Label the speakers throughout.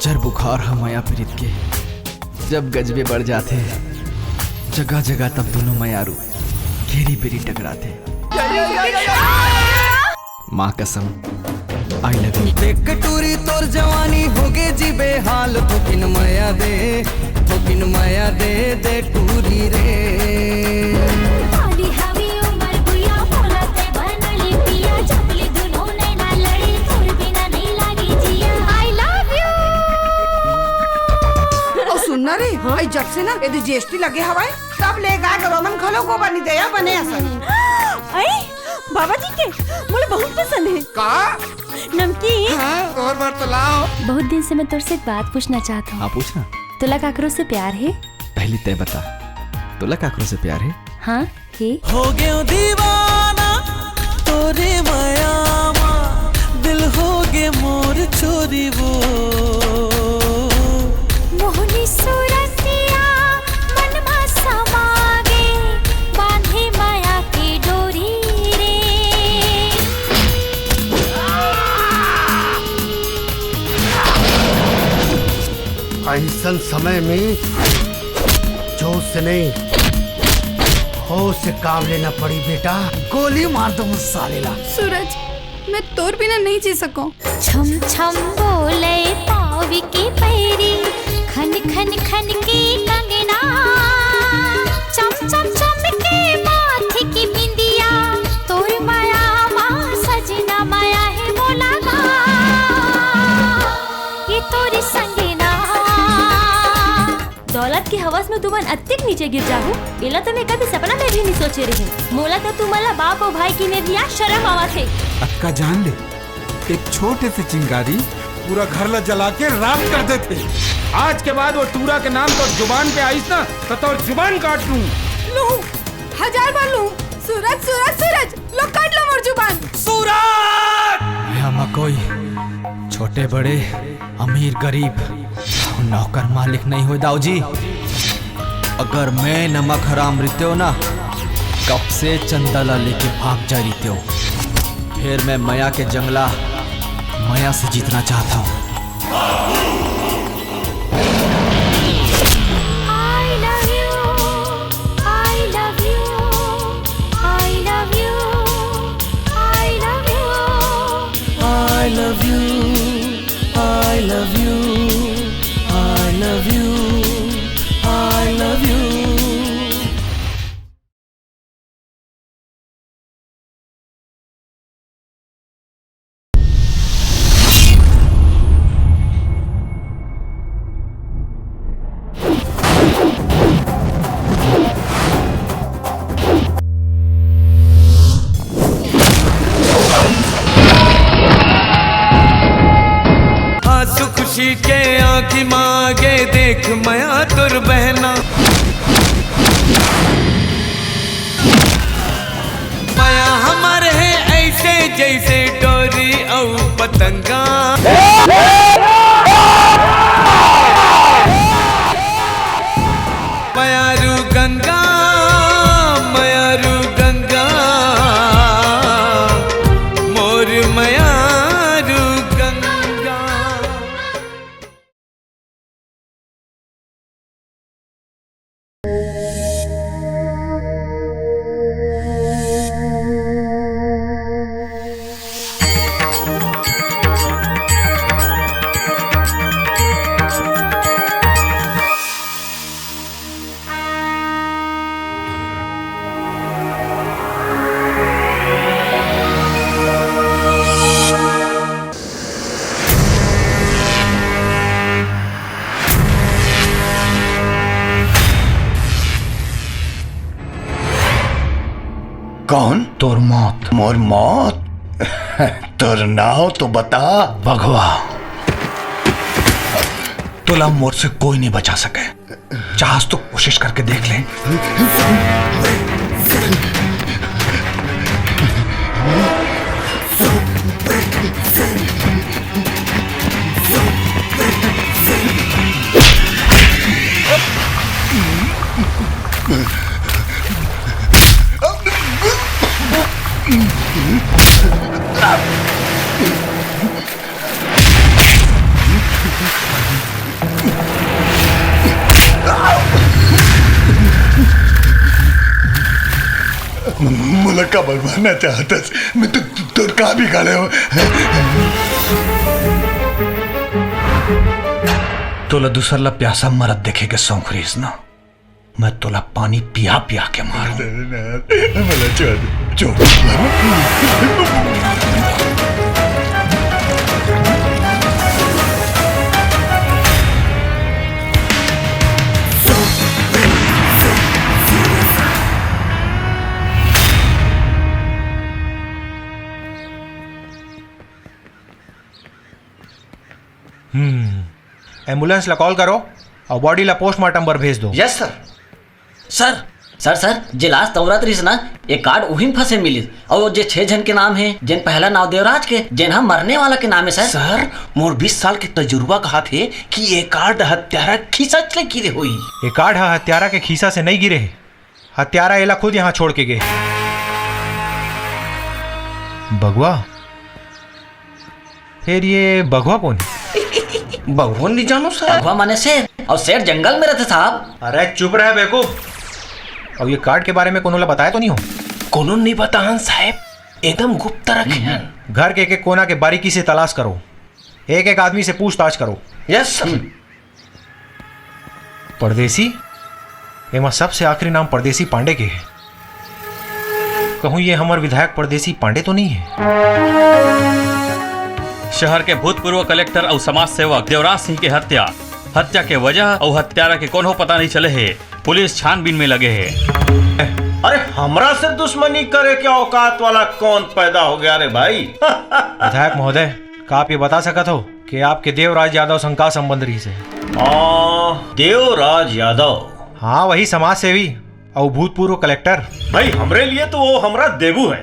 Speaker 1: जर बुखार हम माया प्रीत के जब गजबे बढ़ जाते जगह जगह तब दोनों मयारू घेरी बेरी टकराते। माँ कसम आई लव यू।
Speaker 2: देख टूरी तोर जवानी होगे जी बेहाल थोकिन माया दे दे टूरी रे।
Speaker 3: सुनना रे हाँ जब से ना यदि जीएसटी लगे हवाए तब ले गा रोमन खलो को बनी दया बने असन।
Speaker 4: अरे बाबा जी के मुझे बहुत पसंद है।
Speaker 3: का
Speaker 4: नमकीन
Speaker 3: हाँ और बार तो लाओ।
Speaker 5: बहुत दिन से मैं तुझसे एक बात पूछना चाहता हूँ।
Speaker 1: हाँ पूछना।
Speaker 5: तुला काकरो से प्यार है?
Speaker 1: पहले तय बता तुला काकरो से प्यार है?
Speaker 5: हाँ है।
Speaker 2: हो गयो दीवाना तोरे माया मा दिल हो गे मोर छोरी वो
Speaker 5: मोहनी सूरतिया मन में समागे बांधे माया की डोरी रे।
Speaker 6: ऐसन समय में जोश से नहीं होश से काम लेना पड़ी बेटा। गोली मार दो मुझ साले ला।
Speaker 7: सूरज मैं तोर बिना नहीं जी सकूं।
Speaker 5: छम छम बोले पावी की पैरी खन खन खन की कंगना चम चम चम के माथे की बिंदिया तोर माया माँ सजना माया है बोला ना ये तोरी संगना। दौलत की हवस में तुमन अत्तिक नीचे गिर जाहू इला तो मैं कभी सपना में भी नहीं सोचे रही। मोला तो तुम्हारा बाप और भाई की निर्दिया शर्म आवा थे।
Speaker 8: अक्का जान ले एक छोटे से चिंगारी पूरा घर ला जला के राख कर देते। आज के बाद वो टूरा के नाम तो जुबान पे आईस ना तो जुबान काट लूं।
Speaker 7: लू 1000 बार लू। सूरज सूरज सूरज लो काट लो मोर जुबान।
Speaker 2: सूरज
Speaker 1: हम कोई छोटे बड़े अमीर गरीब नौकर मालिक नहीं हो दाऊ जी। अगर मैं नमक हराम रित्यो ना कब से चंदाला लेके भाग जा रित्यो। फिर मैं माया के जंगला माया से जीतना चाहता हूँ।
Speaker 2: I love you, I love you, I love you, I love you। खुशी के आँखी मांगे देख माया तुर बहना माया हमारे है ऐसे जैसे डोरी और पतंगा। मायारू गंगा मायारू गंगा मोर मायारू गंगा।
Speaker 6: कौन? तोर मौत। मोर मौत? तोर नाव तो बता। भगवा तुला मोर से कोई नहीं बचा सके। चाहस तो कोशिश करके देख ले।
Speaker 9: बोला कबर मारना चाहता मैं तो कहाँ भी खड़े हो।
Speaker 1: तोला दूसरला प्यासा मरद देखे के शौक रहीस ना, मैं तोला पानी पिया पिया के मारूं।
Speaker 9: मला छोड़
Speaker 10: एम्बुलेंस ला कॉल करो और बॉडी ला पोस्टमार्टम पर भेज दो।
Speaker 11: Yes sir. Sir sir sir जे लास्ट तौरत रही ना एक कार्ड उहिम फंसे मिली और जे 6 जन के नाम है, जिन पहला नाव देवराज के, जिन हम मरने वाला के नाम है।
Speaker 2: सर मोर 20 साल के तजुर्बा कहा थे कि ये कार्ड हत्यारा खीसा चले गिरे हुई।
Speaker 10: ये कार्ड हत्यारा के खीसा से नहीं गिरे, हत्यारा एला खुद यहाँ छोड़ के गए। बगवा? फिर ये बगवा कौन है?
Speaker 2: भगवान नहीं जानो सर।
Speaker 11: बगवा माने शेर, और शेर जंगल में रहते साहब।
Speaker 10: अरे चुप रहे बेवकूफ। और ये कार्ड के बारे में कोनो बताया तो नहीं हो?
Speaker 2: कोनो नहीं बता साहब, एकदम गुप्त रखे हैं।
Speaker 10: घर के एक कोना के बारीकी से तलाश करो, एक एक आदमी से पूछताछ करो।
Speaker 2: Yes sir.
Speaker 10: परदेसी? एमा सबसे आखिरी नाम परदेसी पांडे के है। कहूँ ये हमारे विधायक परदेसी पांडे तो नहीं है?
Speaker 12: शहर के भूतपूर्व कलेक्टर और समाज सेवक देवराज सिंह के हत्या के वजह और हत्यारा के कोनो पता नहीं चले है। पुलिस छानबीन में लगे है।
Speaker 13: अरे हमरा से दुश्मनी करे क्या औकात वाला कौन पैदा हो गया रे भाई?
Speaker 10: विधायक महोदय, क्या आप ये बता सकते हो कि आपके देवराज यादव संग का संबंध रही से?
Speaker 13: देवराज यादव?
Speaker 10: हाँ वही समाज सेवी और भूतपूर्व कलेक्टर।
Speaker 13: भाई हमरे लिए तो वो हमारा देवू है,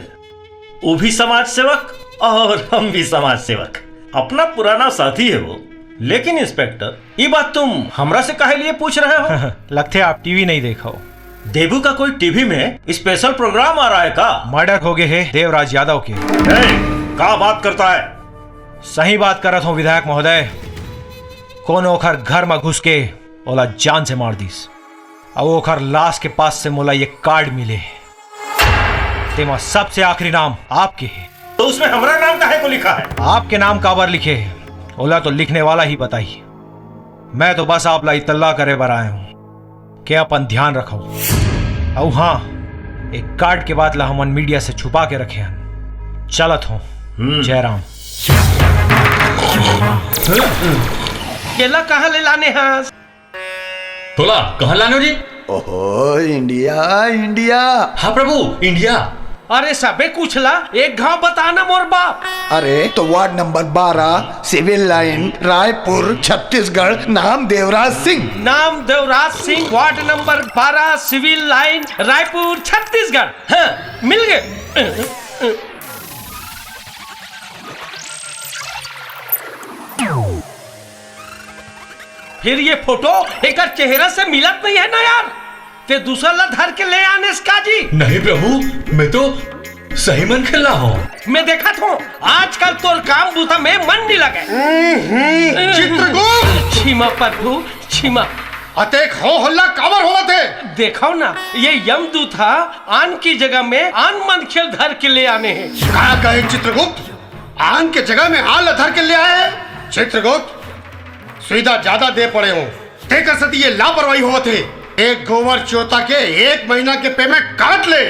Speaker 13: वो भी समाज सेवक और हम भी समाज सेवक, अपना पुराना साथी है वो। लेकिन इंस्पेक्टर, ये बात तुम हमरा से काहे लिए पूछ रहे हो?
Speaker 10: लगते आप टीवी नहीं देखो।
Speaker 13: देवू का कोई टीवी में स्पेशल प्रोग्राम आ रहा है का?
Speaker 10: मर्डर हो गए है देवराज यादव के।
Speaker 13: क्या बात करता है?
Speaker 10: सही बात करत हूँ विधायक महोदय। कौन ओखर घर में घुस के ओला जान से मार दीस और ओखर लाश के पास से मोला ये कार्ड मिले, तेमा सबसे आखिरी नाम आपके है।
Speaker 13: तो उसमें हमारा नाम काहे को लिखा है?
Speaker 10: आपके नाम काबर लिखे है ओला तो लिखने वाला ही बताइए। मैं तो बस आप ला इत्तला करे बर आया हूं कि अपन ध्यान रखो। और हाँ, एक कार्ड के बाद ला हमन मीडिया से छुपा के रखे हैं। चलत हो जयराम।
Speaker 2: केला कहाँ ले लाने हैं?
Speaker 12: तोला कहाँ लाने जी?
Speaker 9: ओहो इंडिया इंडिया।
Speaker 12: हाँ प्रभु इंडिया।
Speaker 2: अरे सबे कुछ ला, एक गांव बताना मोर बाप।
Speaker 9: अरे तो ward number 12 civil line Raipur Chhattisgarh, नाम देवराज सिंह।
Speaker 2: नाम Devraj Singh, ward number 12 civil line Raipur Chhattisgarh. हाँ, मिल गए। फिर ये फोटो एक चेहरा से मिलत नहीं है ना यार? ते दूसरा ला धर के ले आने इसका जी?
Speaker 12: नहीं प्रभु, मैं तो सही मन खेल रहा हूँ।
Speaker 2: मैं देखा था आजकल तोर काम बूता में मन नहीं लगे।
Speaker 6: चित्रगुप्त!
Speaker 2: क्षमा प्रभु क्षमा।
Speaker 6: अतेक हो हल्ला काबर हुआ थे?
Speaker 2: देखो ना, ये यमदूत था, आन की जगह में आन मन खेल धर के ले आने हैं।
Speaker 6: क्या कहे चित्रगुप्त? आन के जगह में आन धर के ले आए? चित्रगुप्त सुविधा ज्यादा दे पड़े हो, देखकर सती ये लापरवाही हुआ थे। एक गोबर चोता के 1 महीना के पेमेंट काट ले।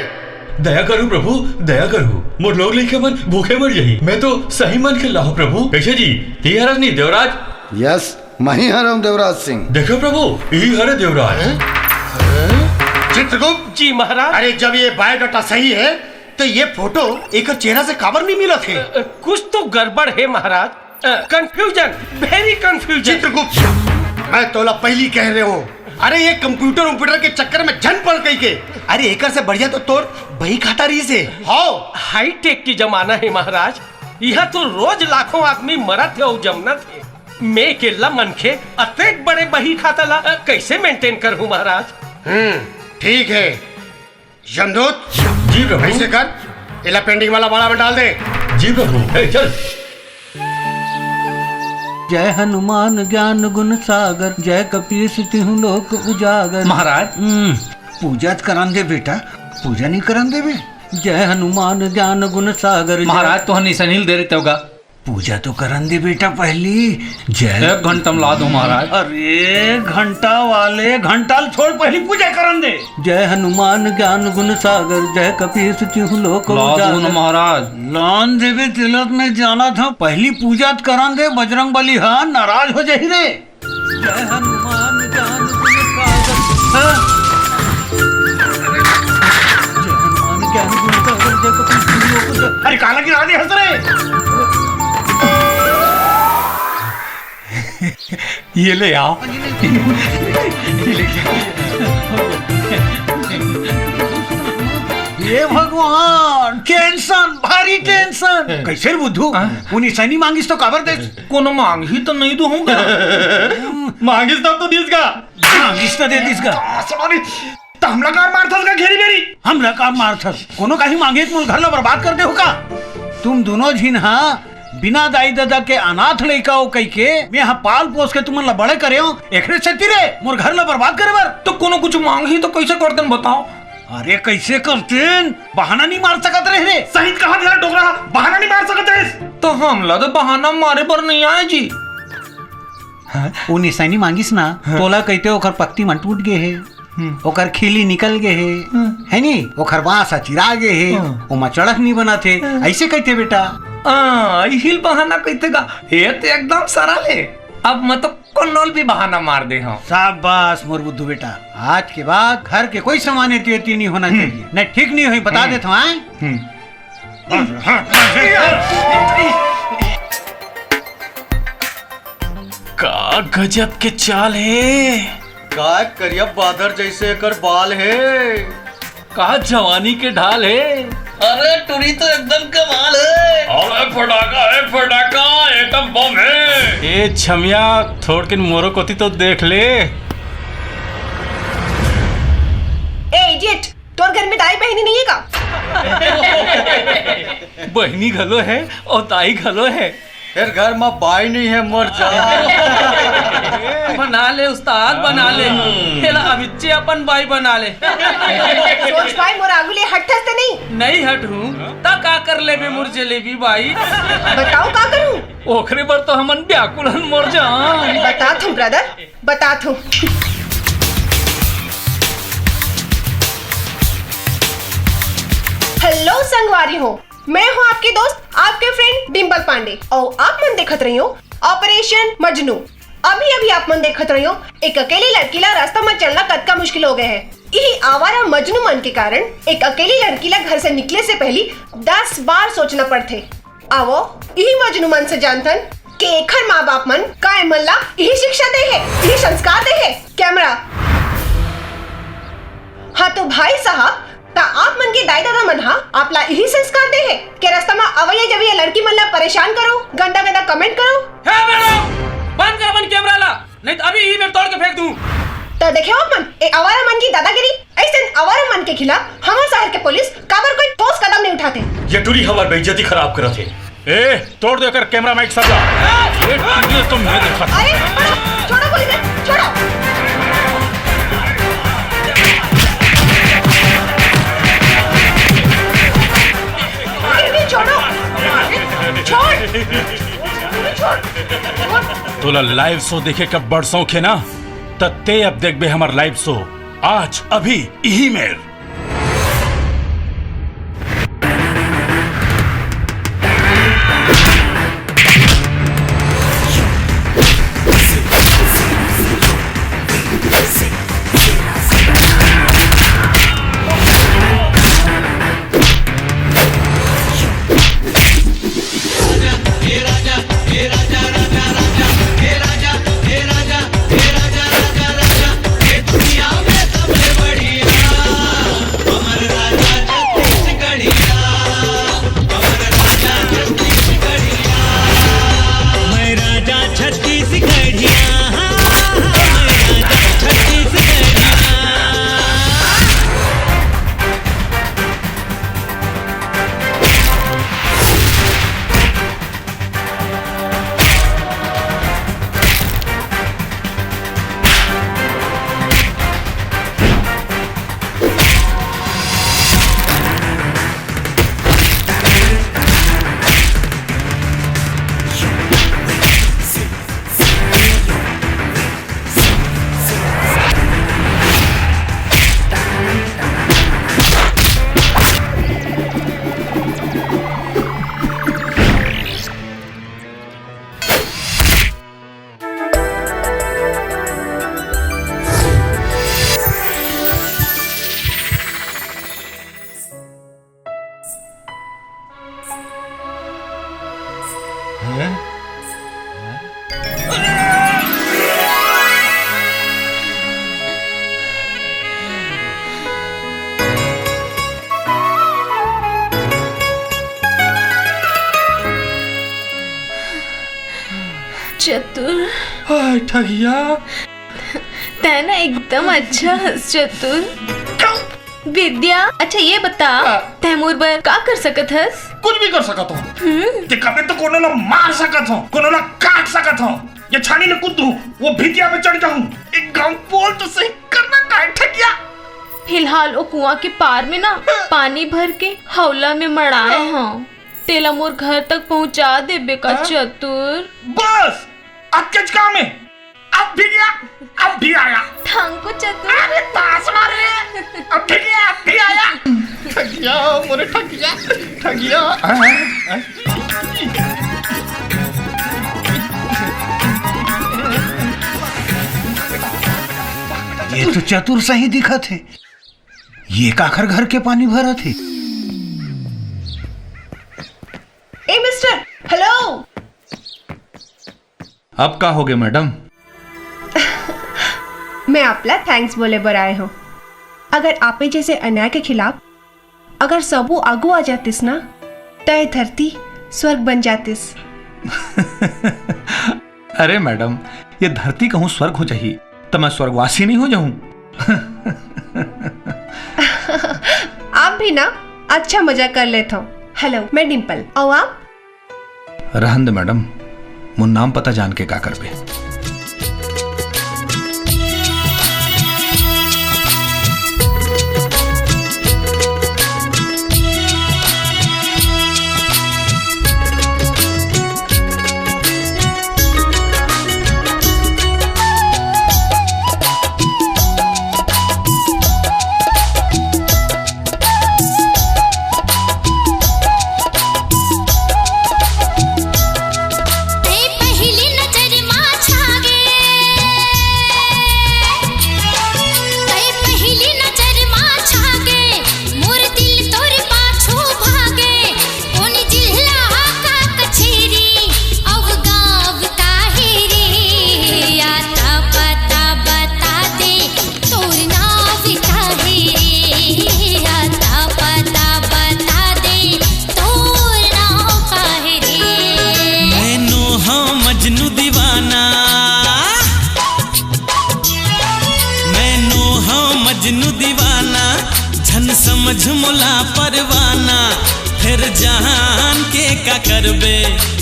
Speaker 12: दया करूं प्रभु, दया करूं। मोर लोग लेके मन भूखे मर जाही। मैं तो सही मन खेल रहा हूँ प्रभु। कैसे जी? ती हरस नहीं देवराज?
Speaker 9: यस मैं ही हूँ देवराज सिंह।
Speaker 12: देखो प्रभु, यही हरे देवराज।
Speaker 6: चित्रगुप्त
Speaker 2: जी महाराज।
Speaker 6: अरे जब ये बायोडाटा सही है तो ये फोटो एक चेहरा से काबर नहीं मिला थे?
Speaker 2: कुछ तो गड़बड़ है महाराज। Confusion, very confusion.
Speaker 6: चित्रगुप्त मैं तोला पहली कह रहे हूँ, अरे ये कंप्यूटर के चक्कर में झन पड़ गई के। अरे एकर से बढ़िया तो तोर बही खाता रही से। हाँ
Speaker 2: हाई टेक की जमाना है महाराज। यहाँ तो रोज लाखों आदमी मरत है और जमना थे। मैं केला मन के अतेक बड़े बही खाता ला कैसे मेंटेन करूँ महाराज?
Speaker 6: ठीक है यमदूत
Speaker 12: जी प्रभु।
Speaker 6: ऐसे कर, इला पेंडिंग वाला बड़ा में डाल दे।
Speaker 12: जी प्रभु। चल।
Speaker 14: जय हनुमान ज्ञान गुण सागर, जय कपीस तिहु लोक उजागर।
Speaker 2: महाराज
Speaker 14: पूजा करान दे बेटा, पूजा नहीं करान दे बे। जय हनुमान ज्ञान गुण सागर।
Speaker 15: महाराज तो हनी सनील दे रहे होगा।
Speaker 14: पूजा तो करन दे बेटा पहली। जय
Speaker 15: 1 घंटा ला दो महाराज।
Speaker 14: अरे घंटा वाले घंटा छोड़ पहली पूजा करन दे। जय हनुमान ज्ञान गुण सागर जय कपीस तिहु लोक उजागर।
Speaker 15: महाराज
Speaker 14: लान देवे तिलक में जाना था पहली पूजा करन दे। बजरंग बली हाँ नाराज हो जाही रे। जय हनुमान ज्ञान गुण सागर। जय हनुमान ज्ञान गुण सागर जय कपीस तिहु लोक उजागर। अरे काला गिरा दे हंस रे।
Speaker 15: ये ले आओ।
Speaker 14: ये भगवान टेंशन भारी टेंशन। कैसे बुद्धू उन्हीं सैनी मांगिस तो काबर दे।
Speaker 15: कोनो मांग ही तो नहीं दूंगा। मांगिस तब तो दिस का।
Speaker 14: मांगिस तो दे दिस का।
Speaker 15: तो हमला कार मारथस का घेरी मेरी।
Speaker 14: हमला कार मारथस कोनो कहीं मांगे मुल घर ला बर्बाद कर दे हो का। तुम दोनों झिन हाँ बिना दाई दादा के अनाथ लड़का हो कई के मैं यहाँ पाल पोस के तुमन ला बड़े करे हो। एकरे से तिरे मोर घर ला बर्बाद करे बर।
Speaker 15: तो कोनो कुछ मांग ही तो कैसे करते बताओ।
Speaker 14: अरे कैसे करते बहाना नहीं मार सकत रहे रे।
Speaker 15: सही कहा तेरा डोगरा बहाना नहीं मार सकते रे। तो हमला तो बहाना मारे पर नहीं आए जी।
Speaker 14: वो निशानी मांगिस ना तोला कहते ओकर पत्ती मन टूट गए है। ओकर खिली निकल गए है नी। ओकर बांस चिरा गए है। ओमा चढ़क नहीं बना थे ऐसे कहते बेटा।
Speaker 15: हिल बहाना कहते का ये तो एकदम सरल है। अब मैं तो कौन भी बहाना मार दे हूँ।
Speaker 14: शाबाश मोर बुद्धू बेटा। आज के बाद घर के कोई सामान एती नहीं होना चाहिए। नहीं ठीक नहीं हुई बता देता हूँ।
Speaker 12: का गजब के चाल है।
Speaker 1: का करिया बादर जैसे कर बाल है।
Speaker 12: का जवानी के ढाल है।
Speaker 11: अरे टुरी तो एकदम कमाल है।
Speaker 12: अरे फटाका एटम बम है। ए छमिया थोड़ के मोरो कोती तो देख ले।
Speaker 7: ए इडियट तोर घर में दाई बहनी नहीं है का।
Speaker 12: बहनी घलो है और दाई घलो है।
Speaker 1: फिर घर में बाई नहीं है मर जा।
Speaker 15: बना ले उस्ताद बना ले। खेला अभिच्चे अपन बाई बना ले।
Speaker 7: सोच पाए मोर आगुले हटस ते
Speaker 15: नहीं हट हूँ ता का कर ले बे मुर जलेबी बाई।
Speaker 7: बताओ का करूं।
Speaker 15: ओखरे पर तो हमन व्याकुलन मर जा।
Speaker 7: बता थू ब्रदर बता थू। हेलो संगवारी हो मैं हूँ आपके दोस्त आपके फ्रेंड डिम्पल पांडे और आप मन देखत रही हो ऑपरेशन मजनू। अभी अभी आप मन देखत रही हो एक अकेली लड़की ला रास्ता में चलना कद का मुश्किल हो गया है। यही आवारा मजनू मन के कारण एक अकेली लड़की ला घर से निकले से पहले 10 बार सोचना पड़ते। आवो यही मजनू मन से जानतन कि एखर माँ बाप मन का मन ला यही शिक्षा दे है यही संस्कार दे है। कैमरा हाँ तो भाई साहब ता आप मन के दाई दादा मन हा आपला यही संस्कार दे है कि रास्ता में अवैया जवैया लड़की मन ला परेशान करो गंदा गंदा कमेंट करो।
Speaker 15: बंद कर अपन कैमरा ला नहीं तो अभी ही मैं तोड़ के फेंक दूं।
Speaker 7: तो देखे आप मन ए आवारा मन की दादागिरी ऐसे आवारा मन के खिलाफ हमारे शहर के पुलिस काबर कोई ठोस कदम नहीं उठाते।
Speaker 13: ये टूरी हमारी बेइज्जती खराब करत है।
Speaker 12: ए तोड़ देकर कैमरा माइक सब ला। ये तो मैं देखा।
Speaker 7: अरे छोड़ो पुलिस छोड़ो।
Speaker 12: तोला लाइव शो देखे कब बड़ शौक है ना तत्ते अब देख बे हमार लाइव शो आज अभी यही में।
Speaker 16: चतुर
Speaker 13: ठगिया
Speaker 16: तेना एकदम अच्छा हंस चतुर। विद्या अच्छा ये बता तैमूर बर का कर सकत हस?
Speaker 13: कुछ भी कर सकत हो। ते कबे तो कोनो ला मार सकत हो, कोनो ला काट सकत हो, या छानी में कूद दूं, वो भितिया पे चढ़ जाऊं। एक गांव बोल तो सही करना का है ठगिया।
Speaker 16: फिलहाल वो कुआं के पार में ना पानी भर के हौला में मड़ाए हैं। तेला मोर घर तक पहुंचा दे बेका चतुर।
Speaker 13: बस अब क्या काम है? अब भी गया, अब भी आया।
Speaker 16: थैंक यू चतुर।
Speaker 13: अरे ताश मारे, अब भी गया, अब भी आया। ठगिया मोरे ठगिया, ठगिया।
Speaker 14: ये तो चतुर सही दिखा थे। ये काखर घर के पानी भरा थे।
Speaker 7: ए मिस्टर, हेलो।
Speaker 10: अब का हो गया मैडम?
Speaker 7: मैं आपला थैंक्स बोले बर आए हूँ। अगर आपे जैसे अन्याय के खिलाफ अगर सबू आगू आ जातिस ना, तय धरती स्वर्ग बन जातिस।
Speaker 10: अरे मैडम, ये धरती कहूँ स्वर्ग हो जाही तो मैं स्वर्गवासी नहीं हो जाऊं?
Speaker 7: आप भी ना अच्छा मजा कर लेते हो। हेलो, मैं डिम्पल। और आप?
Speaker 10: रहंद मैडम, मुन नाम पता जान के का करबे।
Speaker 17: समझ मोला परवाना फिर जहान के का करबे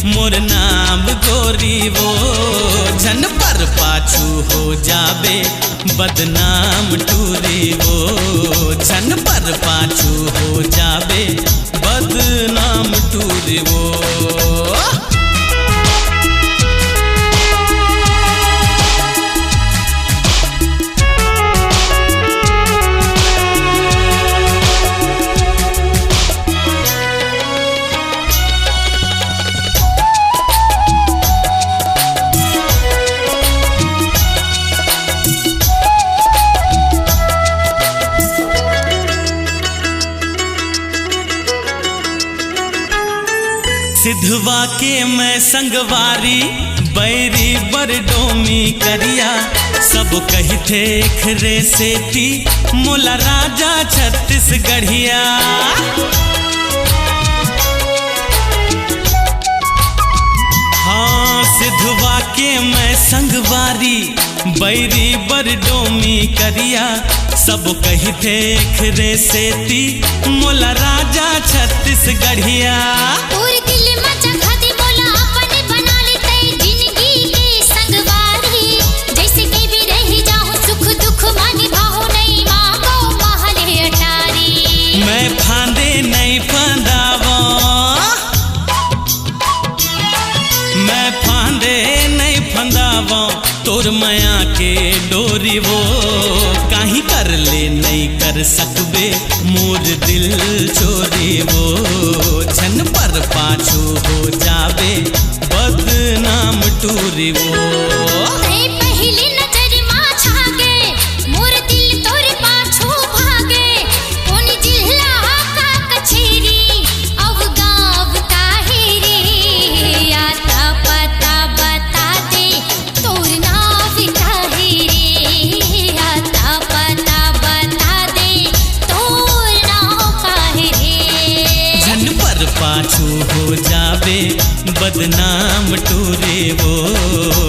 Speaker 17: मोर नाम गोरी वो जन पर पाछू हो जाबे बदनाम टूरी वो जन पर पाछू हो जाबे बदनाम टूरी वो। सिधवा के मैं संगवारी बैरी बरडोमी करिया सब कही थे खरे से थी मोला राजा छत्तीसगढ़िया। हाँ सिधवा के मैं संगवारी बैरी बरडोमी करिया सब कही थे खरे से थी मोला राजा छत्तीसगढ़िया। मैं फांदे नहीं फंदावा, मैं फांदे नहीं फंदावा तोर माया के डोरी वो काहीं कर ले नहीं कर सकबे मोर दिल चोरी वो छन पर पाछू हो जाबे बदनाम टूरी वो। पाछू हो जाबे बदनाम टूरे वो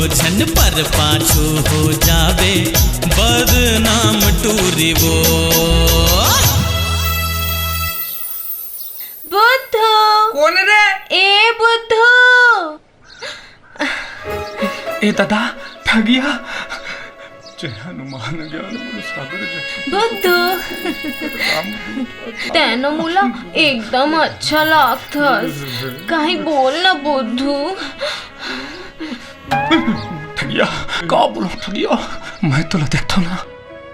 Speaker 17: झन पर पाछू हो जावे बदनाम टूरी वो।
Speaker 16: बुद्धू
Speaker 15: कौन रे?
Speaker 16: ए बुद्धू।
Speaker 15: ए दादा ठगिया जय हनुमान ज्ञान गुण सागर जय।
Speaker 16: बुद्धू तेनो मुला एकदम अच्छा लागथस, काही बोल ना बुद्धू।
Speaker 15: ठगिया का बोलो ठगिया, मैं तो देखता हूँ ना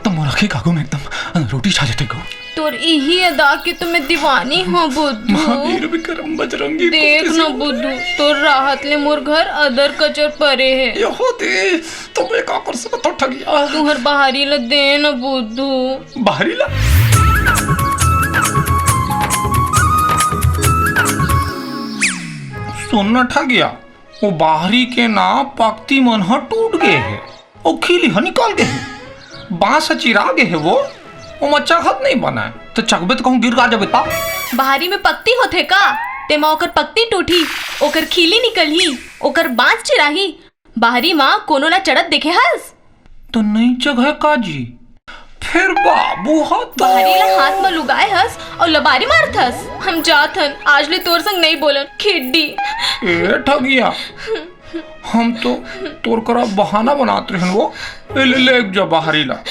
Speaker 15: तो मोर आँखें कागो में एकदम रोटी छा जाते को।
Speaker 16: तोर यही अदा के तो मैं दीवानी हूँ बुद्धू।
Speaker 15: महावीर विक्रम बजरंगी
Speaker 16: देख ना बुद्धू, तोर राहत ले मोर घर अदर कचर परे है।
Speaker 15: यहो दे तो मैं का कर सकता ठगिया।
Speaker 16: तुहर बाहरी ला दे ना बुद्धू।
Speaker 15: बाहरी ला सुनना ठगिया, वो बाहरी के ना पक्ति मन ह टूट गए है, वो खिली ह निकाल गए है, बांस चिरा गए है वो मच्छर खत नहीं बना है तो चकबे तो कहूँ गिर गा जब ता।
Speaker 16: बाहरी में पक्ति होथे का? ते माँ ओकर पक्ति टूटी, ओकर खीली निकलही, ओकर बांस चिराही, बाहरी माँ कोनो ला चढ़त देखे हस
Speaker 15: तो नहीं जगह काजी। फिर बाबू हाथ
Speaker 16: बाहरी ला हाथ में लुगाए हस और लबारी मारथस। हम जाथन आज ले तोर संग नहीं बोलन खिड्डी।
Speaker 15: ए ठगिया हम तो तोर करा बहाना बनाते रहन वो। ले जा बाहरी ला।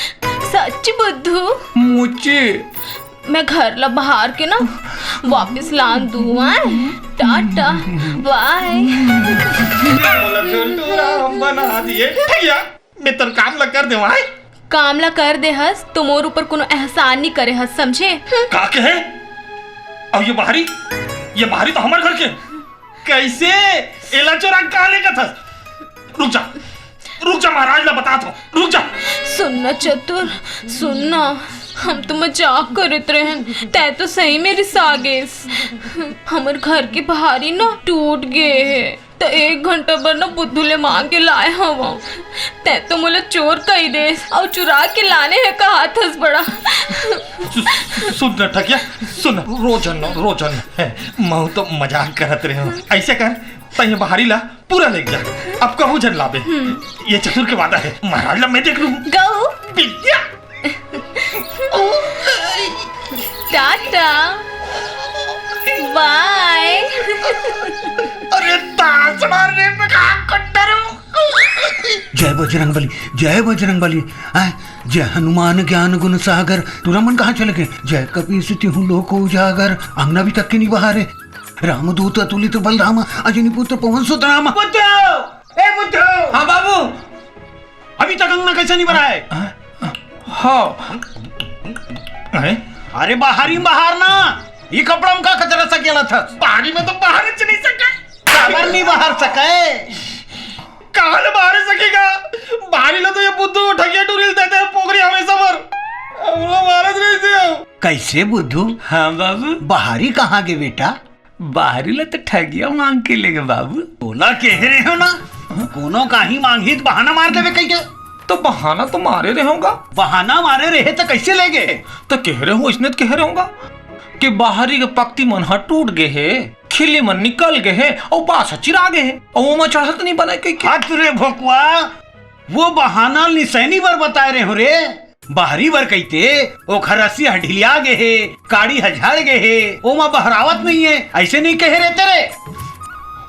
Speaker 16: सच्ची बुद्धू
Speaker 15: मुझे
Speaker 16: मैं घर ला बाहर के ना वापस लान दूँ। Tata bye.
Speaker 15: हम बना दिए ठगिया, मैं तेरा काम ला कर दे भाई।
Speaker 16: काम ला कर दे हस तो मोर ऊपर कोनो एहसान नहीं करे हस, समझे?
Speaker 13: का के है? अब ये बाहरी तो हमारे घर के कैसे एला चोरा कहाँ लेगा था? रुक जा महाराज ला बता दो, रुक जा।
Speaker 16: सुनना चतुर सुनना, हम तो मजाक करत रहन, तै तो सही मेरी सागेस। हमर घर के बाहरी ना टूट गए है तो 1 घंटा बर ना बुद्धू ले मांग के लाए हवा। तै तो मोला चोर कही देस और चुरा के लाने है कहा थस बड़ा।
Speaker 13: सुन न ठगिया सुन, रोजन है मैं तो मजाक करत रहे हूँ। ऐसे कर तय बाहरी ला पूरा ले जा, अब कहूँ जन लाबे। ये चतुर के वादा है, महाराज ला मैं देख लूँ।
Speaker 16: गऊ
Speaker 13: विद्या
Speaker 16: टाटा बाय।
Speaker 13: अरे ताश मारने में कहाँ डरो।
Speaker 14: जय बजरंगबली, जय बजरंगबली, जय हनुमान ज्ञान गुण सागर। तू रमन कहाँ चले गए? जय कपीस तिहु लोक उजागर। अंगना भी तक के नहीं बाहर है। रामदूत अतुलित बलरामा अजनी पुत्र पवन सुत रामा।
Speaker 15: बुद्धू हाँ बाबू,
Speaker 14: अभी तक अंगना कैसे नहीं भरा है?
Speaker 15: हाँ
Speaker 14: अरे बाहरी बाहर ना, ये कपड़ा में का कचरा सकेला था।
Speaker 13: बाहरी में तो बाहर नहीं सके,
Speaker 14: काबर नहीं बाहर सके।
Speaker 13: कहाँ ले बाहर सकेगा? बाहरी ला तो ये बुद्धू ठगिया टूरिल देते हैं पोखरी हमेशा मर। हम लोग महाराज नहीं थे।
Speaker 14: कैसे बुद्धू?
Speaker 15: हाँ बाबू।
Speaker 14: बाहरी कहाँ गए बेटा?
Speaker 15: बाहरी ला तो ठगिया मांग के लेगे बाबू।
Speaker 14: बोला कह रहे हो ना, कोनो का ही मांगी तो बहाना मार देवे कहीं के।
Speaker 15: तो बहाना तो मारे रहूंगा।
Speaker 14: बहाना मारे रहे तो कैसे ले गए?
Speaker 15: तो कह रहे हूँ इसने तो कह रहूंगा कि बाहरी के पक्ति मन हा टूट गए है, खिले मन निकल गए है और बास चिरा गए है और वो में चढ़त नहीं बना के।
Speaker 14: हाथ रे भोकवा, वो बहाना निसैनी बर बताए रहे हो रे। बाहरी बर कहते ओ खरसी हढिलिया गए है, काड़ी हझाड़ गए है, ओ माँ बहरावत नहीं है, ऐसे नहीं कहे रहे तेरे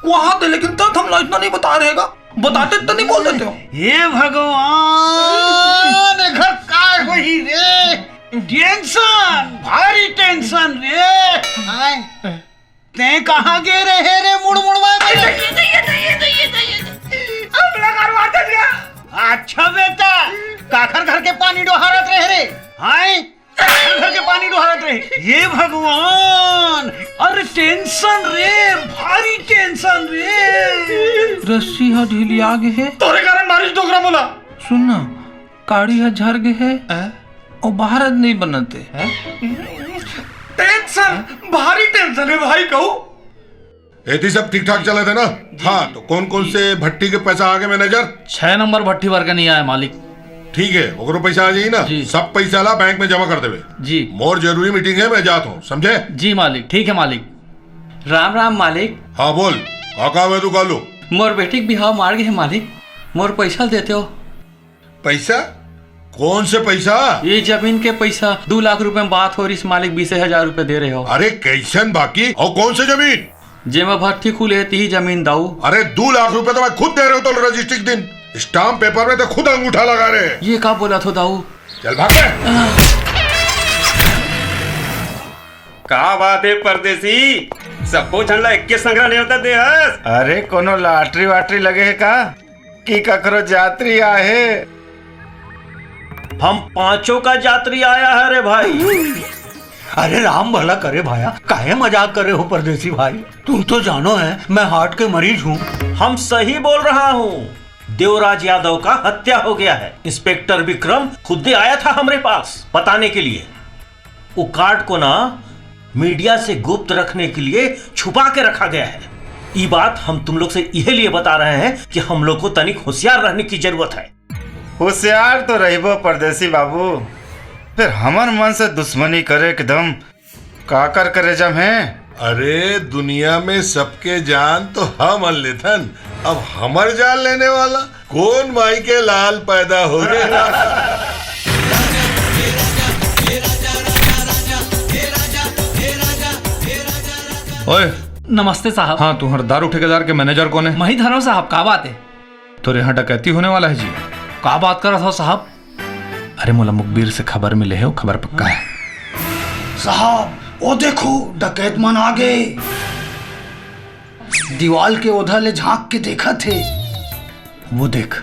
Speaker 15: वहां थे। लेकिन तब हम इतना नहीं बता रहेगा, बताते तो नहीं बोल देते हो।
Speaker 14: हे भगवान, घर काय होई रे, टेंशन भारी टेंशन रे। ते कहाँ गे रहे रे मुड़ मुड़वाए? अच्छा बेटा, काखर घर के पानी डोहारत रहे रे। हाय घर के पानी डोहारत रहे। ये भगवान, अरे टेंशन रे, भारी टेंशन रे।
Speaker 15: रस्सी हा ढीली आगे है,
Speaker 13: तोरे कारण बारिश डोकरा बोला।
Speaker 15: सुनना, काड़ी हा झर गए है और बाहर नहीं बनते।
Speaker 13: टेंशन, भारी टेंशन है भाई। कहूँ
Speaker 6: एती सब ठीक ठाक चले थे ना? हाँ, तो कौन कौन से भट्टी के पैसा आ गए मैनेजर?
Speaker 12: 6 नंबर भट्टी भर के नहीं आया मालिक।
Speaker 6: ठीक है, ओकरो पैसा आ जाई ना? सब पैसा ला बैंक में जमा कर देवे।
Speaker 12: जी।
Speaker 6: मोर जरूरी मीटिंग है, मैं जाता हूँ, समझे?
Speaker 12: जी मालिक। ठीक है मालिक।
Speaker 18: राम राम मालिक।
Speaker 6: हाँ बोल, काका वे तू कालू।
Speaker 12: मोर बेटी के बिहाव मार गए मालिक, मोर पैसा देते हो।
Speaker 18: पैसा? कौन से पैसा?
Speaker 12: ये जमीन के पैसा 2 लाख रुपए में बात हो रही, मालिक 20,000 रुपए दे रहे हो।
Speaker 18: अरे कैसन बाकी और कौन से जमीन?
Speaker 12: जे मैं भट्टी खुले ही जमीन दाऊ।
Speaker 18: अरे 2 लाख रुपए तो मैं खुद दे रहा हूँ, तो रजिस्ट्री दिन स्टाम्प पेपर में तो खुद अंगूठा लगा रहे।
Speaker 12: ये का बोला था दाऊ?
Speaker 18: चल भाग बे।
Speaker 19: का बात है परदेसी, सबको झंडा एक के संग्रह नहीं होता दे।
Speaker 20: अरे कोनो लॉटरी वाटरी लगे है का कि ककरो यात्री आए?
Speaker 13: हम 5 का यात्री आया है रे भाई।
Speaker 14: अरे राम भला करे भाया, काहे मजाक कर रहे हो परदेसी भाई? तुम तो जानो है मैं हार्ट के मरीज हूँ।
Speaker 13: हम सही बोल रहा हूँ, देवराज यादव का हत्या हो गया है। इंस्पेक्टर विक्रम खुद आया था हमारे पास बताने के लिए। वो कार्ड को ना मीडिया से गुप्त रखने के लिए छुपा के रखा गया है। ये बात हम तुम लोग से यह लिए बता रहे हैं कि हम लोग को तनिक होशियार रहने की जरूरत है।
Speaker 20: होशियार तो रहिबो परदेसी बाबू, फिर हमार मन से दुश्मनी करे एकदम काकर करे जम है।
Speaker 18: अरे दुनिया में सबके जान तो हम लेथन, अब हमर जान लेने वाला कौन माई के लाल पैदा हो गया।
Speaker 15: ओए
Speaker 21: नमस्ते साहब।
Speaker 15: हाँ, तुम्हारे दारू ठेकेदार के मैनेजर कौन है?
Speaker 21: मही धरो साहब, का बात है?
Speaker 15: तो यहाँ डकैती होने वाला है जी।
Speaker 21: का बात कर रहा था साहब?
Speaker 15: अरे मोला मुखबिर से खबर मिले है, वो खबर पक्का है
Speaker 9: साहब। ओ देखो डकैत मन आ गए, दीवाल के उधर ले झांक के देखा थे। वो देख।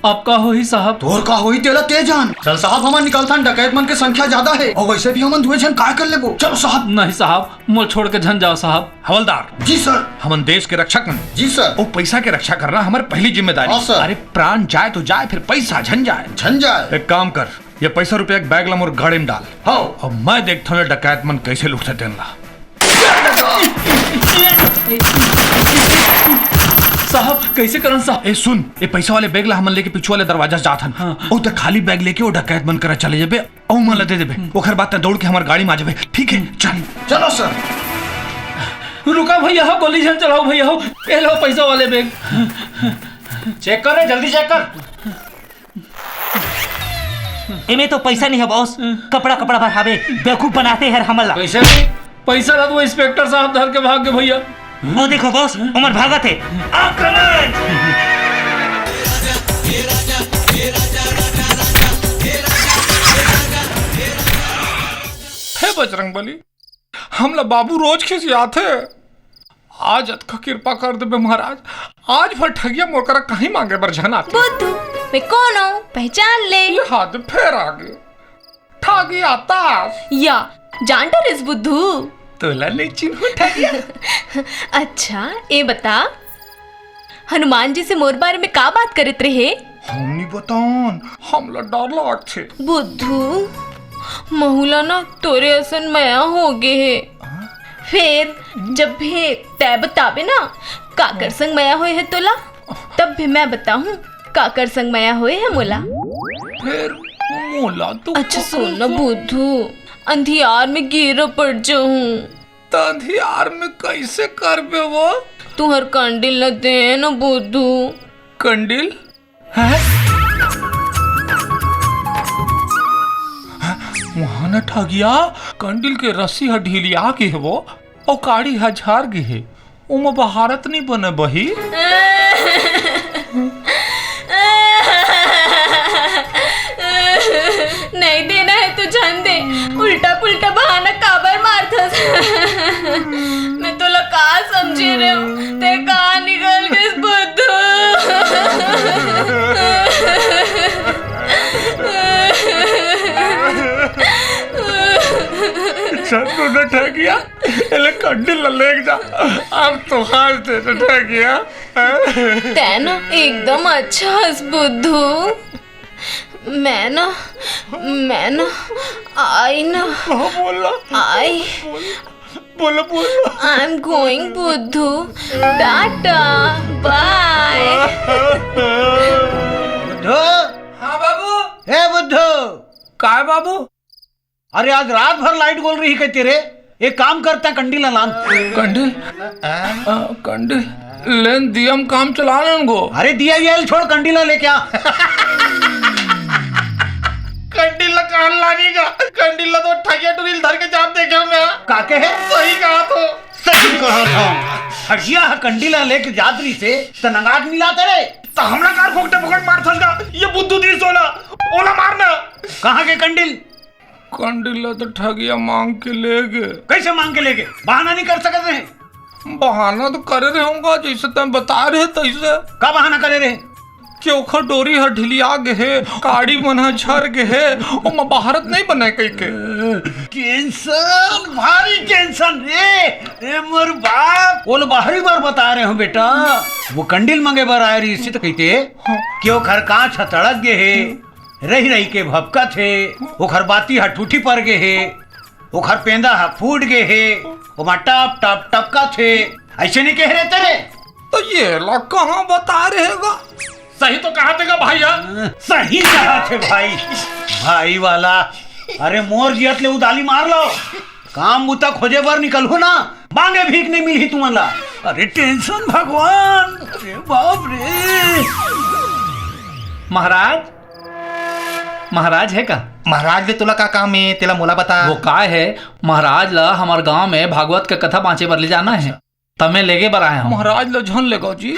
Speaker 21: अब का हो ही साहब?
Speaker 9: तोर का हो ही तेरा तेजान। चल साहब, हमार निकलता डकैत मन की संख्या ज्यादा है और वैसे भी हम 2 जन काय कर लेबो। चलो साहब।
Speaker 21: नहीं साहब, मोल छोड़ के झन जाओ साहब।
Speaker 15: हवलदार
Speaker 9: जी सर।
Speaker 15: हम देश के रक्षक हैं।
Speaker 9: जी सर।
Speaker 15: वो पैसा की रक्षा करना हमारी पहली जिम्मेदारी।
Speaker 9: हाँ सर।
Speaker 15: अरे प्राण जाए तो जाए, फिर पैसा झन जाए। एक काम कर, ये पैसा रुपया एक बैग लम और गाड़ी में डाल।
Speaker 9: हाँ।
Speaker 15: और मैं देखता हूँ डकैत मन कैसे लुटते तेनला।
Speaker 21: साहब कैसे करन साहब?
Speaker 15: ए सुन, ये पैसा वाले बैग ला हमन लेके पीछे वाले दरवाजा से जाथन। हाँ। और तो खाली बैग लेके वो डकैत बन कर चले जेबे और मन दे देबे। ओखर बात दौड़ के हमार गाड़ी में आ जाबे। ठीक है, चल।
Speaker 9: चलो सर।
Speaker 21: रुका भैया, हो गोली झन चलाओ भैया, हो ए लो पैसा वाले बैग।
Speaker 14: चेक कर, जल्दी चेक कर।
Speaker 21: इमे तो पैसा नहीं है बॉस, कपड़ा कपड़ा भरावे बेवकूफ बनाते हैं हमला। पैसा नहीं? पैसा रहा तो इंस्पेक्टर साहब धर के भाग गए भैया। वो देखो बॉस, उमर भागा थे। आक्रमण!
Speaker 15: हे बजरंगबली, हमला बाबू रोज खिसियाते। आज अतका कृपा कर दे महाराज, आज भर ठगिया मोर करा कहीं मांगे बर झन आते।
Speaker 16: बुद्धू, मैं कौन हूँ पहचान ले।
Speaker 15: ये हाथ फेर आ गए। ठगी आता
Speaker 16: या जानता रिस बुद्धू?
Speaker 15: तोला नहीं चिन्ह ठगिया।
Speaker 16: अच्छा ये बता, हनुमान जी से मोर बारे में का बात करते रहे?
Speaker 15: हमनी बतान, हमला डर लागत छे।
Speaker 16: बुद्धू, महुला ना तोरे असन मया हो गए है। फिर जब भी तय बतावे ना काकर संग मया होए है तोला, तब भी मैं बताऊं काकर संग मया होए है मोला।
Speaker 15: फिर मोला तो
Speaker 16: अच्छा सुन ना बुद्धू, अंधियार में गिर पड़ जाऊं।
Speaker 15: तो अंधियार में कैसे करबे वो?
Speaker 16: तू हर कंडिल न दे ना बुद्धू।
Speaker 15: कंडिल है? वहां न ठगिया कंडिल के रस्सी ह ढीलिया के है वो और काड़ी ह झार गे है। उमा बहारत नहीं बने बही।
Speaker 16: नहीं देना है तो जान दे, उल्टा पुल्टा बहाना काबर मारथस। मैं तो लगा समझे रहे हूँ, ते कहाँ निकल गए बुद्धू।
Speaker 15: छत्तू न ठगिया, एले कंडिल ले जा। अब तो हाथ से न ठगिया।
Speaker 16: तेना एकदम अच्छा हस बुद्धू। मैं ना आई ना आई
Speaker 15: बोलो
Speaker 16: आई एम गोइंग बुद्धू, टाटा बाय।
Speaker 14: बुद्धू।
Speaker 21: हाँ बाबू।
Speaker 14: हे बुद्धू।
Speaker 21: का है बाबू?
Speaker 14: अरे आज रात भर लाइट बोल रही है तेरे, एक काम करते हैं, कंडील लान।
Speaker 15: कंडील कंडील लेन दियम काम चला लेन गो।
Speaker 14: अरे दिया ये छोड़, कंडीला लेके आ।
Speaker 15: कंडीला कान लागेगा, कंडीला तो ठगिया टुरील धर के जाप देखे मैं।
Speaker 14: काके है?
Speaker 15: सही कहा तो।
Speaker 14: सही कहा था। ठगिया कंडीला लेके जादरी से तनगाट मिला तेरे।
Speaker 15: तो हमरा कार फोकटे पकड़ मार थसगा। ये बुद्धू दी सोला ओला मारना।
Speaker 14: कहाँ के कंडील?
Speaker 15: कंडीला तो ठगिया मांग के ले गए।
Speaker 14: कैसे मांग के ले गए? बहाना नहीं कर सकते हैं।
Speaker 15: बहाना तो करे रहे होगा जैसे तुम बता रहे तैसे।
Speaker 14: का बहाना करे रहे?
Speaker 15: चोखा डोरी हर ढिलिया गे है, काड़ी मन झर गे है, और महाभारत नहीं बने कई के।
Speaker 14: टेंशन, भारी टेंशन रे मोर बाप। वो बाहरी बार बता रहे हो बेटा, वो कंडील मंगे बर आए रही इसी तो कहते क्यों खर कांच तड़क गे है, रही रही के भपका थे, वो खर बाती हा टूटी पड़ गे है, वो खर पेंदा हा फूट गे है, वो टप टप टपका थे। ऐसे नहीं कह रहे तेरे?
Speaker 15: तो ये लोग कहाँ बता रहेगा? सही तो कहा थे भैया।
Speaker 14: सही कहा थे भाई, भाई वाला। अरे मोर जियत ले उदाली मार लो, काम मुता खोजे बर निकल हो ना, मांगे भीख नहीं मिली तुम्हारा। अरे टेंशन भगवान, अरे बाप रे।
Speaker 4: महाराज, महाराज है का?
Speaker 15: महाराज ले तुला का काम है, तेला मोला बता।
Speaker 4: वो का है महाराज ला हमार गांव में भागवत के कथा बाँचे बर ले जाना है, तमें लेके बर आया हूँ।
Speaker 15: महाराज ला झन लेगा जी,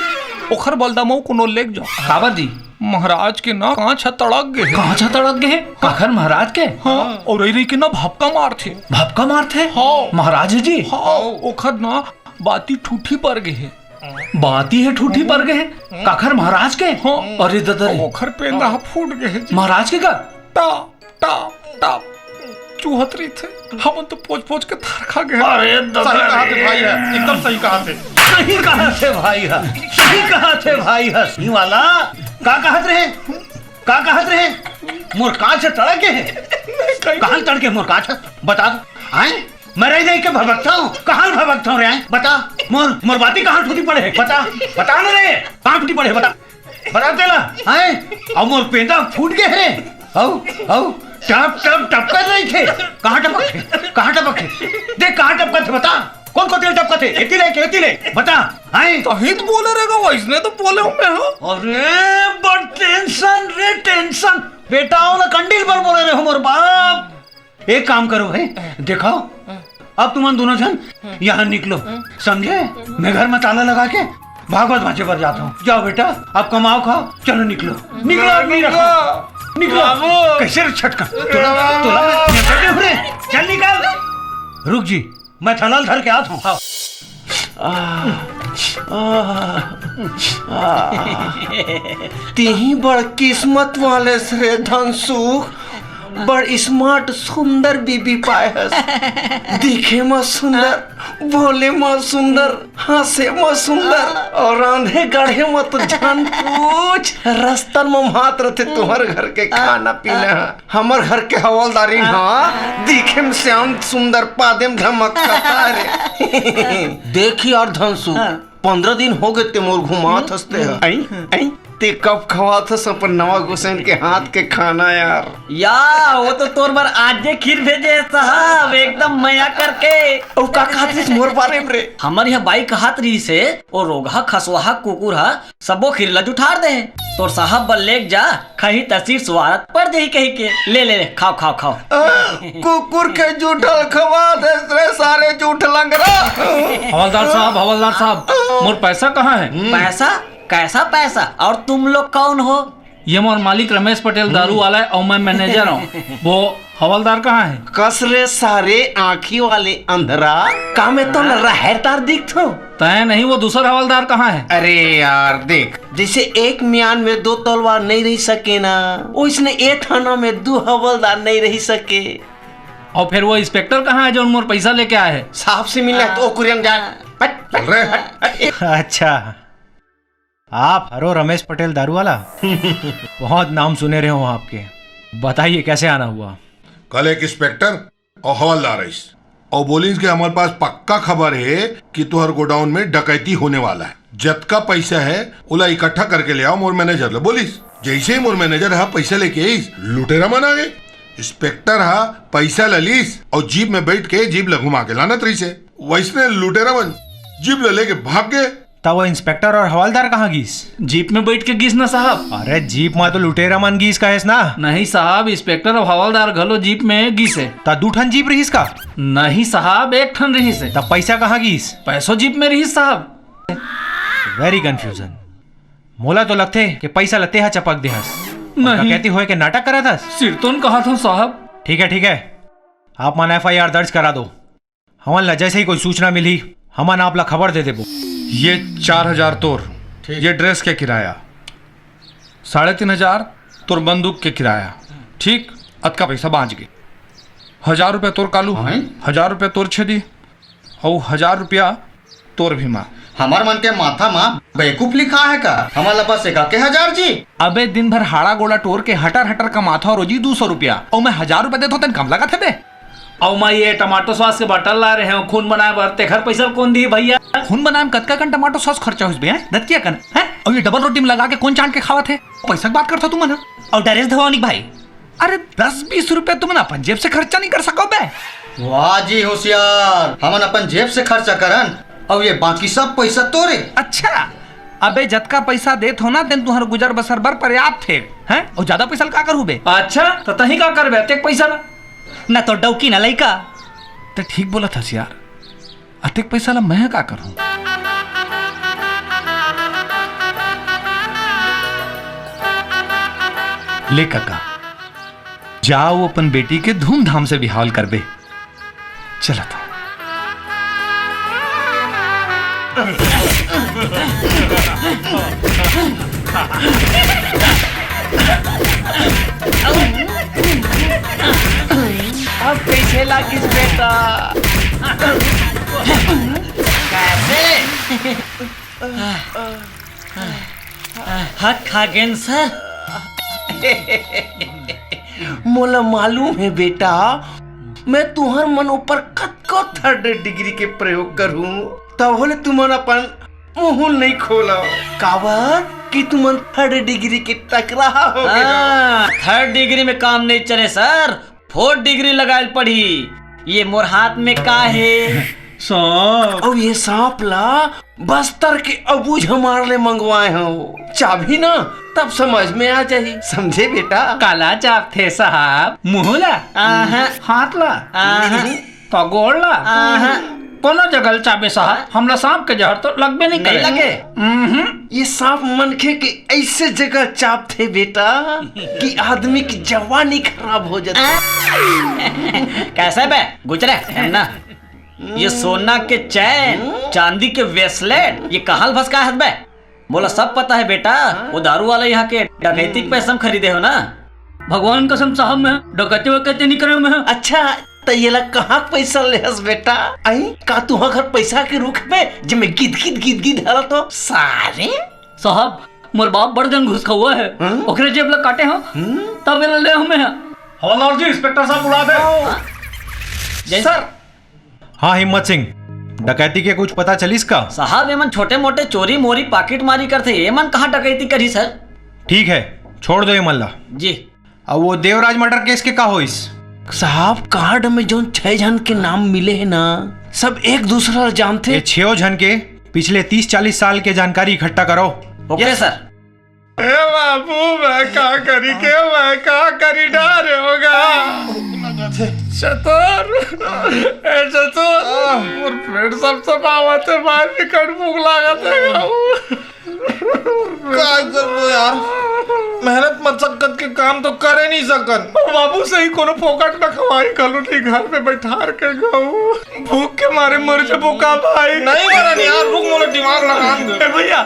Speaker 15: ओखर बलदामो कोनो लेक जाओ।
Speaker 4: काबर जी?
Speaker 15: महाराज के ना कांच तड़क गए।
Speaker 4: कांच तड़क गए? काखर महाराज के?
Speaker 15: हाँ, और रही के ना भपका मार थे।
Speaker 4: भपका मार थे?
Speaker 15: हाँ
Speaker 4: महाराज जी।
Speaker 15: हाँ, ओखर ना बाती ठूठी पर गए।
Speaker 4: बाती है ठूठी पर गए? काखर महाराज के?
Speaker 15: हाँ।
Speaker 4: अरे ददर,
Speaker 15: ओखर पेंदा फूट गए।
Speaker 4: महाराज के का?
Speaker 15: टा टा टा चूहतरी थे, हम तो पोच पोच के थार खा गए।
Speaker 14: अरे
Speaker 15: सही कहा थे भाई है, एकदम सही कहा थे।
Speaker 14: सही कहा थे भाई है, सही कहा थे भाई है। सही वाला का कहत रहे? का कहत रहे? मोर कांच तड़के है। कहाँ तड़के मोर कांच? बता दो। आए मैं रह के भभकता हूँ, कहाँ भभकता हूँ रे? बता। मोर बाती कहाँ टूटी पड़े है? बता बता ना रे, कहाँ टूटी पड़े? बता बता तेला। आए अब मोर पेंदा फूट गए है। औ टप टप टप कर रही थे। कहाँ टपक थे? कहाँ टपक थे? देख कहाँ टपका थे, बता। कौन को तेल टपका थे? एती ले बता। आए
Speaker 15: तो हित बोले रहेगा, इसने तो बोले हूँ मैं। हाँ
Speaker 14: अरे बड़ टेंशन रे, टेंशन। बेटा हो ना कंडील पर बोले रहे हो मोर बाप। एक काम करो भाई, देखो अब तुम दोनों जन यहाँ निकलो, समझे? मैं घर में ताला लगा के भागवत भांचे पर जाता हूँ। जाओ बेटा, अब कमाओ खाओ, चलो निकलो निकलो, नहीं रखो निकलो। कैसे छटका चल निकल। रुक जी, मैं थलाल धर के आता हूँ।
Speaker 2: तीही बड़ किस्मत वाले से धनसुख, बड़ स्मार्ट सुंदर बीबी पाए हस। दिखे में सुंदर, बोले में सुंदर, हंसे में सुंदर, और रांधे गढ़े में तो जान पूछ। रस्तन में मात्र थे तुम्हारे घर के खाना पीना, हमार घर के हवलदारी। हाँ दिखे में श्याम सुंदर, पादे में धमकता रे। देखी यार धनसु, 15 दिन हो गए ते मोर घुमात हंसते हैं। ते कब खवात हस अपन नवा गुसैन के हाथ के खाना यार?
Speaker 11: वो तो तोर बार आज खीर भेजे साहब, एकदम मया करके।
Speaker 2: और का खाते मोर बारे में रे?
Speaker 11: हमार यहाँ बाई कहत रही से ओ रोगा खसवाहा कुकुर हा सबो खीर ला जुठार दे। तोर साहब बल लेक जा, खही तसीर स्वारत पड़ जाही कही के। ले खाओ खाओ खाओ।
Speaker 2: कुकुर के जूठल खवा दे रे सारे जूठ लंगरा।
Speaker 4: हवलदार साहब, मोर पैसा कहाँ है?
Speaker 11: पैसा? कैसा पैसा? और तुम लोग कौन हो?
Speaker 4: ये मोर मालिक रमेश पटेल दारू वाला है और मैं मैनेजर हूँ। वो हवलदार कहाँ है?
Speaker 2: कसरे सारे आँखी वाले अंधरा, का में तो रहतार दिखत हो।
Speaker 4: तय नहीं, वो दूसरा हवलदार कहाँ है?
Speaker 2: अरे यार देख, जैसे एक म्यान में 2 तलवार नहीं रह सके ना, उसने एक थाना में 2 हवलदार नहीं रह सके।
Speaker 4: और फिर वो इंस्पेक्टर कहाँ है जो मोर पैसा लेके आए है?
Speaker 2: साहब से मिलना है तो कुरियन जा।
Speaker 10: अच्छा, आप हरो रमेश पटेल दारू वाला? बहुत नाम सुने रहे हो आपके, बताइए कैसे आना हुआ?
Speaker 18: कल एक इंस्पेक्टर और हवलदार और बोलिस के हमारे पास पक्का खबर है कि तुहर गोडाउन में डकैती होने वाला है। जतका पैसा है उला इकट्ठा करके ले आओ मोर मैनेजर ले। बोलिस जैसे ही मोर मैनेजर है पैसा लेके आई, लुटेरा मन आ गए। इंस्पेक्टर हा पैसा ललीस और जीप में बैठ के जीप लगुमा के लाना तरी से वैसने लुटेरा बन जीप ले लेके भाग गए।
Speaker 10: तब वो इंस्पेक्टर और हवलदार कहाँ गीस?
Speaker 4: जीप में बैठ के गीस ना साहब।
Speaker 10: अरे जीप में तो लुटेरा मन गीस का है ना?
Speaker 4: नहीं साहब, इंस्पेक्टर और हवलदार घलो जीप में गीस है।
Speaker 10: ता 2 ठन जीप रहीस का?
Speaker 4: नहीं साहब, 1 ठन रहीस है।
Speaker 10: तब पैसा कहाँ गीस?
Speaker 4: पैसों जीप में रहीस साहब।
Speaker 10: Very confusion. मोला तो लगते कि पैसा लते है चपक दे हस।
Speaker 4: नहीं
Speaker 10: कहती हुए कि नाटक करा था।
Speaker 4: सिर तो कहा था साहब।
Speaker 10: ठीक है, आप मन FIR दर्ज करा दो। हमन ला जैसे ही कोई सूचना मिली हमन आप ला खबर दे देबो।
Speaker 15: ये 4000 तोर, ये ड्रेस के किराया, 3500 तोर बंदूक के किराया, ठीक अत का पैसा बाँच गए। 1000 रुपया तोर कालू, 1000 रुपया तोर छेदी और 1000 रुपया तोर भीमा।
Speaker 3: हमार मन के माथा में बेवकूफ लिखा है का? हमारा बस एक के 1000 जी।
Speaker 15: अबे दिन भर हाड़ा गोड़ा टोर के हटर हटर का माथा रोजी 200 रुपया और मैं 1000 रुपया देता हूँ, कम लगा थे बे।
Speaker 4: और मैं ये टमाटो सॉस के बटल ला रहे हैं, खून बनाए भरते घर पैसा कौन दी भैया?
Speaker 15: खून बनाए में कतका कन टमाटो सॉस खर्चा हुई है दतिया कन है? और ये डबल रोटी में लगा के कौन चाट के खावा थे? पैसा की बात करता तुम ना।
Speaker 21: और डरेस धवानी भाई,
Speaker 15: अरे 10-20 रुपया तुम अपन जेब से खर्चा नहीं कर सको बे।
Speaker 3: वाह जी होशियार, हमन अपन जेब से खर्चा करन और ये बाकी सब पैसा तोरे।
Speaker 15: अच्छा, अबे जतका पैसा देत हो ना तेन तुहर गुजर बसर बर पर्याप्त थे हैं? और ज्यादा पैसा का करू बे?
Speaker 4: अच्छा तो तही का कर बे तेक पैसा
Speaker 21: ना तो डौकी ना लइका।
Speaker 15: तो ठीक बोला था यार, अतिक पैसा ला मैं का करूं? ले काका, जाओ अपन बेटी के धूमधाम से बिहाल कर बे। चला था।
Speaker 2: अब कैसे लागिस बेटा?
Speaker 11: कैसे? हक खागेन सर।
Speaker 2: मोला मालूम है बेटा, मैं तुहर मन ऊपर कतको 3rd डिग्री के प्रयोग करूं तब होले तुमन अपन मुंह नहीं खोला। काबर कि तुमन 3rd डिग्री के टकरा हो गए।
Speaker 11: 3rd डिग्री में काम नहीं चले सर, 4th डिग्री लगाए पड़ी। ये मोर हाथ में का है?
Speaker 2: सांप। और ये सांप ला बस्तर के अबूझ हमारे लिए मंगवाए हो। चाबी ना तब समझ में आ जाही, समझे बेटा?
Speaker 4: काला चाप थे साहब, मुँह ला, हाथ ला, तो गोड़ ला, कोनो जगह चाबे साहब। हमला सांप के जहर तो लगबे नहीं करे।
Speaker 2: लगे ये सांप मनखे के ऐसे जगह चाप थे बेटा कि आदमी की जवानी खराब हो जाती।
Speaker 11: कैसे बे गुजरे ना? ये सोना के चैन, चांदी के वेस्लेट, ये कहाल भस का है बे? बोला सब पता है बेटा, वो दारू वाला यहाँ के डकैती के पैसा खरीदे हो ना?
Speaker 4: भगवान कसम साहब में डकैती वकैती नहीं करे में।
Speaker 2: अच्छा तो ये लग कहाँ पैसा ले हस बेटा? आई का तू घर पैसा के रुख में जब मैं गिद हला तो सारे
Speaker 4: साहब मोर बाप बड़ जन घुस हुआ है, ओकरे जेब लग काटे हो तब ले हमें।
Speaker 10: हवलदार जी, इंस्पेक्टर साहब बुला दे।
Speaker 2: सर।
Speaker 10: हाँ हिम्मत सिंह, डकैती के कुछ पता चलिस का?
Speaker 11: साहब ये मन छोटे मोटे चोरी मोरी पाकिट मारी करते, ये मन कहाँ डकैती करी सर?
Speaker 10: ठीक है, छोड़ दो ये मल्ला
Speaker 11: जी।
Speaker 10: अब वो देवराज मर्डर केस के का होइस?
Speaker 2: साहब कार्ड में जो 6 जन के नाम मिले हैं ना, सब एक दूसरा जानते।
Speaker 10: ये 6 जन के पिछले 30-40 साल के जानकारी इकट्ठा करो।
Speaker 11: Okay sir.
Speaker 6: ए बाबू मैं का करी के मैं का करी डर होगा चतुर ए चतुर और फ्रेंड सब आवत है बाहर निकल भूख लागत है
Speaker 15: काय करबो यार, मेहनत मशक्कत के काम तो करे नहीं सकन।
Speaker 6: बाबू सही कोनो फोकट न खवाई कलो नहीं घर में बैठार के गाऊ भूख के मारे मर जबो का भाई।
Speaker 15: नहीं मरन यार, रुक मोला दिमाग लगान दे।
Speaker 6: भैया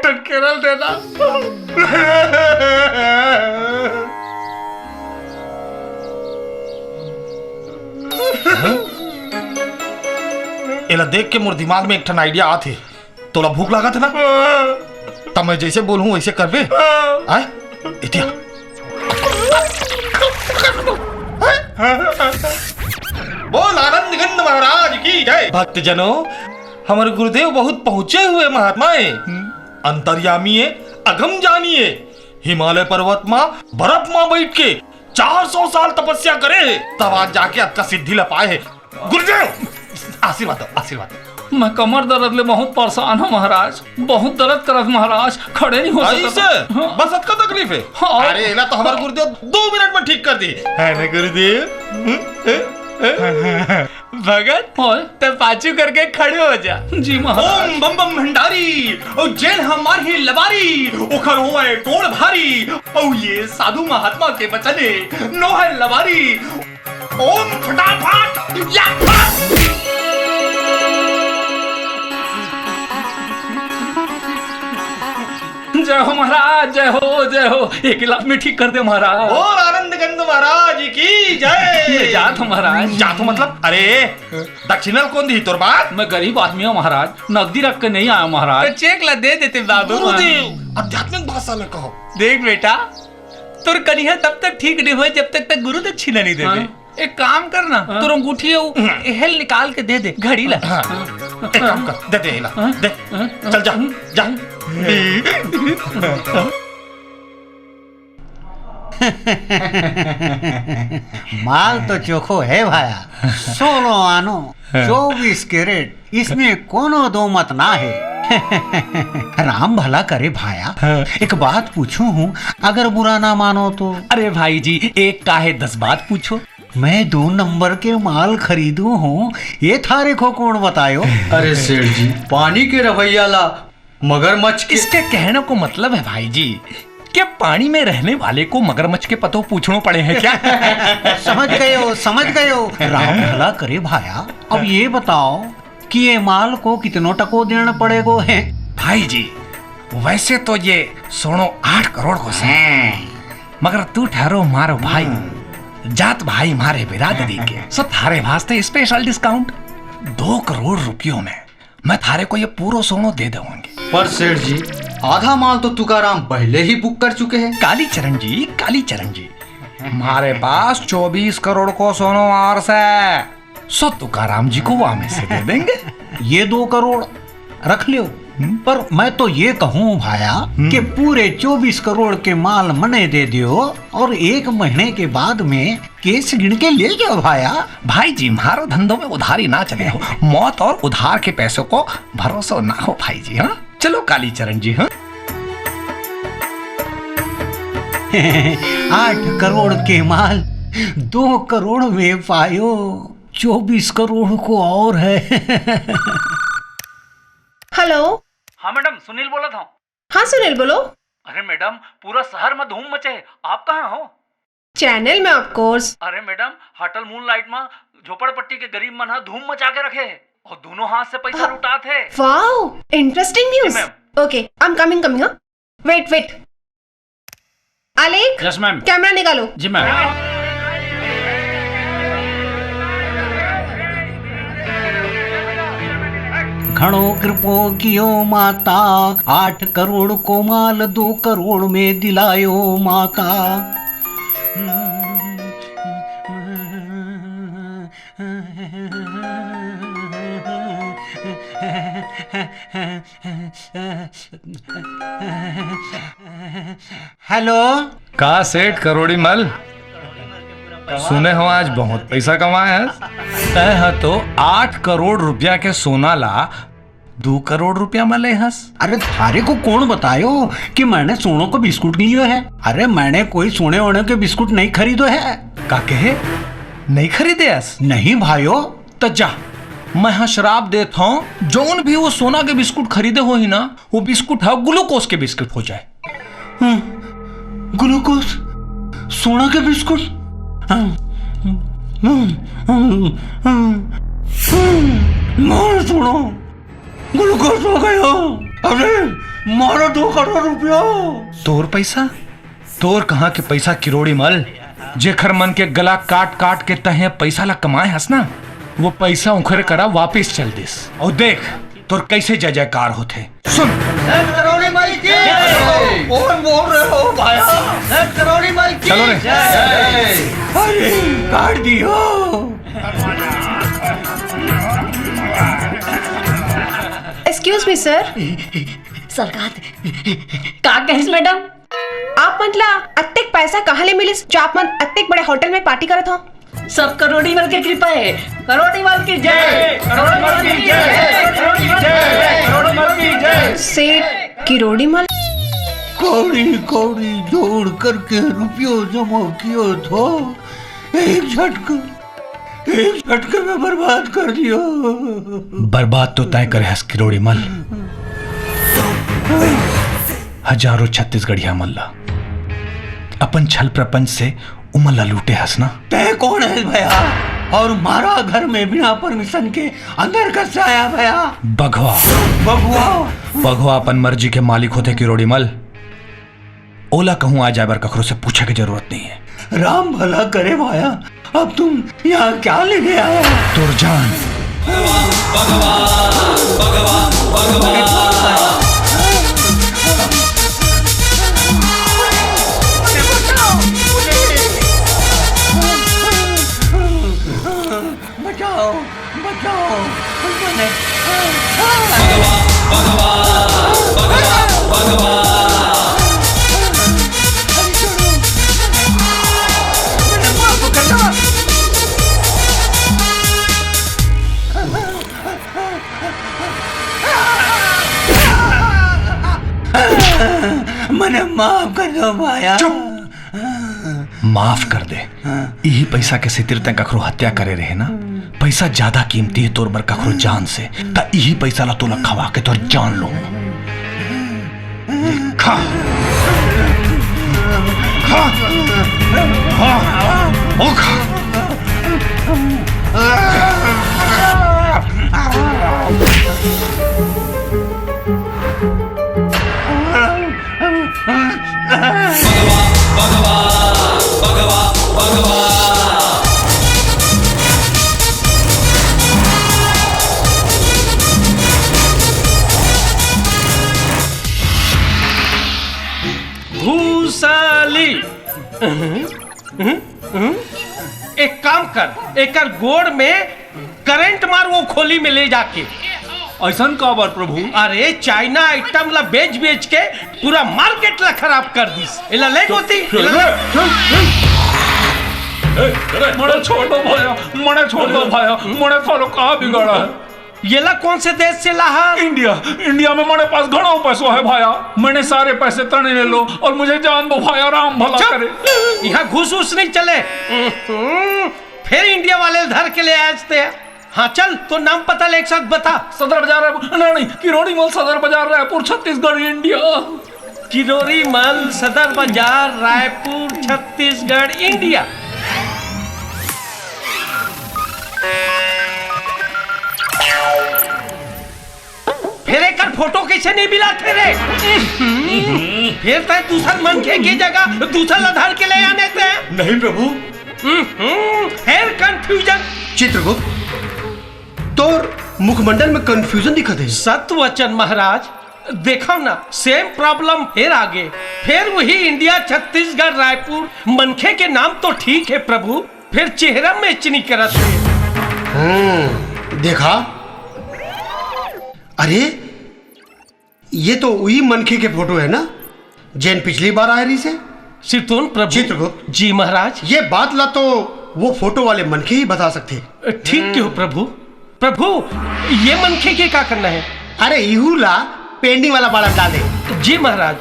Speaker 6: एक केरल देना।
Speaker 15: एला देख के मोर दिमाग में एक ठन आइडिया आथे। तोला भूख लगा था ना, तब मैं जैसे बोलूं वैसे करबे। आए इतिया बोल आनंद गंध महाराज की जय। भक्तजनों, हमारे गुरुदेव बहुत पहुंचे हुए महात्मा है। अंतर्यामी है, अगम जानिए। हिमालय पर्वत मां बर्फ मां बैठ के 400 साल तपस्या करे तब आज जाके आपका सिद्धि ला पाए है। गुरुदेव आशीर्वाद दो, आशीर्वाद दो।
Speaker 4: मैं कमर दर्द ले बहुत परेशान हूँ महाराज, बहुत दर्द करत महाराज, खड़े नहीं हो सकता।
Speaker 15: बस अतका तकलीफ है?
Speaker 4: हाँ।
Speaker 15: अरे ना तो हमारे गुरुदेव 2 मिनट में ठीक कर दी है ना गुरुदेव।
Speaker 5: भगत तो पाछू करके खड़े हो जा।
Speaker 4: जी महाराज।
Speaker 5: ओम बम बम भंडारी ओ जेल हमार ही लबारी ओखर होए टोड़ भारी ओ ये साधु महात्मा के बचने नो है लबारी। ओम फटाफट या
Speaker 4: जय हो महाराज, जय हो जय हो। 1 लाख में ठीक कर दे महाराज।
Speaker 5: और आनंद गंध महाराज की जय।
Speaker 4: जात हो महाराज।
Speaker 15: जात हो मतलब? अरे दक्षिणल कौन दी तोर बात?
Speaker 4: मैं गरीब आदमी हूँ महाराज, नकदी रख के नहीं आया महाराज।
Speaker 5: तो चेक ला दे देते बाबू।
Speaker 15: गुरुदेव आध्यात्मिक भाषा में कहो।
Speaker 5: देख बेटा तुर कनिया तब तक ठीक नहीं हुए जब तक गुरु दक्षिणा नहीं देते। एक काम करना तुर अंगूठी हेल निकाल के दे दे घड़ी ला।
Speaker 15: एक काम कर दे ला दे। चल जा जा।
Speaker 14: माल तो चोखो है भाया, 16 आनो 24 कैरेट, इसमें कोनो दो मत ना है। राम भला करे भाया, एक बात पूछूं हूँ, अगर बुरा ना मानो तो?
Speaker 5: अरे भाई जी एक काहे 10 बात पूछो।
Speaker 14: मैं 2 नंबर के माल खरीदू हूँ, ये थारे को कौन बतायो?
Speaker 3: अरे सेठ जी पानी के रवैया ला मगरमच्छ
Speaker 5: इसके कहने को मतलब है भाई जी क्या पानी में रहने वाले को मगरमच्छ के पतों पूछने पड़े हैं क्या?
Speaker 14: समझ गए हो, समझ गए हो। राम भला करे भाया, अब ये बताओ कि ये माल को कितनों टको देना पड़ेगो है?
Speaker 5: भाई जी वैसे तो ये 8 करोड़ को से, मगर तू ठहरो मारो भाई, जात भाई मारे बिरादरी के, सो थारे वास्ते स्पेशल डिस्काउंट 2 करोड़ रुपयों में मैं थारे को ये पूरा सोनो दे दूंगी।
Speaker 3: पर सेठ जी आधा माल तो तुकाराम पहले ही बुक कर चुके हैं।
Speaker 5: कालीचरण जी हमारे पास 24 करोड़ को सोनो और से, सो तुकाराम जी को वहां में से दे देंगे।
Speaker 14: ये 2 करोड़ रख लो, पर मैं तो ये कहूँ भाया कि पूरे 24 करोड़ के माल मने दे दियो और 1 महीने के बाद में केस गिन के ले जाओ भाया।
Speaker 5: भाई जी हमारे धंधों में उधारी ना चले हो, मौत और उधार के पैसों को भरोसा ना हो भाई जी। हाँ चलो कालीचरण जी। हाँ
Speaker 14: 8 करोड़ के माल 2 करोड़ में पायो, 24 करोड़ को और है।
Speaker 7: हेलो।
Speaker 21: हाँ मैडम सुनील बोला था।
Speaker 7: हाँ सुनील बोलो।
Speaker 21: अरे मैडम पूरा शहर में धूम मचे है, आप कहाँ हो?
Speaker 7: चैनल में ऑफ कोर्स।
Speaker 21: अरे मैडम होटल मूनलाइट में झोपड़पट्टी के गरीब मन धूम मचा के रखे है और दोनों हाथ से पैसा लुटाते हैं।
Speaker 7: Wow interesting news. Okay I am coming. हाँ वेट आलेख।
Speaker 4: Yes ma'am.
Speaker 7: कैमरा निकालो।
Speaker 4: जी मैम।
Speaker 14: घणो कृपो कियो माता, 8 करोड़ को माल 2 करोड़ में दिलायो माता। हेलो।
Speaker 10: का सेठ करोड़ी मल, सुने हो आज बहुत पैसा कमाया है। तो 8 करोड़ रुपया के सोना ला 2 करोड़ रुपया मिले हस।
Speaker 14: अरे थारे को कौन बतायो कि मैंने सोनों को बिस्कुट लियो है? अरे मैंने कोई सोने वोने के बिस्कुट नहीं खरीदो है।
Speaker 10: का कहे नहीं खरीदे हस?
Speaker 14: नहीं भाइयों।
Speaker 10: तो जा मैं हाँ शराब देता हूँ, जौन भी वो सोना के बिस्कुट खरीदे हो ही ना, वो बिस्कुट है ग्लूकोज के बिस्कुट हो जाए।
Speaker 14: ग्लूकोज सोना के बिस्कुट? सुनो ग्लूकोज हो गया। अरे मारा 2 करोड़ रुपया।
Speaker 10: तोर पैसा? तोर कहाँ के पैसा किरोड़ी मल, जेखर मन के गला काट काट के तहे पैसा ला कमाए हस ना, वो पैसा उखरे करा वापिस चल दिस और देख तोर कैसे जय जयकार होते। सुन
Speaker 3: करोड़ी माल की कौन बोल रहे हो भाया? करोड़ी माल की
Speaker 10: चलो रे।
Speaker 14: अरे काट दियो।
Speaker 7: Excuse me sir.
Speaker 22: सरकार का कहिस मैडम?
Speaker 7: आप मतलब अत्तेक पैसा कहाँ ले मिलिस जो आप मन अत्तेक बड़े होटल में पार्टी करत हो?
Speaker 21: सब करोड़ीवाल की कृपा है। करोड़ीवाल की जय, करोड़ीवाल की जय, करोड़ीवाल की जय।
Speaker 7: सेठ किरोड़ीमल
Speaker 14: कौड़ी कौड़ी जोड़ करके रुपयों जमा कियो तो एक झटके में बर्बाद कर दियो।
Speaker 5: बर्बाद तो तय करे हस किरोड़ी मल। हजारों छत्तीसगढ़िया मल्ला अपन छल प्रपंच से उमल्ला लूटे हंसना।
Speaker 14: तय कौन है भैया और मारा घर में बिना परमिशन के अंदर कैसे आया भैया?
Speaker 5: बघवा बघवा अपन मर्जी के मालिक होते किरोड़ी मल। ओला कहूं आ जाए बर कखरों से पूछे की जरूरत नहीं है।
Speaker 14: राम भला करे भैया, अब तुम यहाँ क्या लेके आया?
Speaker 5: तुरजान
Speaker 14: बचाओ बचाओ मैंने माफ कर दो भाया।
Speaker 5: माफ कर दे। यही पैसा के सितिर तक कखरो हत्या करे रहे ना। पैसा ज्यादा कीमती है तोर बर कखरो जान से। ता यही पैसा ला तोला खवा के तोर जान लो। खा खा ओ खा।
Speaker 8: भूसाली एक काम कर, एक गोड़ में करंट मार वो खोली में ले जाके।
Speaker 4: ऐसा का बार प्रभु?
Speaker 8: अरे चाइना आइटम ला बेच बेच के पूरा मार्केट ला खराब कर दिस। इला ले गोती
Speaker 4: मने छोड़ दो भाया, मने छोड़ दो भाया, मने थारो कहाँ बिगाड़ा है?
Speaker 8: ये ला कौन से देश से ला?
Speaker 4: इंडिया में मेरे पास घना पैसा है भाया। मैंने सारे पैसे तने ले लो और मुझे जान दो भाया, राम भला करे।
Speaker 8: यहाँ घूस उस नहीं चले। फिर इंडिया वाले धर के ले आते हैं। हाँ चल तो नाम पता ले एक साथ बता।
Speaker 4: सदर बाजार नहीं, किरोड़ी मल सदर बाजार रायपुर छत्तीसगढ़ इंडिया।
Speaker 8: किरोड़ी मल सदर बाजार रायपुर छत्तीसगढ़ इंडिया। फिर एक फोटो कैसे नहीं मिला तेरे? फिर तय दूसरा मन के जगह दूसरा आधार के ले आने थे।
Speaker 3: नहीं प्रभु।
Speaker 8: फिर कंफ्यूजन।
Speaker 2: चित्रगुप्त तोर मुखमंडल में कंफ्यूजन दिखत है।
Speaker 8: सत्वचन महाराज, देखो ना सेम प्रॉब्लम फिर आगे। फिर वही इंडिया छत्तीसगढ़ रायपुर मनखे के नाम तो ठीक है प्रभु, फिर चेहरा में चिनी करत है।
Speaker 2: देखा, अरे ये तो वही मनखे के फोटो है ना जैन पिछली बार आए रही से।
Speaker 8: सितुन प्रभु।
Speaker 2: चित्रगुप्त
Speaker 8: जी महाराज,
Speaker 2: ये बात ला तो वो फोटो वाले मनखे ही बता सकते।
Speaker 8: ठीक क्यों प्रभु? प्रभु ये मनखे के क्या करना है?
Speaker 2: अरे इहुला पेंडिंग वाला बारम डाल दे।
Speaker 8: जी महाराज।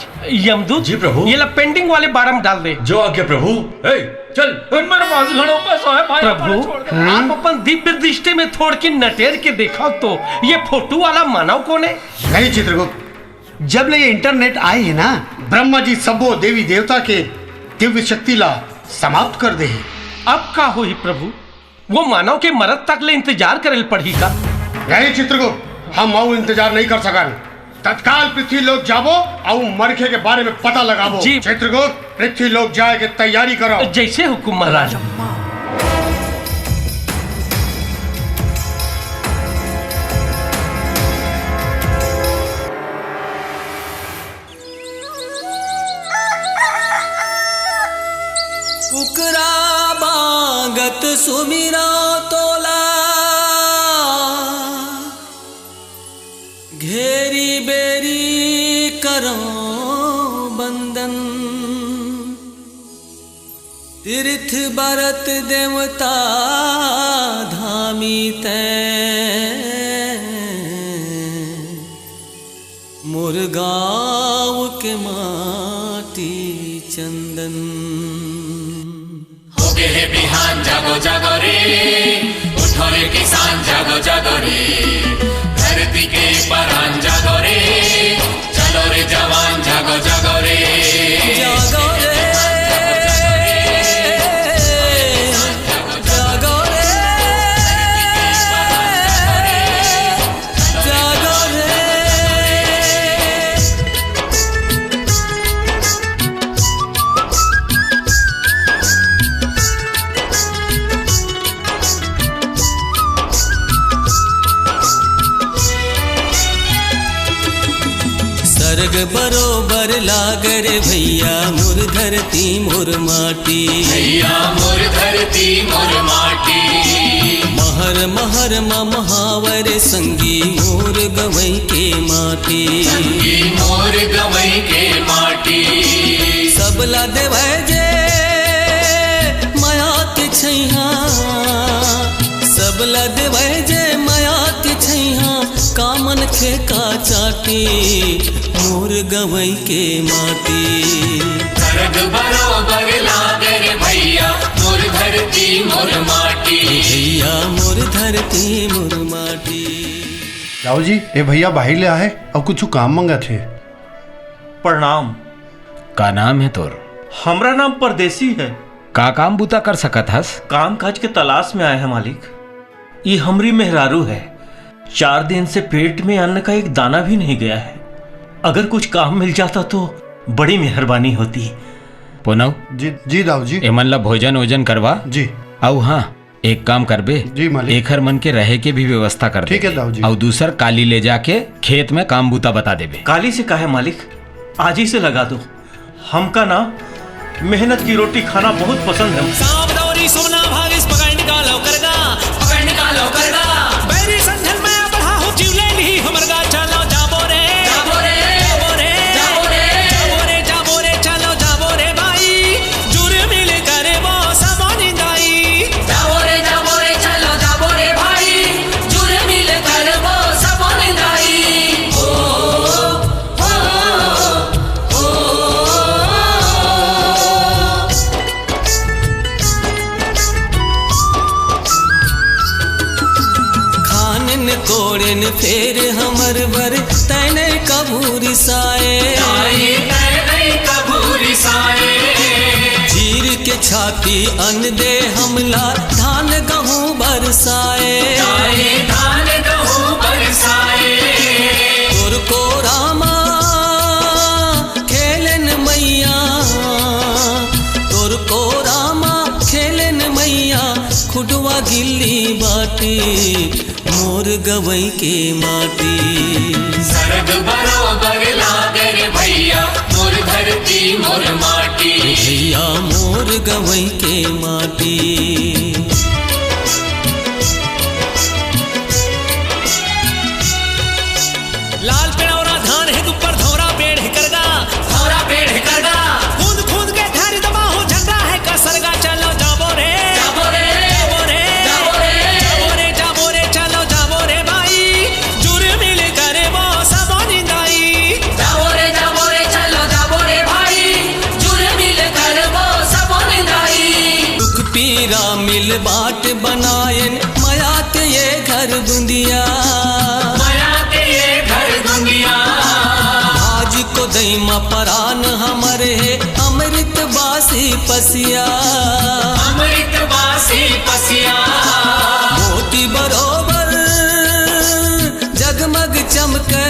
Speaker 8: यमदूत
Speaker 3: जी प्रभु।
Speaker 8: ये ला पेंडिंग वाले बारम डाल दे।
Speaker 3: जो आज्ञा प्रभु। चल
Speaker 4: मेरे पास घणो पैसा है भाई।
Speaker 8: प्रभु आप अपन दिव्य दृष्टि में थोड़ के नटेर के देखा तो ये फोटो वाला मानव कौन है?
Speaker 2: नहीं चित्रगुप्त, जब ले ये इंटरनेट आए है ना, ब्रह्मा जी सबो देवी देवता के दिव्य शक्ति ला समाप्त कर दे।
Speaker 8: अब का हुई प्रभु? वो मानव के मरद तक ले इंतजार करे पड़ी का?
Speaker 2: नहीं चित्रगुप्त, हम और इंतजार नहीं कर सकन। तत्काल पृथ्वी लोग जाबो और मरखे के बारे में पता लगाबो।
Speaker 8: जी
Speaker 2: चित्रगुप्त, पृथ्वी लोग जाए के तैयारी करो।
Speaker 8: जैसे हुकुम महाराज।
Speaker 17: कुकरा बागत सुमिरा तोला, घेरी बेरी करो बंदन। तीर्थ बरत देवता धामी तैं मोर गाँव के माटी चंदन।
Speaker 1: हो गए है बिहान जागो जागो रे, उठो रे किसान जागो जागो रे, धरती के परान जागो रे, चलो रे जवान जागो जागो रे,
Speaker 17: जागो रे स्वर्ग बरोबर लागर भैया मोर धरती मोर माटी,
Speaker 1: भैया मोर धरती मोर माटी,
Speaker 17: महर महर महावर संगी मोर गवई के माटी,
Speaker 1: संगी मोर गवई के माटी,
Speaker 17: सबला देवै जे मायात छैहा, सबला देवै जे मायात छैहा, कामन खेका चाटी मोर गवई के माटी।
Speaker 1: स्वर्ग बरोबर लागर भैया मोर धरती मोर माटी,
Speaker 17: भैया मोर धरती मोर माटी।
Speaker 22: राव जी ए भैया बाहर ले आए और कुछ काम मंगा थे।
Speaker 10: प्रणाम।
Speaker 23: का नाम है तोर?
Speaker 10: हमरा नाम परदेसी है।
Speaker 23: का काम बूता कर सकत हस?
Speaker 10: काम काज के तलाश में आए हैं मालिक। ये हमरी मेहरारू है, 4 दिन से पेट में अन्न का एक दाना भी नहीं गया है। अगर कुछ काम मिल जाता तो बड़ी मेहरबानी होती।
Speaker 23: पुनव
Speaker 22: जी दाऊ जी
Speaker 23: एमन ला भोजन वोजन करवा
Speaker 22: जी।
Speaker 23: औ हाँ एक काम करबे
Speaker 22: जी मालिक,
Speaker 23: एक हर मन के रहे के भी व्यवस्था कर
Speaker 22: ठीक है दाऊ जी।
Speaker 23: और दूसर काली ले जाके खेत में काम बूता बता देबे।
Speaker 10: काली से काहे मालिक, आज ही से लगा दो। हमका ना मेहनत की रोटी खाना बहुत पसंद है।
Speaker 17: सावधानी सोना भागिस पकड़ निकालो करगा, पकड़ निकालो करगा, बैरी संधन में बढ़ा हो जीवले नहीं हमरगा, चलो जाबो रे जाबो रे जाबो रे जाबो रे जाबो रे जाबो रे, चलो जाबो रे भाई, जुर मिल करे वो सब निंदाई, जाबो रे चलो जाबो रे भाई, जुर मिल करे वो सब निंदाई। कोड़न फेर हमर बर तैने कबूरी साए,
Speaker 1: तैने कबूरी साए,
Speaker 17: चीर के छाती अन्न दे हमला धान गहूँ बरसाए,
Speaker 1: धान गहूँ बरसाए,
Speaker 17: तोर को रामा खेलन मैया, तोर को रामा खेलन मैया, खुडवा गिल्ली बाटी मोर गवई के माटी।
Speaker 1: स्वर्ग बरोबर लागर भैया मोर धरती मोर माटी,
Speaker 17: भैया मोर गवई के माटी। लाल पेड़ौरा धान है ऊपर धौरा पेड़ है करगा, धौरा पेड़ है करगा, कूद कूद के धारी दबा हो झंडा है कसरगा, चलो जाबो रे जाबो रे जाबो रे जाबो रे जाबो रे जाबो रे, चलो जाबो रे भाई, जुर मिल करे वो सब निंदाई, जाबो रे चलो जाबो रे भाई, जुर मिल करे वो सब निंदाई। दुख पीरा मिल बाट बनायन माया के ये घर बुंदिया, आज को दैमा परान हमरे अमृत बासी पसिया,
Speaker 1: अमृत बासी पसिया,
Speaker 17: मोती बरोबर जगमग चमके,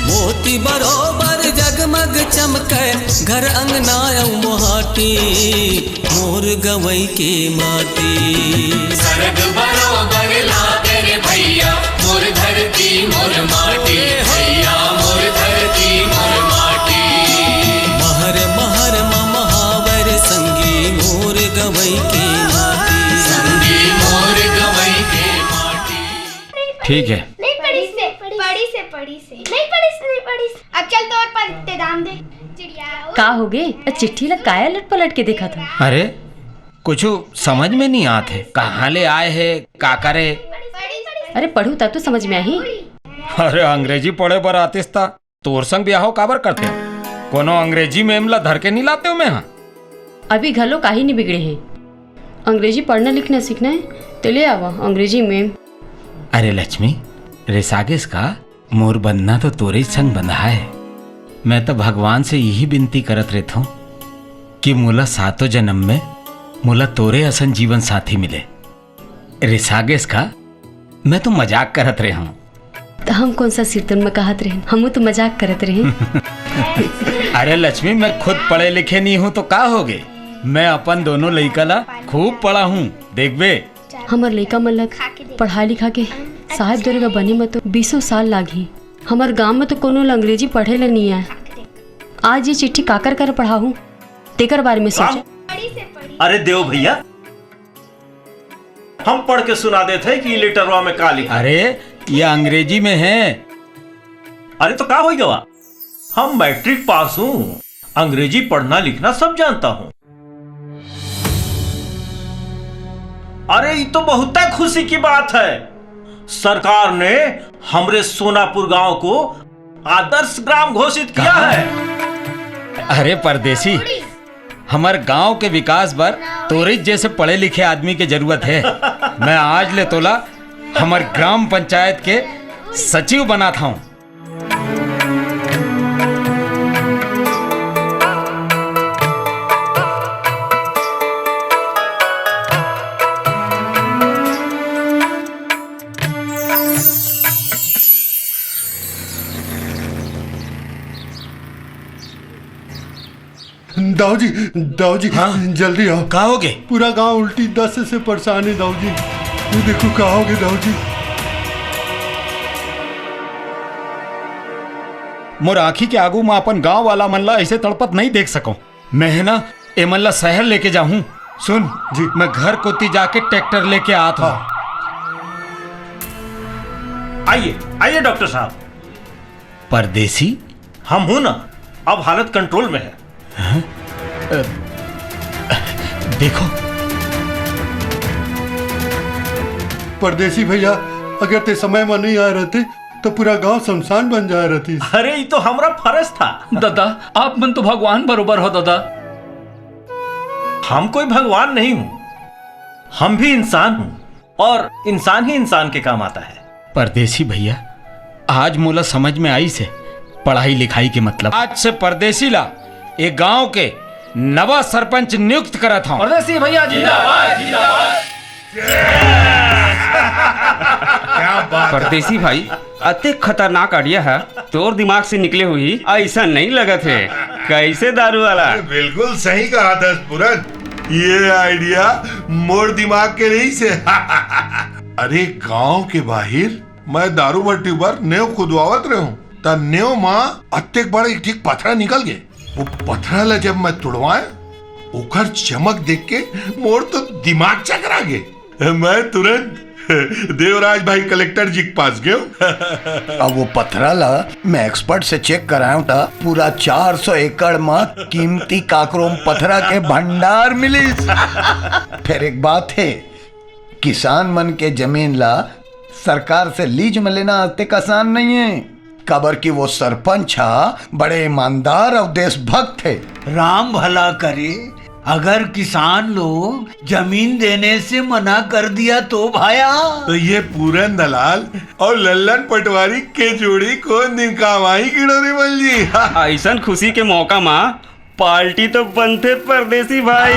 Speaker 17: मोती बरोबर जगमग चमके, घर अंगना मोहाटी मोर गवई के माटी।
Speaker 1: स्वर्ग बरोबर लागर भैया मोर धरती मोर माटी, भैया मोर धरती मोर माटी,
Speaker 17: महर महर महावर संगी मोर गवई के माटी,
Speaker 1: संगी मोर गवई के माटी।
Speaker 23: ठीक है
Speaker 24: नहीं पढ़ी से नहीं पढ़ी से अब चल तो और पर इत्ते दाम दे।
Speaker 12: का हो गए? चिट्ठी लग काया लट पलट के देखा था।
Speaker 23: अरे कुछ समझ में नहीं आते, कहाँ ले आए है, का करे।
Speaker 12: अरे पढ़ू तब तो समझ में आई।
Speaker 23: अरे अंग्रेजी पढ़े पर आतिस था, तोर संग ब्याहो काबर करते हो? कोनो अंग्रेजी में ला धर के नहीं लाते हो मैं? हाँ
Speaker 12: अभी घर लो काहे नहीं बिगड़े हैं। अंग्रेजी पढ़ना लिखना सीखना है तो ले आवा अंग्रेजी में।
Speaker 23: अरे लक्ष्मी, रिसागिस का मोर बंधना तो तोरे संग बंधा है। मैं तो भगवान से यही विनती करत रहता हूँ कि मोला सातों जन्म में मोला तोरे असन जीवन साथी मिले। रिसागिस का मैं तो मजाक करत रहे हूँ।
Speaker 12: तो हम कौन सा सिरतन में कहत रहे, हम तो मजाक करत रहे।
Speaker 23: अरे लक्ष्मी, मैं खुद पढ़े लिखे नहीं हूँ तो का हो गए? मैं अपन दोनों लड़का ला खूब पढ़ा हूँ, देखबे।
Speaker 12: हमार लड़का मतलब पढ़ा लिखा के साहब दरोगा बने में तो 20 साल लागी। हमार गांव में तो कोनो अंग्रेजी पढ़े ला नहीं है। आज ये चिट्ठी काकर कर पढ़ा हूँ, तेकर बारे में सोचा।
Speaker 13: अरे देव भैया, हम पढ़ के सुना देते हैं कि लेटरवा में का लिखा।
Speaker 23: अरे ये अंग्रेजी में है।
Speaker 13: अरे तो का हो गया, हम मैट्रिक पास हूँ, अंग्रेजी पढ़ना लिखना सब जानता हूँ। अरे ये तो बहुत खुशी की बात है, सरकार ने हमरे सोनापुर गांव को आदर्श ग्राम घोषित किया है।
Speaker 23: अरे परदेसी, हमारे गांव के विकास पर तोरे जैसे पढ़े लिखे आदमी की जरूरत है। मैं आज ले तोला हमारे ग्राम पंचायत के सचिव बना था।
Speaker 6: दाऊ जी हाँ? जल्दी आओ।
Speaker 23: कहा होगे?
Speaker 6: पूरा गांव उल्टी दस्त से परेशान है दाऊ जी। ये देखो कहा होगे दाऊ जी।
Speaker 23: मोर आँखी के आगू में अपन गांव वाला मल्ला ऐसे तड़पत नहीं देख सको। मैं है ना ए मल्ला शहर लेके जाऊं। सुन जी, मैं घर कोती जाके ट्रैक्टर लेके आता हूँ।
Speaker 13: आइए आइए डॉक्टर साहब।
Speaker 23: परदेसी,
Speaker 13: हम हूं ना, अब हालत कंट्रोल में है।
Speaker 23: देखो
Speaker 6: परदेसी भैया, अगर ते समय में नहीं आ रहते तो पूरा गांव शमशान बन जा रहती।
Speaker 13: अरे ये तो हमारा फर्ज था।
Speaker 4: दादा, आप मन तो भगवान बरोबर हो दादा।
Speaker 13: हम कोई भगवान नहीं हूं, हम भी इंसान हूं, और इंसान ही इंसान के काम आता है।
Speaker 23: परदेसी भैया, आज मोला समझ में आई से पढ़ाई लिखाई के मतलब। आज से परदेसी ला एक गांव के नवा सरपंच नियुक्त करा था।
Speaker 4: परदेसी भैया जिंदाबाद जिंदाबाद।
Speaker 19: परदेसी भाई, अति खतरनाक आइडिया है, तोर दिमाग से निकले हुई ऐसा नहीं लगा थे। कैसे दारू वाला?
Speaker 18: बिल्कुल सही कहा था पूरन, ये आइडिया मोर दिमाग के नहीं से। अरे गांव के बाहर मैं दारू भट्टी पर नेव खुदवावत रहे हूँ, तब नेव माँ अत्तेक बड़ा एक ठीक पथरा निकल गए। वो पथरा ला जब मैं तुड़वाए, ओकर चमक देख के मोर तो दिमाग चकरा गए। मैं तुरंत देवराज भाई कलेक्टर जी के पास गयो।
Speaker 9: अब वो पथरा ला मैं एक्सपर्ट से चेक कराया था, पूरा 400 एकड़ में कीमती काकरोम पथरा के भंडार मिली। फिर एक बात है, किसान मन के जमीन ला सरकार से लीज में लेना अत्यंत आसान नहीं है। कबर की वो सरपंच बड़े ईमानदार और देशभक्त थे।
Speaker 14: राम भला करे, अगर किसान लोग जमीन देने से मना कर दिया तो भाया।
Speaker 18: तो ये पूरन दलाल और लल्लन पटवारी के जोड़ी कौन दिन काम आई किडोरी मल जी।
Speaker 19: ऐसा खुशी के मौका माँ पार्टी तो बनते परदेसी भाई।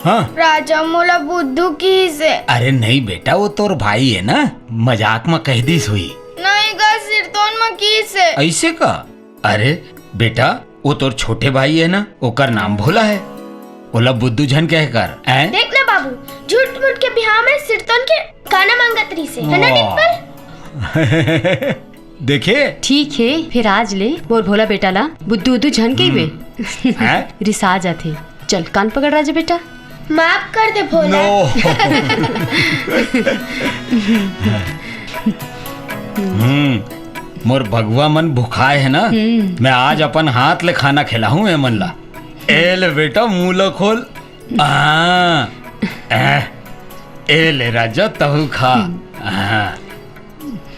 Speaker 23: हाँ
Speaker 11: राजा मोला बुद्धू की से
Speaker 23: अरे नहीं बेटा, वो तोर भाई है ना, मजाक में कह दीस हुई।
Speaker 11: नहीं गा सिरतोन में की से
Speaker 23: ऐसे का? अरे बेटा वो तोर छोटे भाई है ना, ओकर नाम भोला है, ओला बुद्धू झन कह कर।
Speaker 11: देख ना बाबू, झूठ मूठ के बिहार में सिरतोन के गाना मांगतरी से है ना डिम्पल?
Speaker 23: देखे
Speaker 12: ठीक है, फिर आज ले मोर भोला बेटा ला बुद्धू उद्धू झन के वे रिसा जाते। चल कान पकड़ राजा बेटा,
Speaker 11: माफ कर दे भोला।
Speaker 23: मोर भगवा मन भुखाए है ना, मैं आज अपन हाथ ले खाना खिलाऊं ए मन ला। ए ले बेटा मुंह खोल। ए ले राजा तहु खा।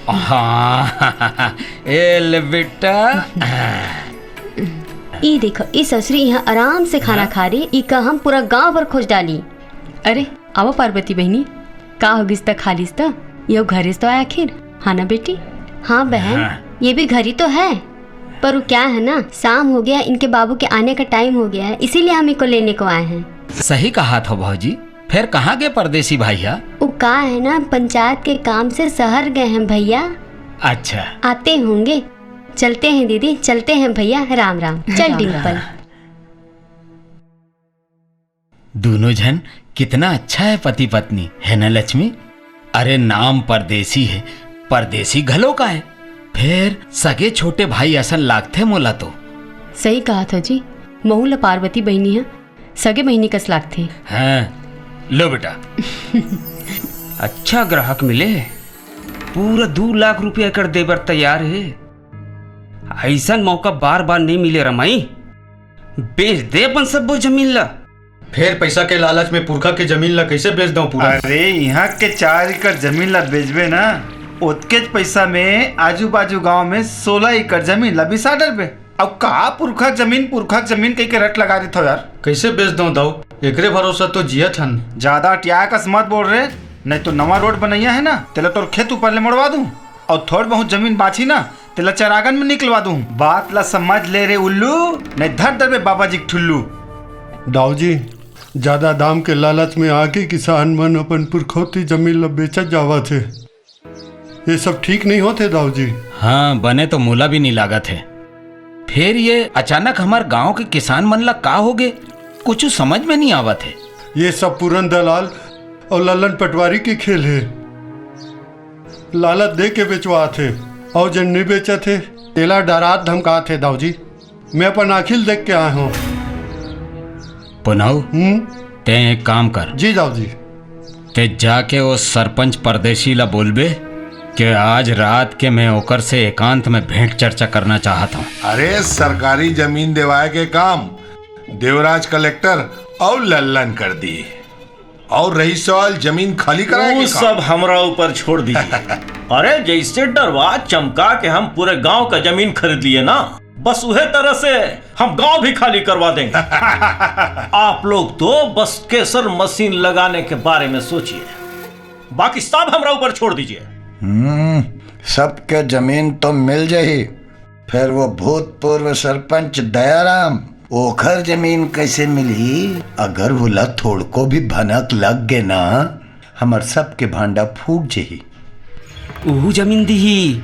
Speaker 23: हाँ ए ले बेटा।
Speaker 12: ई देखो ई ससुरी यहाँ आराम से खाना खा रही, ई का हम पूरा गांव भर खोज डाली। अरे आओ पार्वती बहनी, का होगिस तक खालिस त यो घरिस तो आखिर, हाँ ना बेटी? हाँ बहन, ये भी घर ही तो है, पर वो क्या है ना, शाम हो गया, इनके बाबू के आने का टाइम हो गया है, इसीलिए हम इनको लेने को आए हैं।
Speaker 23: सही कहा था भाजी। फिर कहाँ गए परदेसी भैया?
Speaker 12: वो का है ना, पंचायत के काम से शहर गए हैं भैया।
Speaker 23: अच्छा
Speaker 12: आते होंगे। चलते हैं दीदी, चलते हैं भैया, राम राम। चल डिम्पल।
Speaker 23: दोनों जन कितना अच्छा है पति पत्नी, है ना लक्ष्मी? अरे नाम परदेसी है, परदेसी घलो का है, फिर सगे छोटे भाई असन लागथे मोला तो।
Speaker 12: सही कहा था जी, महू पार्वती बहनी है, सगे बहनी कस लागथे।
Speaker 23: हाँ लो बेटा।
Speaker 19: अच्छा ग्राहक मिले, पूरा 2 लाख रुपया कर देबर तैयार है। ऐसा मौका बार बार नहीं मिले रमाई, बेच दे अपन सब जमीन ला।
Speaker 3: फिर पैसा के लालच में पुरखा के जमीन ला कैसे बेच दो पूरा?
Speaker 16: अरे यहाँ के 4 एकड़ जमीन ला बेचबे ना, उतके पैसा में आजू बाजू गांव में 16 एकड़ जमीन ला बिसा डरबे। अब का पुरखा जमीन कई के रट लगा रही थो यार,
Speaker 3: कैसे बेच दो दाऊ? एकरे भरोसा तो जिया थन।
Speaker 16: ज्यादा टिया कस मत बोल रहे, नहीं तो नवा रोड बनैया है ना, तेला तोर खेत ऊपर ले मोड़वा दूं, और थोड़ बहुत जमीन बाची ना तेला चरागन में निकलवा दूं। बात ला समझ ले रे उल्लू, नहीं धर दर बाबा जी ठुल्लू।
Speaker 6: दाऊ जी, ज्यादा दाम के लालच में आके किसान मन अपन पुरखौती जमीन ला बेचत जावा थे, ये सब ठीक नहीं होते दाऊ जी।
Speaker 23: हाँ बने तो मूला भी नहीं लागा थे। फिर ये अचानक हमारे गांव के किसान मन ला का हो गए, कुछ समझ में नहीं आवा थे।
Speaker 6: ये सब पूरन दलाल और ललन पटवारी की खेल है, लालच दे के बेचवा थे, और जन नहीं बेचा थे तेला डरात धमका थे दाऊ जी। मैं अपन आखिल देख के आया हूँ।
Speaker 23: पुनाव ते एक काम कर।
Speaker 6: जी दाऊ जी।
Speaker 23: ते जाके वो सरपंच परदेसी ला बोलबे कि आज रात के मैं ओकर से एकांत में भेंट चर्चा करना चाहता हूँ।
Speaker 18: अरे सरकारी जमीन देवाए के काम देवराज कलेक्टर और लल्लन कर दी, और रही सवाल जमीन खाली कराए
Speaker 13: वो
Speaker 18: के
Speaker 13: सब हमरा ऊपर छोड़ दीजिए। अरे जैसे डरवा चमका के हम पूरे गांव का जमीन खरीद लिए ना, बस उहे तरह से हम गांव भी खाली करवा देंगे। आप लोग तो बस केसर मशीन लगाने के बारे में सोचिए, बाकी सब हमरा ऊपर छोड़ दीजिए।
Speaker 9: सबके जमीन तो मिल जाही, फिर वो भूतपूर्व सरपंच दयाराम ओखर जमीन कैसे मिली? अगर बोला थोड़ को भी भनक लग गे ना, हमार सबके भांडा फूक जही।
Speaker 19: ऊ जमीन दी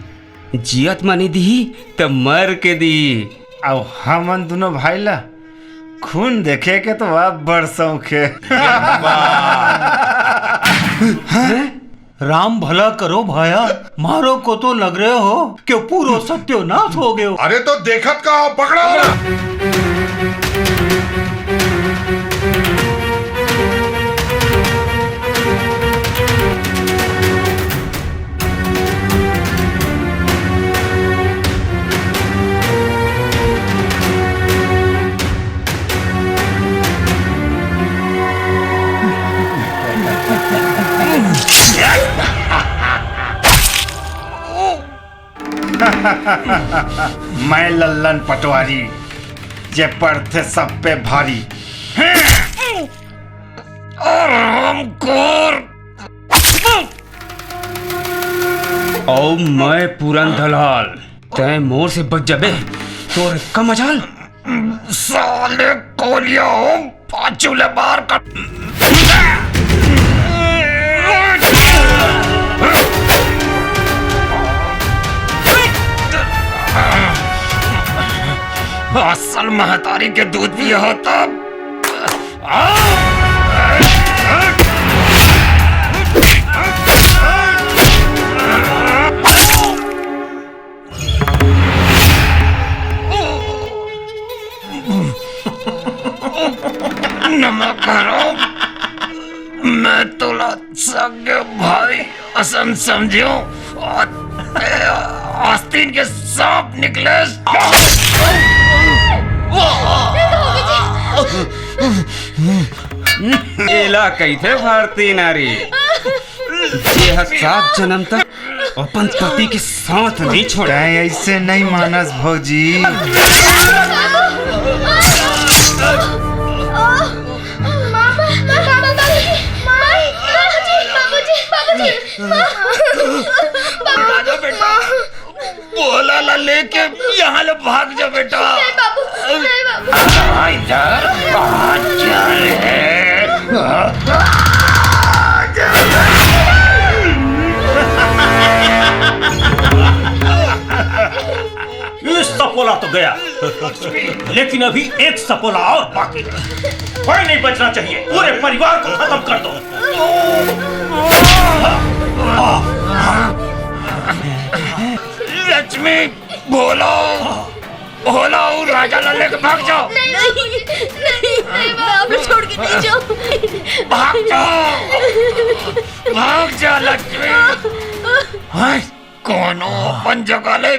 Speaker 19: जियत मानी दी तो मर के दी।
Speaker 16: अब हमन दोनों भाई ला खून देखे के तो आप बड़ शौक है।
Speaker 14: राम भला करो भाया, मारो को तो लग रहे हो कि पूरा सत्योनाश हो गए हो।
Speaker 18: अरे तो देखत का हो, पकड़ो।
Speaker 16: मैं लल्लन पटवारी, जे पढ़ते सब पे भारी,
Speaker 19: ओ मैं पूरन दलाल, तय मोर से बच जाबे तोर का मजाल।
Speaker 16: साले कोलिया पांचूले बार कर।
Speaker 23: असल महतारी के दूध पिए हो तब। नमक हराम, मैं तुला सगे भाई असम समझियो आस्तीन के सांप निकले।
Speaker 19: एला कही थे भारतीय नारी, यह 7 जन्म तक अपन पति के साथ नहीं छोड़ा।
Speaker 16: ऐसे नहीं मानस भौजी।
Speaker 23: राजा बेटा, बोला ला लेके यहाँ ले भाग जा बेटा। इधर
Speaker 13: सपोला तो गया, लेकिन अभी एक सपोला और बाकी है। कोई नहीं बचना चाहिए, पूरे परिवार को खत्म कर दो।
Speaker 23: लक्ष्मी बोलो बोलो, राजा लल्ले के भाग जाओ।
Speaker 11: नहीं, आप लोग छोड़ के नहीं जाओ।
Speaker 23: भाग जा लक्ष्मी। कोनो अपन जगह ले।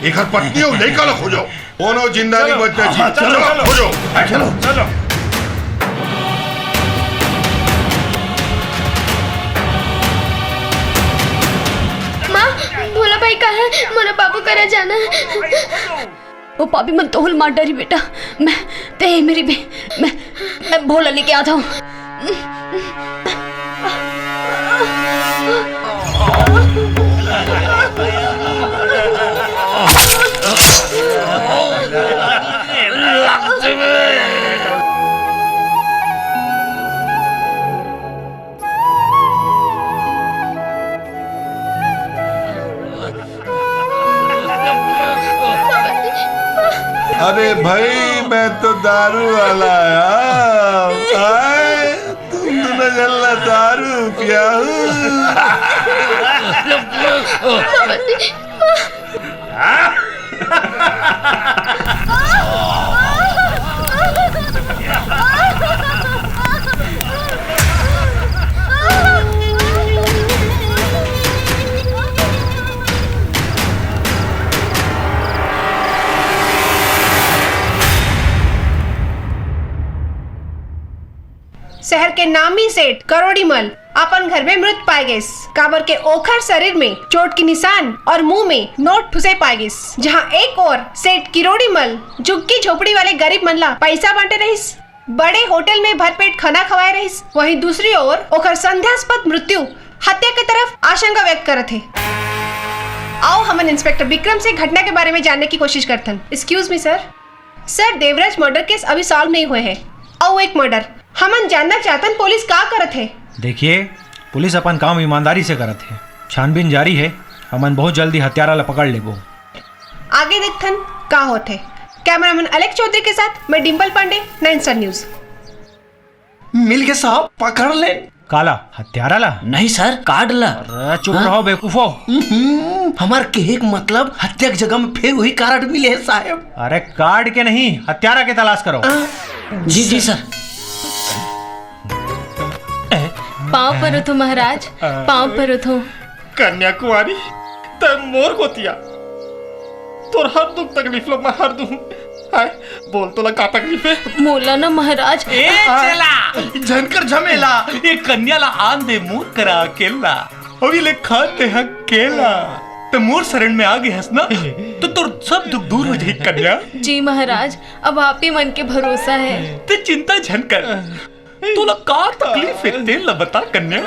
Speaker 18: एक हाथ पत्नी हो नहीं काला खोजो, कोनो जिंदा नहीं बचना चाहिए। चलो खोजो, चलो चलो।
Speaker 11: भोला भाई कहाँ है? मोला बाबू करा जाना है।
Speaker 12: वो पापी मन तोहल मार डरी बेटा। मैं मेरी बे मैं भोला लेके आता हूँ।
Speaker 18: अरे भाई, मैं तो दारू वाला आया, तुम दोनों जल्ला दारू पिया।
Speaker 7: शहर के नामी सेठ करोड़ीमल अपन घर में मृत पाए गए। काबर के ओखर शरीर में चोट की निशान और मुंह में नोट फुसे पाए गए। जहाँ एक और सेठ किरोड़ीमल झुग्गी झोपड़ी वाले गरीब मनला पैसा बांटे रहिस, बड़े होटल में भरपेट खाना खवाए रहिस, वहीं दूसरी ओर ओखर संदेहास्पद मृत्यु हत्या की तरफ आशंका व्यक्त करे थे। आओ हमन इंस्पेक्टर विक्रम से घटना के बारे में जानने की कोशिश करथन। Excuse me sir. Sir, Devraj murder case अभी सॉल्व नहीं हुए हैं और एक मर्डर हमन जानना चाहतन पुलिस का करत है।
Speaker 10: देखिए, पुलिस अपन काम ईमानदारी से करत है, छानबीन जारी है। हमन बहुत जल्दी हत्यारा ला पकड़ लेबो।
Speaker 7: आगे देखथन का होते। कैमरामैन अलेक्स चौधरी के साथ मैं डिम्पल पांडे, 9 स्टार न्यूज।
Speaker 2: मिल के साहब पकड़ ले।
Speaker 10: काला हत्यारा ला?
Speaker 2: नहीं सर, कार्ड ला।
Speaker 10: चुप रहो बेवकूफो।
Speaker 2: हमार कहे के मतलब हत्या की जगह में फिर वही कार्ड मिले है साहब।
Speaker 10: अरे कार्ड के नहीं, हत्यारा के तलाश करो।
Speaker 2: जी सर।
Speaker 12: पाँव पर उठो महाराज, पाँव पर उठो।
Speaker 13: कन्याकुमारी तब मोर गोतिया, तोर हर दुख तकलीफ लो मैं हर दूं। हाय बोल तो लगा तकलीफ है।
Speaker 12: मोला ना महाराज।
Speaker 8: ए चला झनकर झमेला, ये कन्या ला आन दे मुंह करा अकेला, अभी ले खाते हैं केला। तो मोर शरण में आ गए हंस ना, तो तोर सब दुख दूर हो जाए कन्या।
Speaker 12: जी महाराज, अब आप ही मन के भरोसा है।
Speaker 8: तो चिंता झनकर, तोला का तकलीफ है तेल ला बता कन्या।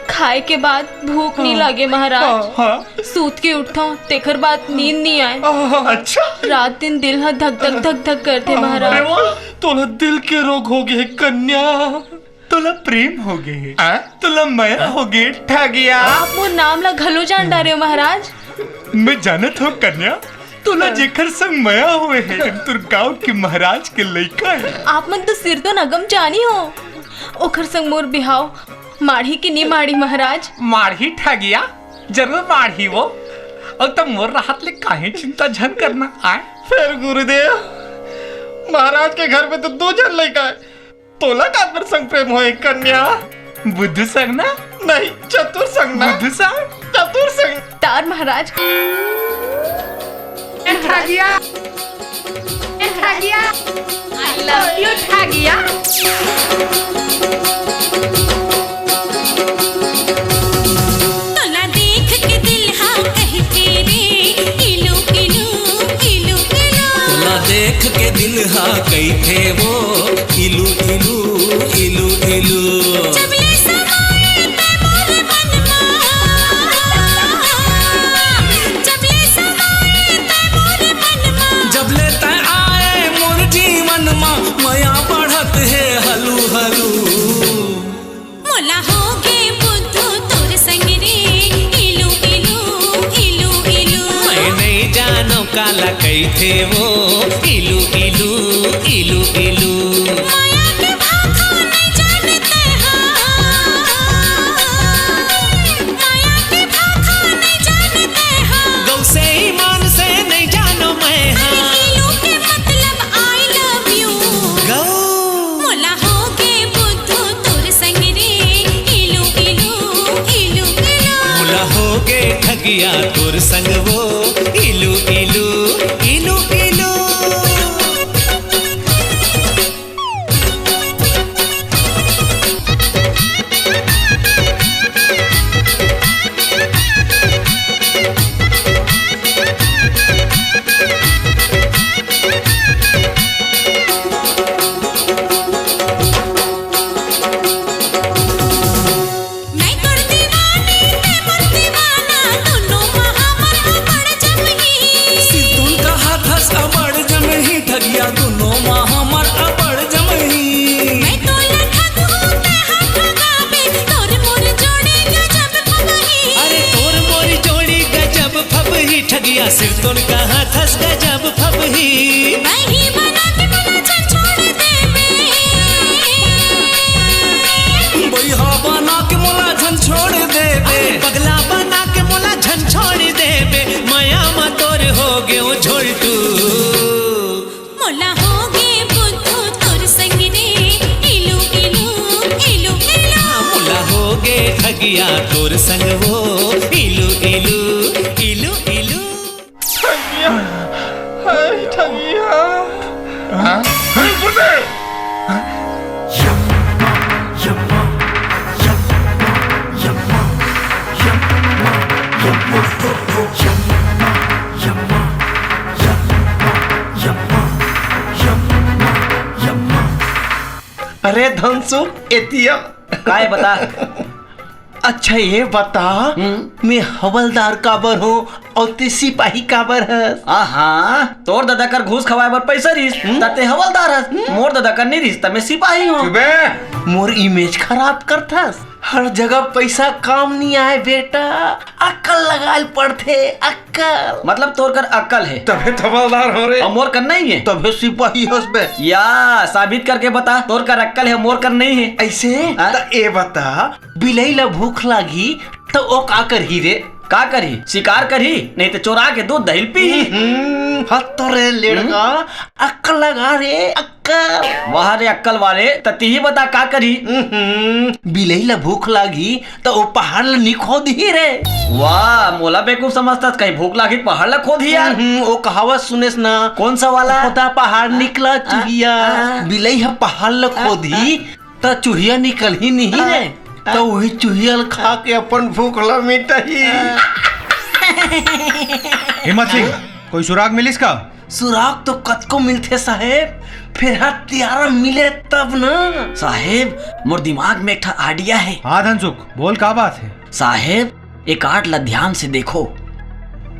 Speaker 12: खाए के बाद भूख नहीं लागे महाराज। सूत के उठता तेखर बाद नींद नहीं आए।
Speaker 8: अच्छा।
Speaker 12: रात दिन दिल हा धक धक धक धक करते महाराज।
Speaker 8: तोला दिल के रोग हो गए कन्या। तोला प्रेम हो गए, तोला माया हो गए ठगिया।
Speaker 15: आप मोर नाम ला घलो जान डारे हो महाराज।
Speaker 8: मैं जानत हो कन्या, तोला जेकर संग माया हुए है तुर गांव के महाराज के लड़का है।
Speaker 15: आप मन तो सिर तो नगम जानी हो, ओखर संग मोर बिहाव माढ़ी की नी माढ़ी महाराज।
Speaker 5: माढ़ी ठगिया, जरूर माढ़ी वो। और तब मोर राहत ले काहे चिंता झन करना आए।
Speaker 8: फिर गुरुदेव, महाराज के घर में तो 2 जन लड़का है, तोला का पर संग प्रेम होए कन्या? बुद्धू संग ना? नहीं, चतुर संग ना। बुद्धू संग, चतुर संग।
Speaker 15: तार महाराज।
Speaker 20: ठगिया, ठगिया, I love you ठगिया।
Speaker 17: तोला देख के दिल हाँ कहते रे, इलू इलू इलू इलू। तोला देख के दिल हाँ कहते वो, इलू इलू इलू इलू। जबले समाए ते मोर मनमा, जबले समाए ते मोर मनमा, जबले ते आए मोर जीवन मा, माया बढ़त है हलू हलू। मोला हो गे बुद्धू तोर संग रे, इलू इलू इलू इलू। मैं नहीं जानो काला कहते वो, इलू इलू इलू इलू। माया के भाखा नहीं जानते हाँ, माया के भाखा नहीं जानते हाँ। गौ से ईमान से नहीं जानो मैं हाँ, इलू के मतलब I love you। गौ मोला हो गे बुद्धू तोर संग रे, इलू इलू इलू इलू। मोला हो गे ठगिया तोर संग वो, इलू इलू इलू इलू। मैं कर दीवानी ते मोर दीवाना, दोनों महामर अमर जमही। सिर तुन का हाथ हस अमर जमही, ठगिया दोनों महामर अमर जमही। मैं तो लठग हूँ ते हाथ गावे, तोर मोर जोड़ी गजब फबही। अरे तोर मोर जोड़ी गजब फबही, ठगिया सिर तुन का हाथ हस गजब फबही। मैं ही बना के मला छन छोड़ देबे, बैहा बना के मोला झन छोड़ देबे। पगला बना के मोला झन छोड़ देबे, माया मा तोर हो गे ओ झोलटू। मोला हो गे बुद्धू तोर संग रे, इलू इलू इलू इलू। मोला हो गे ठगिया तोर संग वो, इलू इलू इलू इलू।
Speaker 8: ठगिया, हाय ठगिया। हाँ? गुरुदेव!
Speaker 2: अरे धनसु एतिया
Speaker 19: काय बता।
Speaker 2: अच्छा ये बता, मैं हवलदार काबर हूँ और ते सिपाही काबर है?
Speaker 19: हाँ, तोर दादा कर घूस खवाए बर पैसा रिस, ताते हवलदार हस। मोर दादा कर नहीं रिस, तब मैं सिपाही हूँ।
Speaker 2: मोर इमेज खराब करथस। हर जगह पैसा काम नहीं आए बेटा, अक्कल लगाल पड़थे, अक्कल।
Speaker 19: मतलब तोर कर अक्कल है,
Speaker 2: तबे हवलदार हो रे।
Speaker 19: और मोर कर नहीं है,
Speaker 2: तबे सिपाही हस बे।
Speaker 19: या साबित करके बता, तोर कर अक्कल है मोर कर नहीं है।
Speaker 2: ऐसे तो ए बता, बिलई ला भूख लागी तो ओ का करही रे?
Speaker 19: का करी? शिकार करी, नहीं तो चोरा के दूध दही पी।
Speaker 2: हत्तो रे लेड़का, अक्कल लगा रे, अक्कल।
Speaker 19: वहाँ रे अक्कल वाले, तती ही बता का करी?
Speaker 2: बिलई ला भूख लागी तो ओ पहाड़ ला नी खोद ही रे।
Speaker 19: वाह, मोला बेवकूफ समझता, कहीं भूख लागी पहाड़ ला खोद ही यार।
Speaker 2: ओ कहावत सुनेस ना?
Speaker 19: कौन सा वाला?
Speaker 2: होता पहाड़ निकला चूहिया, बिलई है पहाड़ ला खोदी तो चूहिया निकल ही नहीं रे। तो वही चूहिया खा के अपन भूख ला मिटाई।
Speaker 10: हिम्मत सिंह, कोई सुराग मिलिस का?
Speaker 2: सुराग तो कद को मिलते साहेब, फिर हथियार मिले तब ना।
Speaker 19: साहेब, मोर दिमाग में एक ठा आइडिया है।
Speaker 10: हाँ धनसुख, बोल का बात है?
Speaker 19: साहेब, एक आर्ट ला ध्यान से देखो।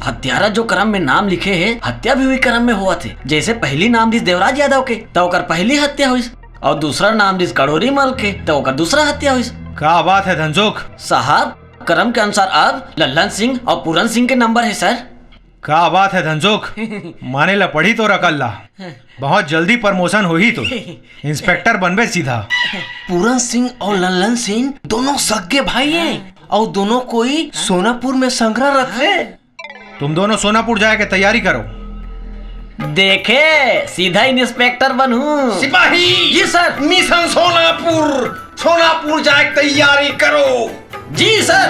Speaker 19: हत्यारा जो क्रम में नाम लिखे है, हत्या भी हुई क्रम में हुआ थे। जैसे पहली नाम दिस देवराज यादव के, तो ओकर पहली हत्या हुई,
Speaker 1: और दूसरा नाम जिस कड़ोरी मल के तो ओकर दूसरा हत्या हुई।
Speaker 10: क्या बात है धनसुख?
Speaker 1: साहब क्रम के अनुसार अब लल्लन सिंह और पूरन सिंह के नंबर है सर।
Speaker 10: क्या बात है धनसुख? माने ला पढ़ी तो रकल्ला, बहुत जल्दी प्रमोशन हो ही तो इंस्पेक्टर बनबे सीधा।
Speaker 2: पूरन सिंह और लल्लन सिंह दोनों सगे भाई हैं और दोनों कोई सोनापुर में संग्रह रखे।
Speaker 10: तुम दोनों सोनापुर जाए के तैयारी करो।
Speaker 1: देखे सीधा इंस्पेक्टर बनूं।
Speaker 2: सिपाही
Speaker 1: जी सर।
Speaker 2: मिशन सोनापुर, सोनापुर जाए तैयारी करो।
Speaker 1: जी सर।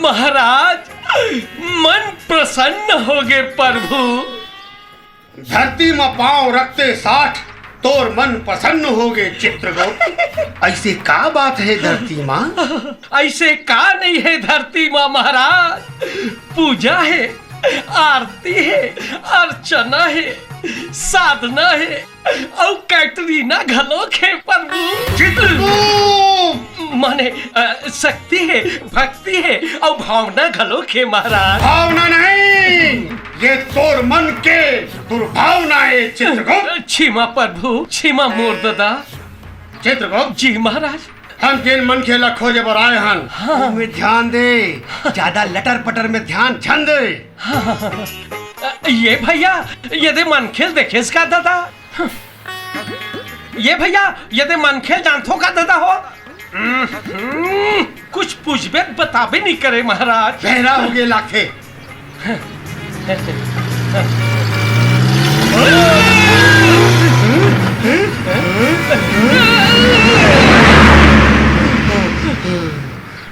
Speaker 8: महाराज मन प्रसन्न हो गए प्रभु।
Speaker 6: धरती में पांव रखते 60 तोर मन प्रसन्न हो गए चित्रगुप्त। ऐसे का बात है धरती माँ?
Speaker 8: ऐसे का नहीं है धरती माँ महाराज। पूजा है, आरती है, अर्चना है, साधना है और कैटरीना घलोक है प्रभु। माने शक्ति है, भक्ति है और भावना घलोक है महाराज।
Speaker 6: भावना नहीं, ये तोर मन के दुर्भावना है चित्रगुप्त।
Speaker 8: क्षमा प्रभु, क्षमा मोर दादा।
Speaker 6: चित्रगुप्त
Speaker 8: जी महाराज।
Speaker 6: हम जिन मन खेला खोजे पर आए हन, हाँ। में ध्यान दे, ज्यादा लटर पटर में ध्यान छन दे।
Speaker 8: ये भैया यदि मन खेल देखे इसका दादा। ये भैया यदि मन खेल जानथो का दादा हो। कुछ पूछबे बताबे नहीं करे महाराज।
Speaker 6: बहरा हो गए लाखे।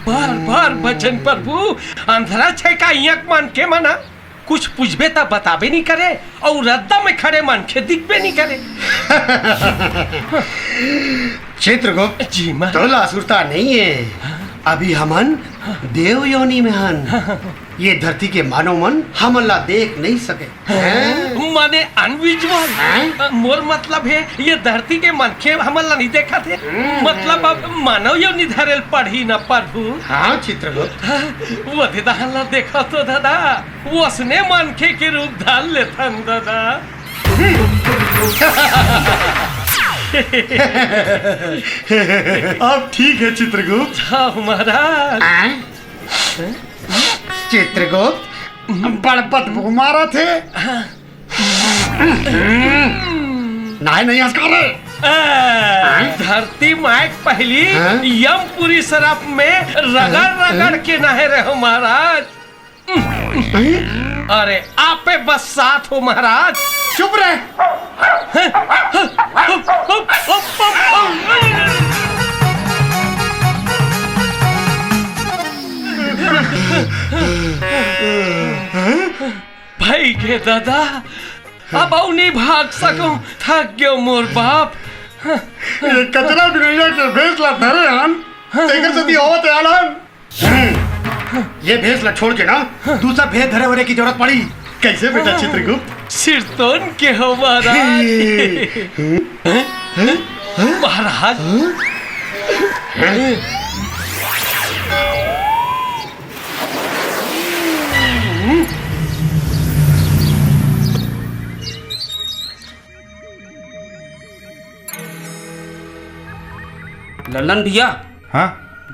Speaker 8: बार बार बचन प्रभु अंधरा छे का यक मन के मना। कुछ पूछबे तो बताबे नहीं करे और रद्दा में खड़े मन के दिखबे नहीं करे।
Speaker 6: चित्रगुप्त
Speaker 8: जी मां
Speaker 6: तोला सुरता नहीं है। अभी हमन देव योनि में हन। ये धरती के मानव मन हमला देख नहीं सके।
Speaker 8: माने अनविजुअल। मोर मतलब है ये धरती के मन के हमला नहीं देखा थे। मतलब अब मानव योनि धरेल पढ़ी न प्रभु।
Speaker 6: हाँ चित्रगुप्त
Speaker 8: वो दादा हल्ला देखा तो दादा वो उसने मन के रूप धार लेता दादा।
Speaker 6: अब ठीक है चित्रगुप्त।
Speaker 8: हाँ महाराज।
Speaker 6: चित्रगुप्त बड़पत मारा थे। नहीं
Speaker 8: धरती माइक पहली यमपुरी शराब में रगड़ रगड़ के नहे रहो महाराज। अरे आपे बस साथ हो महाराज।
Speaker 6: चुप रहे।
Speaker 8: भाई के दादा अब नहीं भाग सको। थक गयो मोर बाप।
Speaker 6: ये कचरा बिनैया के भेसला धरे हन। तेकर सदी होत आलन। ये भेसला छोड़ के ना दूसरा भेद धरे वरे की जरूरत पड़ी। कैसे बेटा चित्रगुप्त?
Speaker 8: सिरतोन के हो महाराज। महाराज
Speaker 19: लल्लन भैया।
Speaker 10: हाँ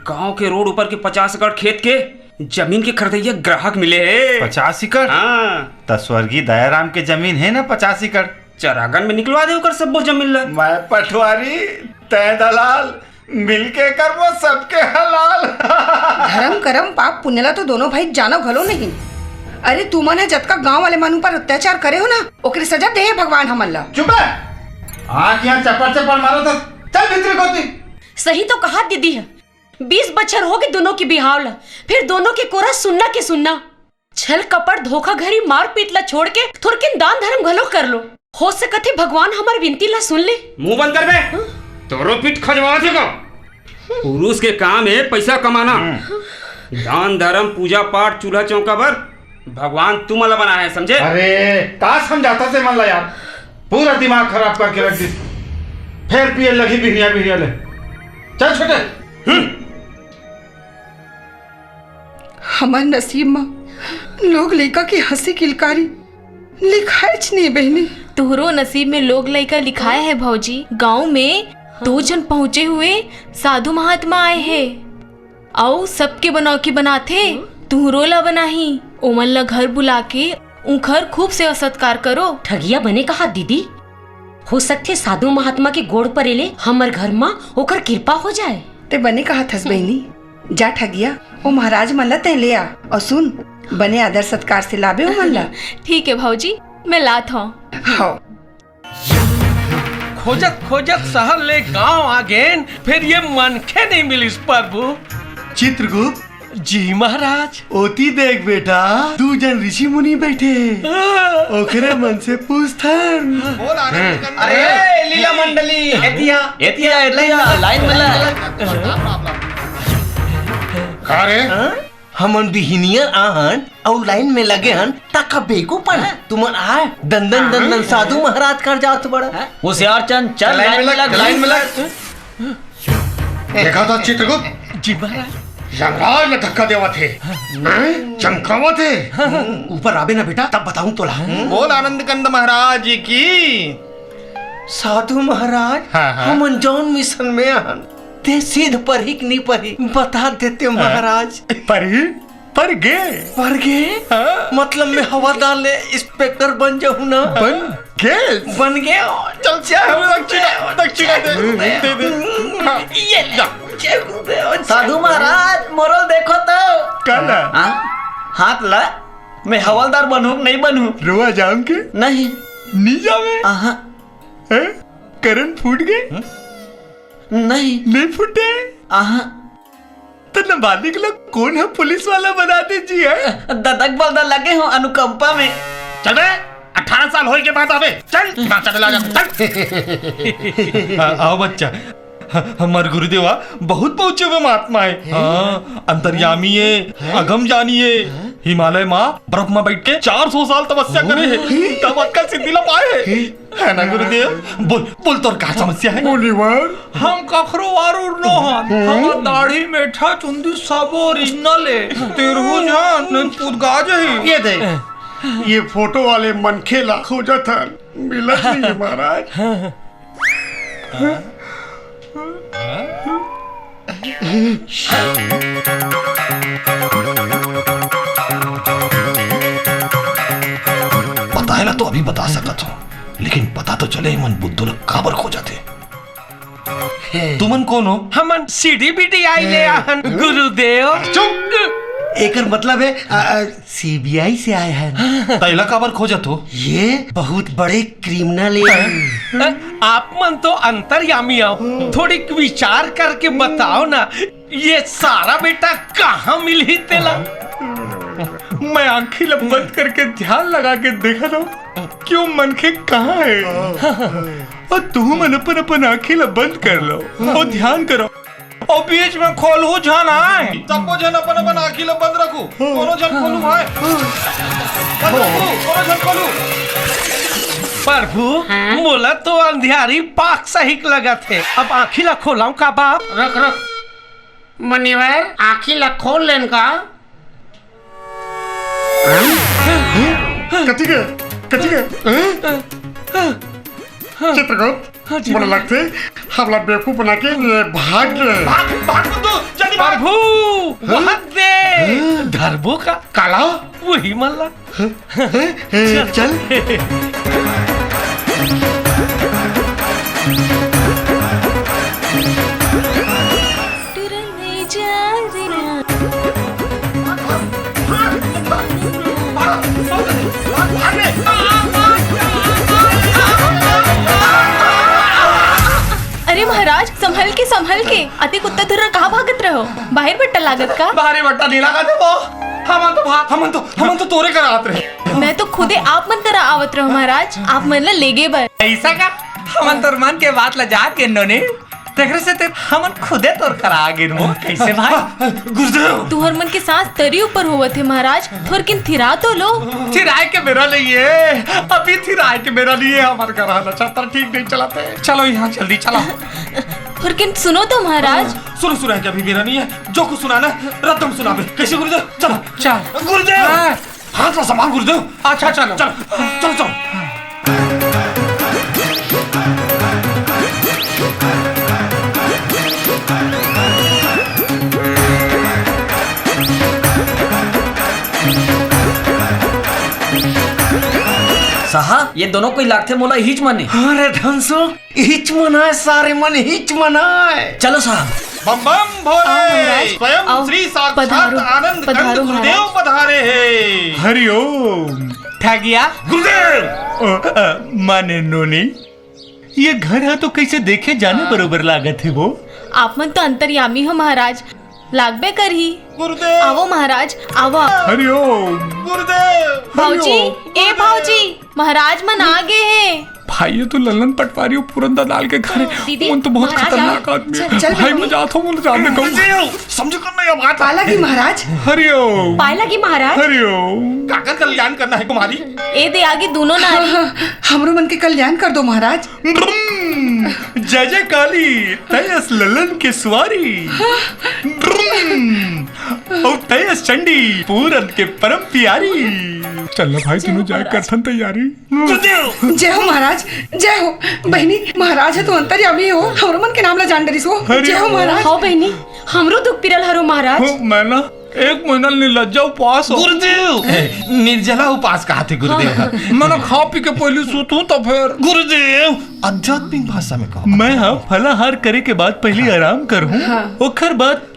Speaker 19: गांव के रोड ऊपर के 50 एकड़ खेत के जमीन के खरीदैया ग्राहक मिले है।
Speaker 16: 50 एकड़?
Speaker 19: हाँ
Speaker 16: तो स्वर्गीय दयाराम के जमीन है ना 50 एकड़।
Speaker 19: चरागन में निकलवा दे कर सब जमीन ला।
Speaker 16: मैं पटवारी तय दलाल मिलके कर वो सबके हलाल।
Speaker 21: धर्म करम पाप पुण्यला तो दोनों भाई जानो घलो नहीं। अरे तू मने जतका गांव वाले मानू पर अत्याचार करे हो ना ओकरी सजा दे भगवान हमन ला।
Speaker 16: चुप है। आँख यहाँ चपड़ चपड़ मारो तो चल भीतर कोती।
Speaker 12: सही तो कहा दीदी है। 20 बच्चर हो गए दोनों की बिहाव ला, फिर दोनों के कोरा सुनना के सुनना। छल कपट धोखाधड़ी मार पीट ला छोड़ के थोड़किन दान धर्म घलो कर लो। हो सकते भगवान हमार विनती ला सुन ले।
Speaker 19: मुंह बंद कर बे। तोरो पीठ खजवा देगा। पुरुष के काम है पैसा कमाना। दान धर्म पूजा पाठ चूल्हा चौका पर भगवान तुम ला बना है समझे।
Speaker 16: अरे का समझाता से मन ला यार। पूरा दिमाग खराब करके रख दी। फिर पिए लगी बिहनिया ले। चल छोटे।
Speaker 21: हमार नसीब में लोग लेका की हंसी किलकारी लिखाइच नहीं बहनी।
Speaker 15: तुहरो नसीब में लोग लइका लिखाए है भौजी। गांव में 2 जन पहुँचे हुए साधु महात्मा आए हैं और सबके बनौकी बनाथे तुहरो ला बनाही। ओमन ला घर बुला के उखर खूब सेवा सत्कार करो।
Speaker 3: ठगिया बने कहा दीदी, हो सकते साधु महात्मा के गोड़ पर एले हमर घर माँ ओकर कृपा हो जाए।
Speaker 21: ते बने कहा थस बहनी, जा ठगिया ओ महाराज मन ला ते ले आ और सुन बने आदर सत्कार से लाबे ओ मन ला।
Speaker 15: ठीक है भौजी, मैं लात हूँ।
Speaker 8: खोजत खोजत शहर ले गांव आ गए, फिर ये मनखे नहीं मिलिस प्रभु।
Speaker 2: चित्रगुप्त
Speaker 8: जी महाराज।
Speaker 2: ओती देख बेटा, 2 जन ऋषि मुनि बैठे, ओकरे मन से पूछथन।
Speaker 16: अरे लीला मंडली
Speaker 1: एतिया लाइन में
Speaker 2: हमन बिहिनिया आहन और लाइन में लगे हन ताका बेकूपन तुमन आए दंदन दंदन साधु महाराज कर जात बड़ा।
Speaker 1: होशियार चंद चल लाइन में लग।
Speaker 6: देखा था चित्रगुप्त
Speaker 8: जी महाराज,
Speaker 6: यमराज ने धक्का देवा थे, चमकावा थे।
Speaker 2: ऊपर आबे ना बेटा, तब बताऊं तोला।
Speaker 16: बोल आनंद कंद महाराज की।
Speaker 2: साधु महाराज हमन जौन मिशन में आहन ते सीध पढ़ी नहीं पढ़ी बता देते महाराज।
Speaker 8: पर गे
Speaker 2: मतलब मैं हवादार ले इंस्पेक्टर बन जाऊं ना। बन गए। चल दक्षिणा दे।
Speaker 1: साधु महाराज मोरल देखो तो हाथ ला, मैं हवलदार बनूं नहीं बनूं?
Speaker 8: रुआ जाम के
Speaker 1: नहीं
Speaker 8: जावे। करंट फूट गए? नहीं फूटे। तो नाबालिग लोग कौन है पुलिस वाला बना दीजिए।
Speaker 1: ददक बलदा लगे हो अनुकंपा में।
Speaker 6: चल बे, 18 साल होए के बाद आवे। चल चला जा।
Speaker 8: आओ बच्चा, हमारे गुरुदेवा बहुत पहुंचे हुए महात्मा है। अंतर्यामी है, अगम जानिए। हिमालय माँ बर्फ में बैठ के 400 साल तपस्या करे है, तब अक्कल सिद्धि ला पाए है ना गुरुदेव। बोल तोर क्या समस्या है?
Speaker 5: हम कखरो वारूर न हन, हमर दाढ़ी मेठा चुंदी सब ओरिजिनल है। तेरहु जान पुदगा जही।
Speaker 6: ये देख, ये फोटो वाले मनखे ला खोजत हन, मिलत नहीं है महाराज।
Speaker 2: बताए ला तो अभी बता सकत हूँ, लेकिन पता तो चले मन बुद्धू लोग काबर खो जाते। तुमन कौन हो?
Speaker 8: हमन सीढ़ी बीटी आई ले आहन गुरुदेव।
Speaker 2: चुप। एकर मतलब है सीबीआई से आए हैं। तैला काबर खोजत हो? ये बहुत बड़े क्रिमिनल है।
Speaker 8: आप मन तो अंतर्यामी आओ, थोड़ी विचार करके बताओ ना, ये सारा बेटा कहाँ मिल ही तेला? मैं आंखें बंद करके ध्यान लगा के देखा था क्यों मनखे कहाँ है। और तू मन अपन आंखें बंद कर लो और ध्यान करो, और बीच में खोलू जान आए।
Speaker 16: सबको जन अपन आंखें बंद रखो, कोनो जन खोलू भाई, कोनो जन खोलू।
Speaker 8: प्रभु मोला तो अंधियारी पाक सही लगा थे, अब आंखी ला खोलाऊं का बाप?
Speaker 4: रख मनिवर आंखी ला खोल लेन का।
Speaker 6: कथी के चित्रगुप्त बोला लगते हमला बेवकूफ बना के ये भाग गए।
Speaker 8: प्रभु वहां दे धर्मो का
Speaker 6: काला
Speaker 8: वही मल्ला।
Speaker 2: चल
Speaker 15: अरे महाराज संभल के अति कुत्ता धुर्रा कहाँ भागत रहो? बाहर बट्टा लागत का?
Speaker 8: बाहरी बट्टा नहीं लगा थे वो। हमन तो तोरे करात रहे।
Speaker 15: मैं तो खुदे आप मन करा आवत रहो महाराज, आप मन ला लेगे बर।
Speaker 8: ऐसा का? हमन तोर मन के बात ला जा के नोने तेरे से ते हमन खुदे तोर करा गिर मो। कैसे भाई? गुरुदेव
Speaker 15: तुहर मन के सांस तरी ऊपर होवत है महाराज, थोर किन थिरा तो लो।
Speaker 8: थिराए के मेरा नहीं है, अभी थिराए के मेरा नहीं है। हमारे करा ना छतर ठीक नहीं चलाते। चलो यहाँ जल्दी चला।
Speaker 15: थोर किन सुनो तो महाराज।
Speaker 8: सुनो है कि अभी मेरा नहीं है, जो कुछ सुनाना रद्दम सुनावे। कैसे गुरुदेव? चलो चल गुरुदेव।
Speaker 5: हाथ ला संभाल गुरुदेव।
Speaker 8: अच्छा चलो
Speaker 5: चल चल चल।
Speaker 1: साहब ये दोनों कोई लागते मोला हिच मने।
Speaker 2: अरे धनसु हिच मनाए, सारे मन हिच मनाए।
Speaker 1: चलो साहब।
Speaker 8: बम बम भोले, स्वयं श्री साक्षात आनंद कंद गुरुदेव पधारे हैं।
Speaker 5: हरिओम।
Speaker 8: ठगिया गुरुदेव।
Speaker 5: माने नोनी, ये घर है तो कैसे देखे जाने बरोबर लागत है वो।
Speaker 15: आप मन तो अंतर्यामी हो महाराज, लागबे करही।
Speaker 8: गुरुदेव
Speaker 15: आवो महाराज आवो।
Speaker 5: हरिओम।
Speaker 8: गुरुदेव।
Speaker 15: भाऊजी, ए भाऊजी, महाराज मन आ गए हैं।
Speaker 5: भाई ये तो ललन पटवारी और पूरन दलाल के घर है। उन तो बहुत खतरनाक आदमी है। भाई मैं जाता हूँ, मुझे जाने कहूँ।
Speaker 8: समझो करना ये बात।
Speaker 21: पालागी महाराज।
Speaker 5: हरिओम।
Speaker 3: पालागी महाराज।
Speaker 5: हरिओम।
Speaker 8: काकर कल्याण करना है कुमारी।
Speaker 15: ए दे आगे दोनों नारी।
Speaker 21: हमरो मन के कल्याण कर दो महाराज।
Speaker 5: जय जय काली, तयस ललन के सवारी। और तयस चंडी पूरन के परम प्यारी। चल भाई तीनों जाए करथन तैयारी।
Speaker 21: जय हो महाराज, जय हो। बहनी महाराज है तो अंतर्यामी हो, हमरो मन के नाम ला जान डरिस हो। जय हो महाराज।
Speaker 3: हो बहनी, हमरो दुख पिरल हरो महाराज।
Speaker 5: मैं ना 1 महीना निर्लज्जा उपवास हो।
Speaker 8: गुरुदेव निर्जला उपास कहा थे गुरुदेव।
Speaker 5: मैंने खा पी के पहले सूतू तो फिर।
Speaker 8: गुरुदेव आध्यात्मिक भाषा में कहो।
Speaker 5: मैं हाँ फलाहार करे के बाद पहले आराम करूँ, ओखर बाद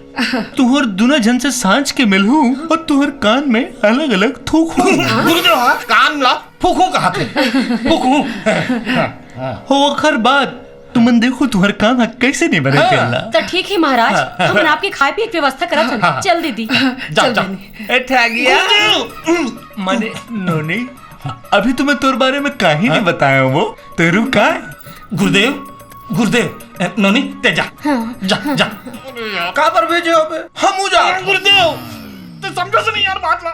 Speaker 5: तुहर दुना जन से सांझ के मिलूं और तुहर कान में अलग अलग थूकूं।
Speaker 8: गुरुदेव कान ला फूकू कहा थे। फूकू
Speaker 5: ओखर बाद तुमन देखो तुहर कान कैसे नहीं बने केला।
Speaker 3: तो ठीक है महाराज, हम आपके खाए पिए की व्यवस्था करत हन। चल दीदी।
Speaker 8: जा जा।
Speaker 5: ए ठगिया माने नोनी, अभी तुम्हें तोर बारे में काहे नहीं बताया वो तेरू का।
Speaker 8: गुरुदेव गुरुदेव नोनी ते जा जा जा।
Speaker 5: का पर भेजे हो बे? हम जा।
Speaker 8: गुरुदेव तो समझो से नहीं यार बात ला।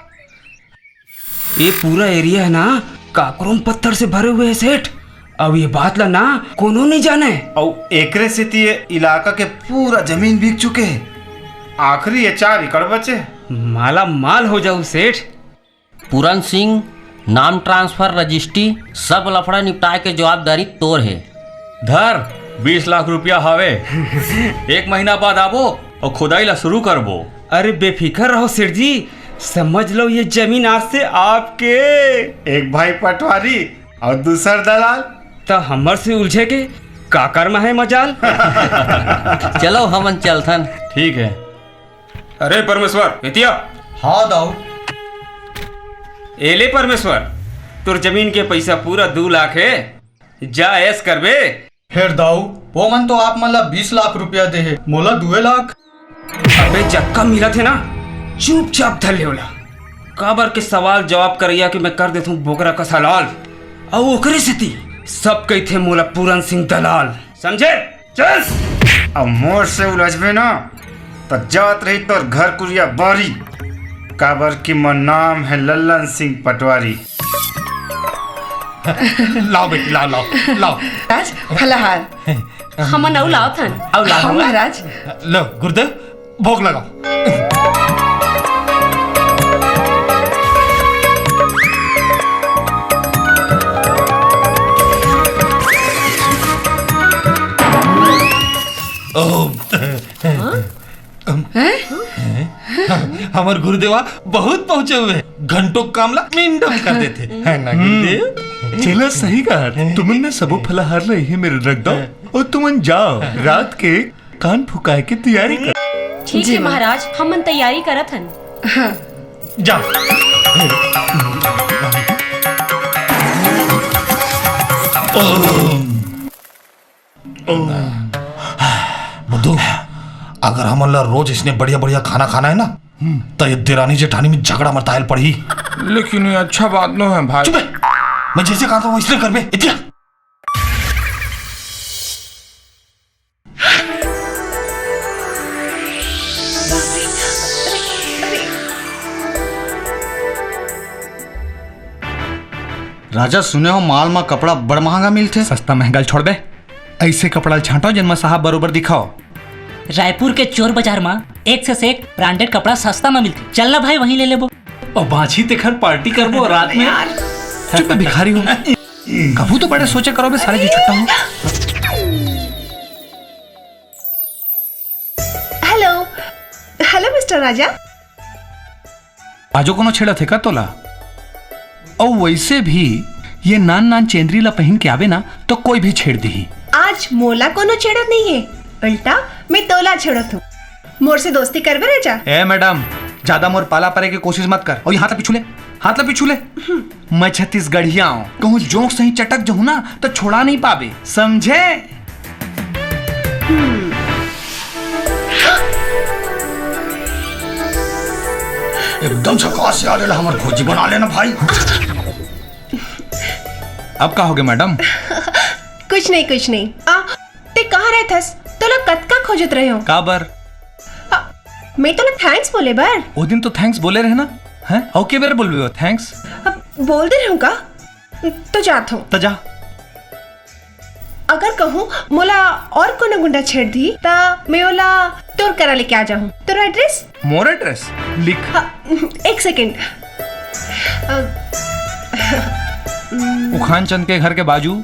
Speaker 19: ये पूरा एरिया है ना काकरों पत्थर से भरे हुए है सेठ। अब ये बात ला ना कोनो नहीं जाने।
Speaker 16: और एकरे से ये इलाका के पूरा जमीन बिक चुके हैं। आखिरी ये 4 एकड़ बचे।
Speaker 19: माला माल हो जाऊ सेठ।
Speaker 9: पूरन सिंह नाम ट्रांसफर रजिस्ट्री सब लफड़ा निपटाए के जवाबदारी तोर है।
Speaker 13: धर 20 लाख रुपया हवे। 1 महीना बाद आबो और खुदाई ला शुरू करबो।
Speaker 19: अरे बेफिक्र रहो सेठ जी, समझ लो ये जमीन आज से आपके।
Speaker 16: एक भाई पटवारी और दूसर दलाल।
Speaker 19: तो हमर से उलझे के काकर में है मजाल।
Speaker 9: चलो हमन चलथन।
Speaker 13: ठीक है।
Speaker 19: अरे परमेश्वर इतिया।
Speaker 1: हाँ दाऊ।
Speaker 19: एले परमेश्वर, तुर जमीन के पैसा पूरा 2 लाख है। जा ऐस करबे।
Speaker 1: फिर दाऊ वो मन तो आप मतलब 20 लाख रुपया दे है, मोला 2 लाख।
Speaker 19: अबे जक्का मिला थे ना, चुपचाप धर ले ओला। काबर के सवाल जवाब करिया कि मैं कर देता हूँ बोकरा का सलाल। और ओकरे से थी सब कही थे मोला पूरन सिंह दलाल। समझे? चल।
Speaker 16: अब मोर से उलझबे ना तो जात रही तोर घर कुरिया बारी। काबर की मन नाम है लल्लन सिंह पटवारी।
Speaker 8: लाओ बेटी लाओ लाओ लाओ।
Speaker 21: आज फलाहार
Speaker 3: हम नौ लाओ थन।
Speaker 8: अब लाओ
Speaker 21: महाराज।
Speaker 8: लो गुरुदेव भोग लगाओ। हमारे गुरुदेवा बहुत पहुंचे हुए हैं। घंटों कामला मिनटों कर देते है ना गुरुदेव।
Speaker 5: चला सही कहा। तुमने सबो फलाहार रही है मेरे रख दो और तुमन जाओ रात के कान फुकाए की तैयारी कर।
Speaker 3: ठीक है महाराज, हम तैयारी करत हन।
Speaker 8: जा। बुद्धू अगर हम रोज इसने बढ़िया बढ़िया खाना खाना है ना तो ये देरानी जेठानी में झगड़ा मरतायल पड़ी।
Speaker 5: लेकिन ये अच्छा बात न है भाई।
Speaker 8: चुप है, मैं जैसे कहा था वो इसलिए कर बे इतिया।
Speaker 1: राजा सुने हो माल में कपड़ा बड़ महंगा मिलते।
Speaker 5: सस्ता महंगा छोड़ दे, ऐसे कपड़ा छांटो जिनमें साहब बरोबर दिखाओ।
Speaker 14: रायपुर के चोर बाजार में एक से एक ब्रांडेड कपड़ा सस्ता में मिलते। चलना भाई वहीं ले लेबो।
Speaker 5: और बाछी ते घर पार्टी करबो रात में। चुप मैं भिखारी हूँ। कबू तो बड़े सोचे करो बे सारे जी छुट्टा हूँ।
Speaker 7: हेलो हेलो मिस्टर राजा।
Speaker 5: आजो कोनो छेड़ा थे का तोला? और वैसे भी ये नान नान चेंद्रीला पहन के आवे ना तो कोई भी छेड़ दी।
Speaker 7: आज मोला कोनो छेड़त नहीं है, उल्टा मैं तोला छेड़त हूँ। मोर से दोस्ती करबे राजा?
Speaker 5: ए मैडम, ज्यादा मोर पाला परे की कोशिश मत कर। और ये हाथ पिछू ले, हाथ ला पिछू ले। मैं छत्तीसगढ़िया हूँ, कहूँ जोंक सही चटक जाऊँ ना तो छोड़ा नहीं पावे, समझे?
Speaker 6: एकदम झकास से आ रहा हमार भोजी बना लेना भाई।
Speaker 5: अब का होगे मैडम?
Speaker 7: कुछ नहीं। ते कहाँ रहे थस? तोला कद का खोजत रहे हो?
Speaker 5: का बर?
Speaker 7: मैं तोला थैंक्स बोले बर।
Speaker 5: वो दिन तो थैंक्स बोले रहे ना, हैं? ओके बेर बोल हो थैंक्स।
Speaker 7: अब बोल दे रहूँ का? तो जात हूँ।
Speaker 5: तो जा।
Speaker 7: अगर कहूँ मोला और कोनो गुंडा छेड़ दी ता मैं ओला तोर करा लेके आ जाऊँ। तोरा एड्रेस?
Speaker 5: मोर एड्रेस लिख।
Speaker 7: एक सेकेंड।
Speaker 5: उखान चंद के घर के बाजू।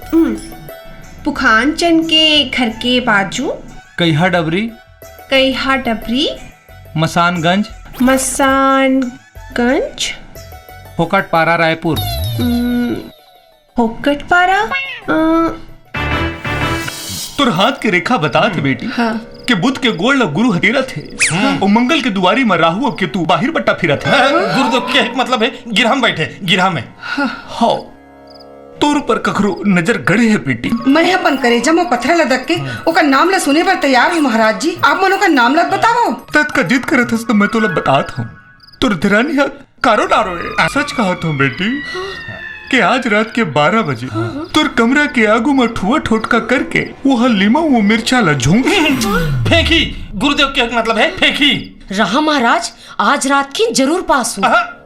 Speaker 7: पुखान चंद के घर के बाजू।
Speaker 5: कईहा डबरी।
Speaker 7: कईहा डबरी।
Speaker 5: मसानगंज।
Speaker 7: मसानगंज।
Speaker 5: होकटपारा रायपुर।
Speaker 7: होकटपारा।
Speaker 8: तुर हाथ की रेखा बता थे बेटी।
Speaker 7: हाँ।
Speaker 8: कि बुद्ध के गोड़ गुरु हतीरा थे और मंगल के दुआरी में राहु और केतु बाहिर बट्टा फिरा थे।
Speaker 13: गुरुदेव के एक मतलब है गिरहा में बैठे, गिरहा में।
Speaker 8: हाँ, तोर पर कखरो नजर गड़े है बेटी।
Speaker 21: मैं अपन करेजा में पत्थर लदक के ओका नाम ला सुने पर तैयार हूँ महाराज जी। आप मन ओका नाम लग बताओ।
Speaker 8: तत का जिद करत हस तो मैं तोला बतात हूँ। तुर धरानी हाथ कारो नारो है। सच कहत हूँ बेटी कि आज रात के 12 बजे तुर कमरा के आगू में ठुआ ठोटका करके वो हलीमा वो मिर्चा ला झोंक
Speaker 13: फेंकी। गुरुदेव के एक मतलब है फेंकी।
Speaker 3: रहा महाराज, आज रात की जरूर पास हूँ।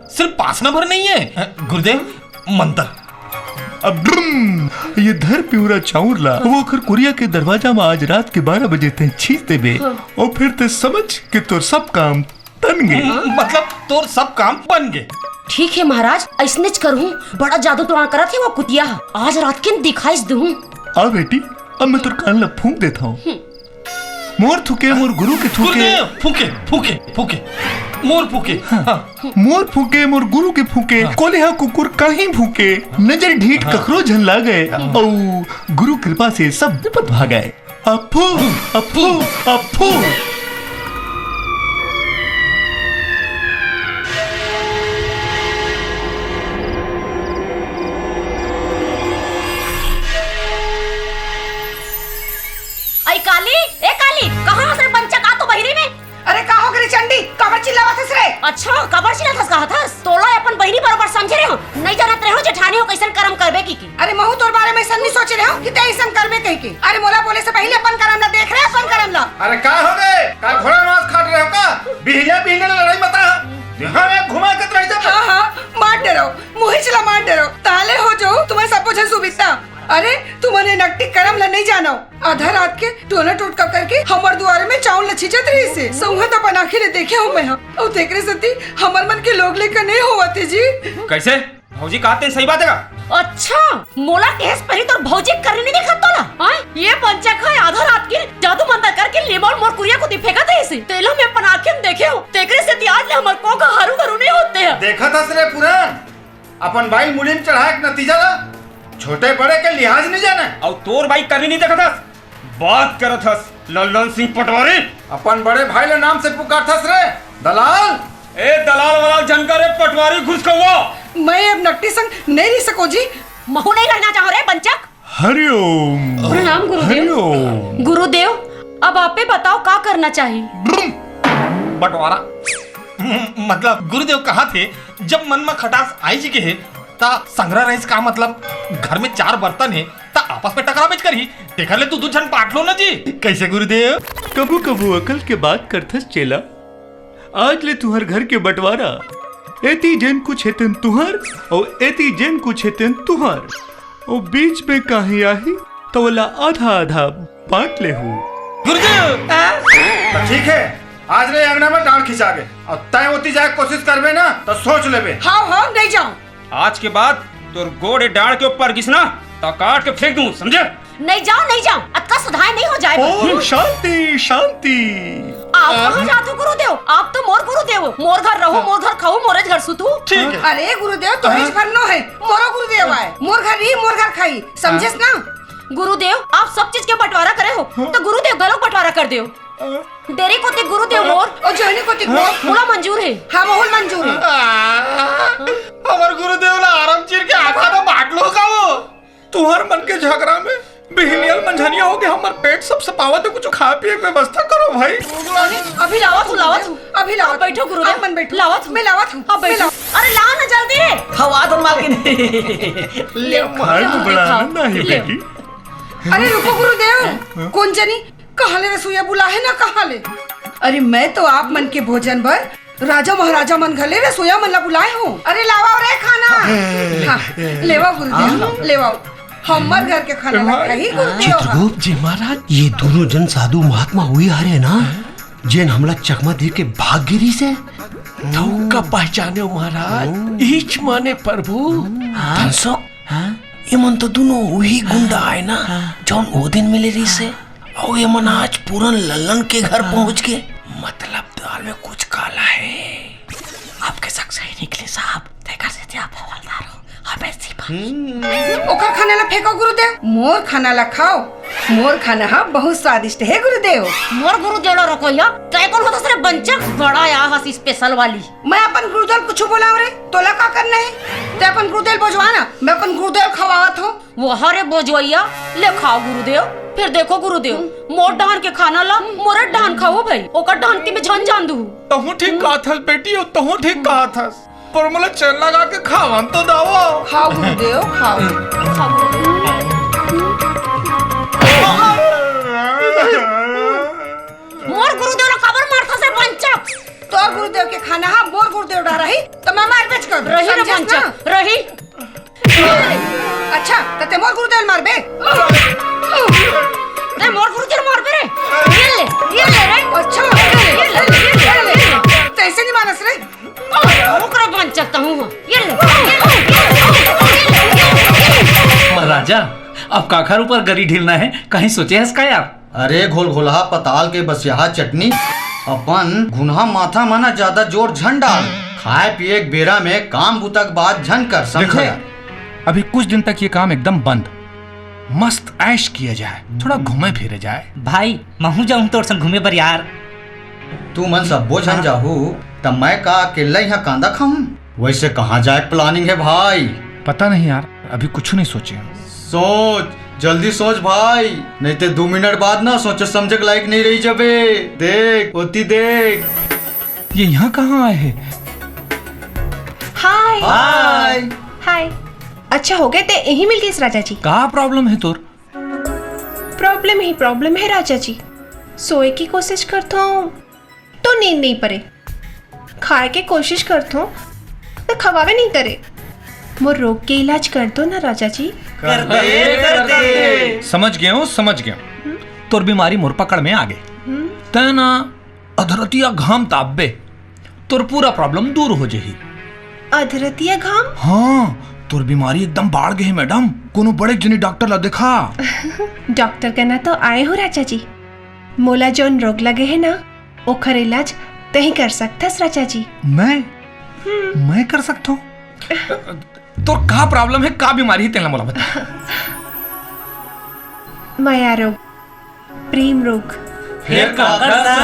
Speaker 13: सिर्फ पास नंबर नहीं है गुरुदेव, मंत्र।
Speaker 8: अब ये धर प्यूरा चाउर ला वो खर कुरिया के दरवाजा में आज रात के 12 बजे ते छींच देबे और फिर ते समझ कि तोर सब काम तन गए।
Speaker 13: मतलब तोर सब काम बन गए।
Speaker 3: ठीक है महाराज, ऐसने करूँ। बड़ा जादू तो करा थे वो कुतिया, आज रात के दिखाई दूँ।
Speaker 8: आ बेटी, अब मैं तुर कान ला फूंक देता हूँ। मोर थूके मोर गुरु के थूके।
Speaker 13: फूके फूके फूके मोर फूके।
Speaker 8: मोर फूके मोर गुरु के फूके। कोलेहा कुकुर कहीं फूके। नजर ढीठ कखरो झल्ला गए और गुरु कृपा से सब विपद भागे। अफू अफू अफू।
Speaker 3: काली, कहाँ हस रे बंचा का तो बहिरी में?
Speaker 21: अरे का हो गरी चंडी, काबर चिल्लावत हस रे?
Speaker 3: अच्छा, काबर चिल्लात हस कहा थस? तोला अपन बहिनी बराबर समझे रहे हो? नहीं जानत रहे हो जेठानी हो कैसन कर्म करबे की?
Speaker 21: अरे महू तोर बारे में नहीं सोच रहे हो कि ते ऐसन करबे कह के। अरे मोला बोले से पहले अपन कर्म ला देख रहे अपन कर्म ला।
Speaker 16: अरे का हो गए? का घोड़ा मांस खाट रहे हो का? बिहले लड़ाई मत आ। यहाँ में घुमा के रह जा।
Speaker 21: हां, मार डरो, मुहे चला मार डरो। ताले हो जो तुम्हें सब कुछ सुविधा। अरे तुमने नकटी करम ला नहीं जानो। आधा रात के टोना टोटका करके हमर दुआरे में चावल लच्छी जत रही से संहत अपन आंखें ले देखे हो मैं। और देखरे सती हमर मन के लोग लेकर नहीं होवते जी।
Speaker 19: कैसे भौजी कहते सही बात है का?
Speaker 3: अच्छा, मोला केस परी तो भौजी करने नहीं देखत तोला। हां, ये पंचा खाए आधा रात के जादू मंत्र करके लेमन मोर कुरिया को फेंका दे इसे। तेला में अपन आंखें देखे हो, देखरे सती आज ले हमर को हरू हरू नहीं होते हैं।
Speaker 16: देखा था रे पुरान अपन भाई मुलीन चढ़ाए के नतीजा ला। छोटे बड़े के लिहाज नहीं जाना।
Speaker 19: और तोर भाई करनी नहीं देखा था। बात करत हस लल्लन सिंह पटवारी।
Speaker 16: अपन बड़े भाई ले नाम से पुकार थस रे दलाल।
Speaker 19: ए दलाल वाला जानकर पटवारी घुस कौवा।
Speaker 21: मैं अब नकटी संग नहीं रह सको जी।
Speaker 3: महू नहीं रहना चाहो रे बंचक।
Speaker 8: हरिओम।
Speaker 3: प्रणाम गुरुदेव। गुरुदेव, अब आप ही बताओ क्या करना चाहिए?
Speaker 13: बंटवारा मतलब गुरुदेव कहा थे जब मन में खटास आई जी के है ता संग्रह रहीस का मतलब घर में 4 बर्तन है ता आपस में टकराव करी देखा ले तू दो जन बांट लो ना जी। कैसे गुरुदेव?
Speaker 8: कबू कबू अकल के बात करथस चेला। आज ले तुहर घर के बंटवारा एती जन कुछ हेतन तुहर और एती जन कुछ हेतन तुहर और बीच में कहीं आही तो वाला आधा आधा बांट ले हूँ।
Speaker 13: गुरुदेव
Speaker 16: ठीक है आज रे अंगना में डांड खिंचा के और तय होती जाए कोशिश करबे ना तो सोच लेबे।
Speaker 21: हाँ हाँ नहीं जाओ।
Speaker 19: आज के बाद तोर गोड़े डाड़ के ऊपर घिसना तो काट के फेंक दूं, समझे?
Speaker 3: नहीं जाओ अक्का सुधार नहीं हो जाएगा।
Speaker 8: ओम शांति शांति।
Speaker 3: आप कहाँ जाते हो गुरुदेव? आप तो मोर गुरुदेव हो। मोर घर रहो, मोर घर खाओ, मोरे घर सुतू।
Speaker 8: ठीक है।
Speaker 21: अरे गुरुदेव तो हिच भरनो है, मोरो गुरुदेव आए, मोर घर रही मोर घर खाई, समझेस ना?
Speaker 3: गुरुदेव आप सब चीज के बंटवारा करे हो तो गुरुदेव गलत बंटवारा कर दो। तेरे को ते गुरुदेव मोर
Speaker 21: और जोहनी को ते
Speaker 3: मोला मंजूर है।
Speaker 21: हाँ मोहल मंजूर है।
Speaker 8: हमार गुरुदेव ला आराम चीर के आधा तो बांट लो का वो। तुम्हार मन के झगड़ा में बिहनियल मंझनिया हो के हमार पेट सब सपावा तो कुछ खा पिए की व्यवस्था करो भाई।
Speaker 3: अभी लावा तू
Speaker 21: अभी लावा।
Speaker 3: बैठो गुरुदेव।
Speaker 21: आप मन बैठो।
Speaker 3: लावा
Speaker 21: मैं लावा हूँ।
Speaker 3: अब बैठो। अरे लाओ ना जल्दी।
Speaker 1: हवा तो मालकिन।
Speaker 3: ले
Speaker 8: भाई तो बड़ा आनंद है बेटी।
Speaker 21: अरे रुको गुरुदेव, कौन जनी कहाँ ले रसोईया बुला है ना कहाँ ले? अरे मैं तो आप मन के भोजन भर राजा महाराजा मन घर ले रसोईया मन ला बुलाए हूँ। अरे लावा रे खाना। हाँ, लेवाओ गुरुदेव लेवाओ। हमार घर के खाना लगता ही गुरुदेव।
Speaker 2: चित्रगुप्त जी महाराज, ये दोनों जन साधु महात्मा हुई हरे ना, जेन हमला चकमा दे के भागगिरी से
Speaker 14: का पहचाने हो महाराज, ईच माने प्रभु।
Speaker 2: धनसो ये मन तो दोनों वही गुंडा है ना जौन वो दिन मिले रही से, और ये मन आज पूरन लल्लन के घर पहुंच के मतलब दाल में कुछ काला है। आपके शक सही निकले साहब, देखा से आप हवलदार हो।
Speaker 21: ओकर खाना ला फेंको गुरुदेव, मोर खाना ला खाओ। मोर खाना हा बहुत स्वादिष्ट है गुरुदेव।
Speaker 3: मोर गुरुदेव ला रखो या तय कौन होता सरे बंचक बड़ा या हसी स्पेशल वाली।
Speaker 21: मैं अपन गुरुदेव कुछ बोलाव रे, तोला का करना है? ते अपन गुरुदेव बोझवाना, मैं अपन गुरुदेव खवावत हूँ।
Speaker 3: वो हरे बोझवैया ले खाओ गुरुदेव। फिर देखो गुरुदेव, मोर डान के खाना ला मोरे डान खाओ भाई, ओकर डान में झन जान दू।
Speaker 8: तहु ठीक कहा था बेटी, और तहु ठीक कहा था, पर मला चल लगा के खावन तो दाओ।
Speaker 21: खाओ गुरुदेव खाओ।
Speaker 3: मोर गुरुदेव ला खबर मारता से पंचक।
Speaker 21: तो गुरुदेव के खाना हा मोर गुरुदेव डा रही तो मैं मार बेच कर
Speaker 3: रही ना पंचक रही।
Speaker 21: अच्छा तो ते मोर गुरुदेव मार बे।
Speaker 3: ते मोर गुरुदेव मार बे रे। ये ले रे।
Speaker 21: अच्छा ये ले तैसे नहीं मानस रे।
Speaker 3: ओकरा पंचक हूं ये ले।
Speaker 14: महाराजा अब काखर ऊपर गरी ढीलना है, कहीं सोचे है इसका यार?
Speaker 2: अरे घोल घोलहा पताल के बस यहाँ चटनी अपन गुनहा माथा माना ज्यादा जोर झन डाल, खाए पिए बेरा में काम बुतक बात झन कर, समझे?
Speaker 5: अभी कुछ दिन तक ये काम एकदम बंद, मस्त ऐश किया जाए, थोड़ा घूमे फिरे जाए।
Speaker 14: भाई महू जाऊं तो संग घूमे पर यार।
Speaker 2: तू मन सबो झन जाहू तब मैं का अकेला यहाँ कांदा खाऊं? वैसे कहाँ जाए प्लानिंग है भाई?
Speaker 5: पता नहीं यार, अभी कुछ नहीं सोचे।
Speaker 2: सोच, जल्दी सोच भाई, नहीं तो 2 मिनट बाद ना सोचे समझे लायक नहीं रही जबे। देख होती देख।
Speaker 5: ये यहाँ कहाँ आए हैं?
Speaker 7: हाय
Speaker 2: हाय
Speaker 7: हाय। अच्छा हो गए ते यही मिल गए इस राजा जी।
Speaker 5: क्या प्रॉब्लम है तोर?
Speaker 7: प्रॉब्लम ही प्रॉब्लम है राजा जी। सोए की कोशिश करता हूँ तो नींद नहीं पड़े, खाए के कोशिश करता हूँ तो खवावे नहीं करे। वो रोग के इलाज कर दो ना राजा जी।
Speaker 2: कर दे।
Speaker 5: समझ गया हूँ। तोर बीमारी मोर पकड़ में आ गई, तना अधरतिया घाम तापबे तोर पूरा प्रॉब्लम दूर हो जाही।
Speaker 7: अधरतिया घाम?
Speaker 5: हाँ, तोर बीमारी एकदम बाढ़ गई मैडम, कोनो बड़े जनी डॉक्टर ला देखा।
Speaker 7: डॉक्टर कहना तो आए हो राजा जी, मोला जोन रोग लगे है ना ओखर इलाज तही कर सकता राजा जी।
Speaker 5: मैं कर सकता हूँ? तो का प्रॉब्लम है, का बीमारी है तेला मोला बता।
Speaker 7: माया रोग, प्रेम रोग।
Speaker 14: फिर का करता?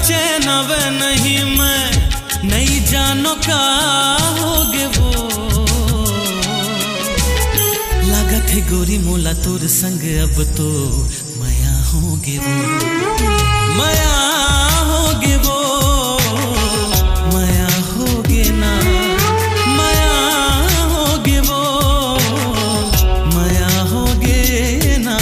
Speaker 17: चैन आवे नहीं मैं नहीं जानो का होगे वो लागत है गोरी मोला तोर संग अब तो माया होगे वो माया होगे वो माया होगे ना माया होगे वो माया होगे ना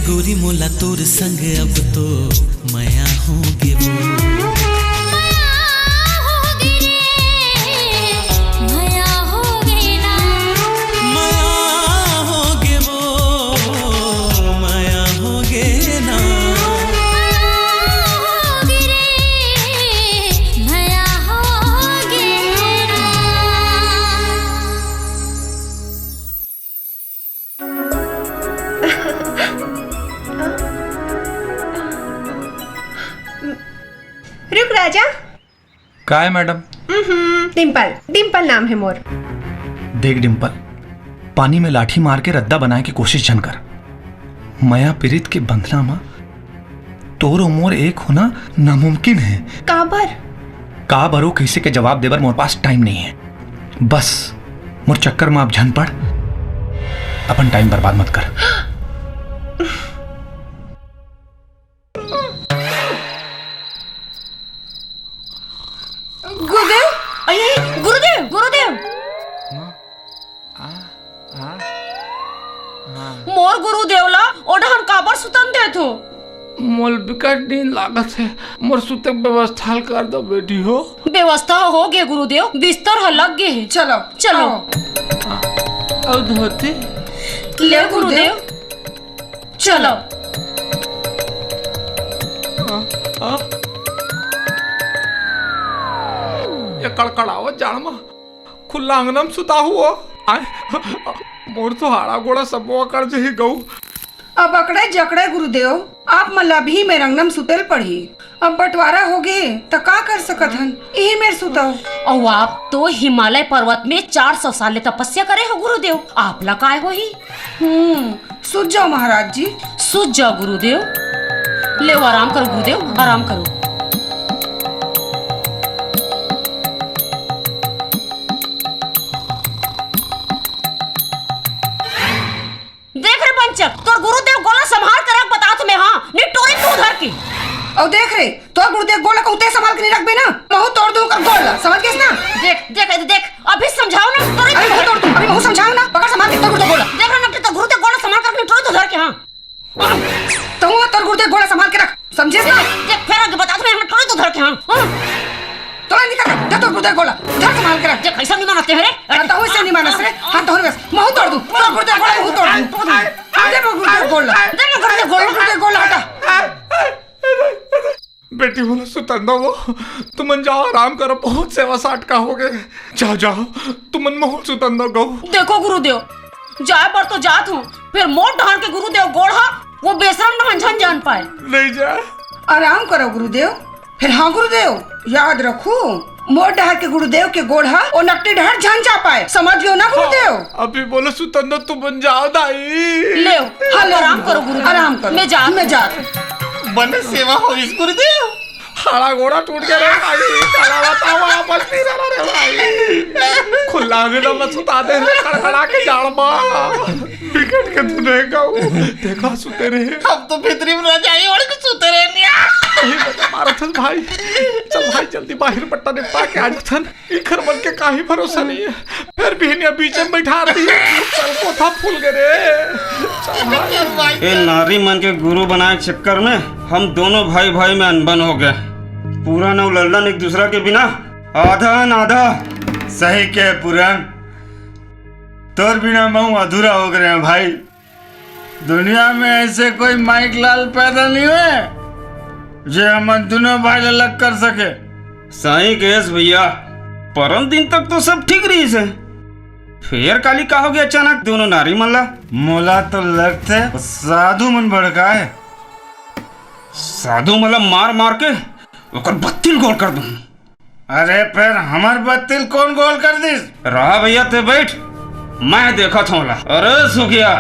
Speaker 17: गोरी मोला तोर संग अब तो माया होगे वो माया होगे ना माया होगे वो माया होगे ना माया होगे
Speaker 7: रुक राजा।
Speaker 10: का है मैडम?
Speaker 7: डिम्पल, डिम्पल नाम है मोर।
Speaker 10: देख डिम्पल, पानी में लाठी मार के रद्दा बनाए की कोशिश जन कर। मया पीड़ित के बंधना में तोर और मोर एक होना नामुमकिन है।
Speaker 7: काबर
Speaker 10: का बरो किसी के जवाब देवर मोर पास टाइम नहीं है। बस मोर चक्कर में आप झन पड़, अपन टाइम बर्बाद मत कर।
Speaker 3: गुरुदेव, अये गुरुदेव, गुरुदेव। मोर गुरुदेवला ओढ़न काबर सुतन देथो।
Speaker 5: मोल बिकट नींद लागत है, मोर सुते व्यवस्था कर दो बेटी हो।
Speaker 3: व्यवस्था हो गए गुरुदेव, बिस्तर लग गए है।
Speaker 21: चलो
Speaker 3: चलो।
Speaker 5: और धोती
Speaker 3: ले गुरुदेव, चलो।
Speaker 5: ये कड़कड़ाओ जान में खुला अंगना में सुता हुआ आए मोर तो हाड़ा गोड़ा सब कर जही गऊ।
Speaker 21: अब अकड़े जकड़े गुरुदेव, आप मल्लाभी में रंगनम सुतेल पड़ी। अब बंटवारा हो गए तो का कर सकत हन, यही मेर सुताओ।
Speaker 3: और आप तो हिमालय पर्वत में 400 साल तपस्या करे हो गुरुदेव, आप लकाए हो ही।
Speaker 21: सूझ जाओ महाराज जी,
Speaker 3: सूझ जाओ गुरुदेव। ले आराम करो गुरुदेव, आराम करो। देख रे पंचक, तोर गुरुदेव गोला संभाल कर रख, बता तुम्हें। हाँ निटोरी तू उधर की।
Speaker 21: और देख रे, तो गुरुदेव गोला को उते संभाल के नहीं रख बे ना, महू तोड़ दूं कर गोला, समझ गए ना?
Speaker 3: देख देख देख, अभी समझाओ ना।
Speaker 21: अरे महू तोड़ दूं, अभी महू समझाओ ना, पकड़ संभाल के तोड़ गुरुदेव गोला।
Speaker 3: देख रहा ना, तो गुरुदेव गोला संभाल कर निटोरी तू उधर की। हाँ
Speaker 21: तो तोर गुरुदेव गोला संभाल के रख, समझे ना?
Speaker 3: देख फिर आगे बता तुम्हें, निटोरी तू उधर की। हाँ
Speaker 21: तोड़ा निकल जा, तोर गुरुदेव गोला उधर संभाल के रख।
Speaker 3: देख कैसा नहीं मानते हैं रे।
Speaker 21: तो हो से नहीं मानस रे। हां तो हो बस, महू तोड़ दूं, तोर गुरुदेव गोला महू तोड़ दूं। दे गुरुदेव गोला,
Speaker 3: दे गुरुदेव
Speaker 21: गोला हटा।
Speaker 5: बेटी बोला सुतंदा वो, तुमन जाओ आराम करो, बहुत सेवा साठ का हो गए। जाओ जाओ तुमन महल सुतंदा गो।
Speaker 3: देखो गुरुदेव, जाए पर तो जात हूँ, फिर मोट ढान के गुरुदेव गोढ़ा वो बेशरम ढांझन जान पाए।
Speaker 5: नहीं जा,
Speaker 21: आराम करो गुरुदेव। फिर हाँ गुरुदेव, याद रखो, मोट ढार के गुरुदेव के गोढ़ा और नकटी ढार जान जा पाए, समझ गयो ना गुरुदेव?
Speaker 5: अभी बोलो सुतंदा तुम जाओ दाई।
Speaker 3: ले हाँ, आराम करो गुरुदेव,
Speaker 21: आराम करो।
Speaker 3: मैं जा।
Speaker 16: बने सेवा हो इस गुरुदेव। हाड़ा गोड़ा टूट गया रे भाई, चला बताओ वापस नहीं रहना रे भाई। खुला आंगन में सुता दे रे खड़खड़ा के जाड़ में विकेट के तू रहेगा देखा सुते रहे।
Speaker 2: हम तो भीतरी में रजाई ओढ़ के सुते रहे
Speaker 16: मारा था भाई। चल भाई जल्दी बाहर पट्टा निपटा के आ जाथन। इखर बन के काहे भरोसा नहीं है, फिर भी बीच में बैठा दी। चल कोठा फूल गए रे। चल भाई
Speaker 19: ए नारी मन के गुरु बनाए चक्कर में हम दोनों भाई भाई में अनबन हो गए। पूरा नौ लल्लन एक दूसरा के बिना आधा न आधा।
Speaker 16: सही के पुरान तोर बिना मैं अधूरा हो गए हैं भाई। दुनिया में ऐसे कोई माइक लाल पैदा नहीं हुए जो हम दोनों भाई अलग कर सके।
Speaker 19: सही केस भैया, परम दिन तक तो सब ठीक रही से, फिर काली का हो गया अचानक दोनों नारी मल्ला।
Speaker 16: मोला तो लगते साधु मन भड़का है।
Speaker 19: साधु मतलब मार मार के ओकर बत्तिल गोल कर दूं।
Speaker 16: अरे फिर हमार बत्तिल कौन गोल कर दी?
Speaker 19: रहा भैया ते बैठ, मैं देखा था। अरे सुखिया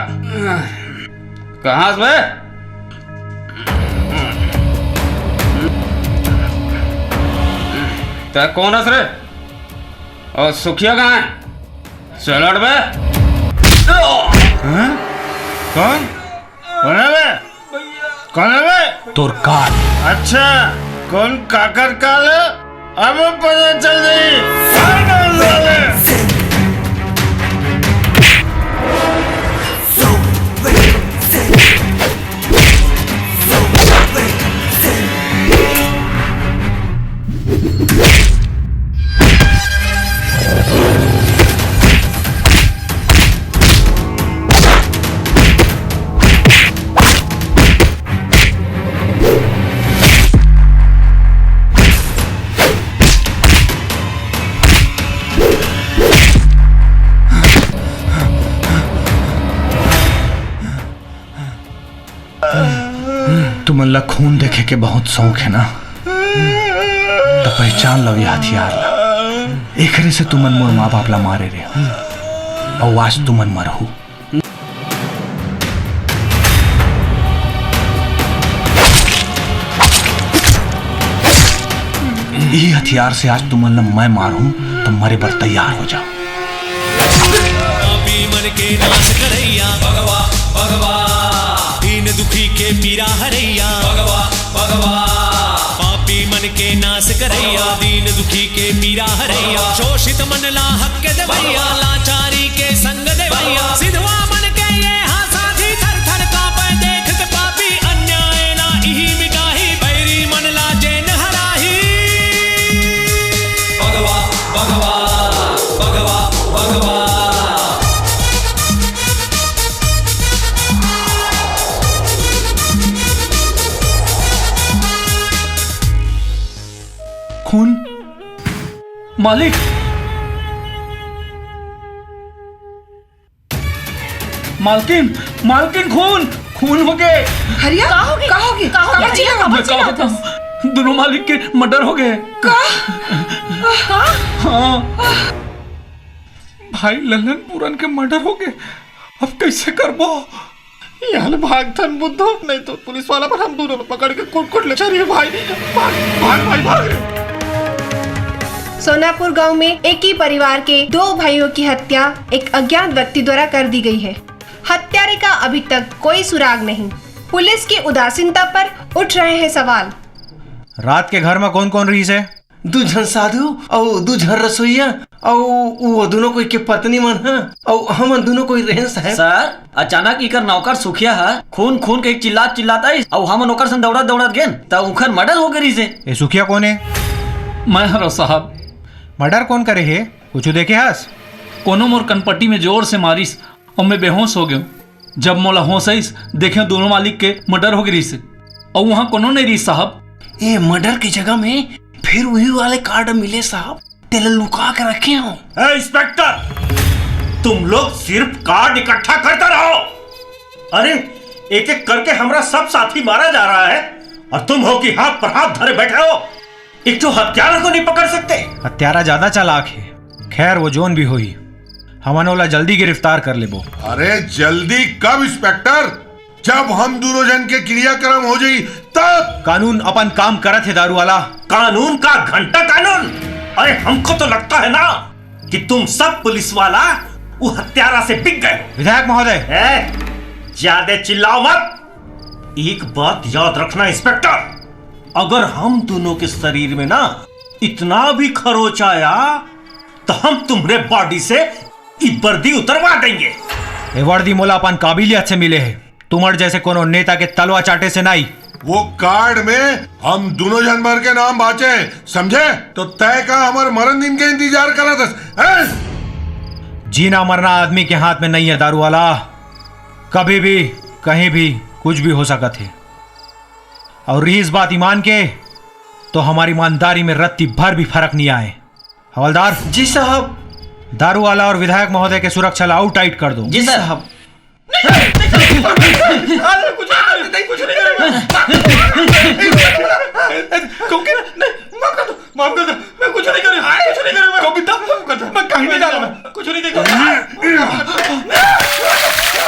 Speaker 19: कहाँ से? ते कौन है रे? और सुखिया कहाँ है? चलट बे।
Speaker 16: कौन? कौन है बे? कौन है बे?
Speaker 10: तोर काल।
Speaker 16: अच्छा कौन काकर काल है? अब पता चल गई।
Speaker 10: तुमन ला खून देखे के बहुत शौक है ना, तो पहचान लो ये हथियार ला। एकरे से तुमन मोर माँ बाप ला मारे रे और आज तुमन मरहू। ये हथियार से आज तुमन ला मैं मारूं तो मरे पर तैयार हो जाओ।
Speaker 17: मन के नाश करैया भगवा भगवा, दीन दुखी के पीरा हरैया भगवा भगवा। पापी मन के नाश करैया, दीन दुखी के पीरा हरैया। शोषित मन ला हक के देवैया, लाचारी के संग देवैया। सिधवा मन के ये हाँ साथी, थर थर कांपे देख के पापी। अन्याय ना इही मिटाही, बैरी मन ला जैन हराही। भगवा भगवा भगवा भगवा।
Speaker 14: खून मालिक, मालकिन मालकिन खून खून हो गए।
Speaker 21: हरिया
Speaker 14: दोनों मालिक के मर्डर हो गए। हाँ भाई ललन पूरन के मर्डर हो गए। अब कैसे करबो?
Speaker 16: यार भाग थन बुद्धो, नहीं तो पुलिस वाला पर हम दोनों पकड़ के कुट ले चलिए भाई। भाग भाई भाग।
Speaker 7: सोनापुर गांव में एक ही परिवार के 2 भाइयों की हत्या एक अज्ञात व्यक्ति द्वारा कर दी गई है। हत्यारे का अभी तक कोई सुराग नहीं। पुलिस की उदासीनता पर उठ रहे हैं सवाल।
Speaker 10: रात के घर में कौन कौन रही से?
Speaker 2: दूजन साधु और दूजन रसोईया और वो दोनों कोई के पत्नी मन है और हम दोनों कोई रहन साहब।
Speaker 1: सर अचानक इकर नौकर सुखिया है खून खून के एक चिल्लाता है और हम नौकर सन दौड़त गेन त उखर मर्डर हो गई से।
Speaker 10: ये सुखिया कौन है?
Speaker 14: मैं हरो साहब।
Speaker 10: मर्डर कौन करे है? कुछ देखे हस?
Speaker 14: कोनो मोर कनपट्टी में जोर से मारिस और मैं बेहोश हो गयो। जब मोला होश आइस देखे दोनों मालिक के मर्डर हो गई से और वहाँ कोनो नहीं रही साहब।
Speaker 2: ये मर्डर की जगह में फिर वही वाले कार्ड मिले साहब, तेल लुका के रखे हो।
Speaker 13: इंस्पेक्टर तुम लोग सिर्फ कार्ड इकट्ठा करते रहो। अरे एक एक करके हमारा सब साथी मारा जा रहा है और तुम हो कि हाथ पर हाथ धरे बैठे हो। एक तो हत्यारा को नहीं पकड़ सकते।
Speaker 10: हत्यारा ज्यादा चालाक है। खैर वो जोन भी हुई, हमन ओला जल्दी गिरफ्तार कर लेबो।
Speaker 18: अरे जल्दी कब इंस्पेक्टर? जब हम दोनों जन के क्रियाक्रम हो जाई तब
Speaker 10: कानून अपन काम करत है दारू वाला।
Speaker 13: कानून का घंटा कानून। अरे हमको तो लगता है ना कि तुम सब पुलिस वाला वो हत्यारा से बिक गए।
Speaker 10: विधायक महोदय,
Speaker 13: ज्यादा चिल्लाओ मत। एक बात याद रखना इंस्पेक्टर, अगर हम दोनों के शरीर में ना इतना भी खरोच आया तो हम तुम्हारे बॉडी से वर्दी उतरवा देंगे।
Speaker 10: ये वर्दी मोला अपन काबिलियत से मिले है, तुम्हारे जैसे कोनो नेता के तलवा चाटे से नहीं।
Speaker 18: वो कार्ड में हम दोनों जानवर के नाम बाचे हैं, समझे? तो तय का हमारे मरण दिन के इंतजार करा था।
Speaker 10: जीना मरना आदमी के हाथ में नहीं है दारू वाला, कभी भी कहीं भी कुछ भी हो सकता है। और रही इस बात ईमान के, तो हमारी ईमानदारी में रत्ती भर भी फर्क नहीं आए। हवलदार
Speaker 2: जी साहब।
Speaker 10: दारू वाला और विधायक महोदय के सुरक्षा आउट टाइट कर दो।
Speaker 2: जी साहब।
Speaker 8: माफ कर दो, मैं कुछ नहीं कर रहा, कविता, मैं कहीं नहीं जा रहा, कुछ नहीं देख रहा,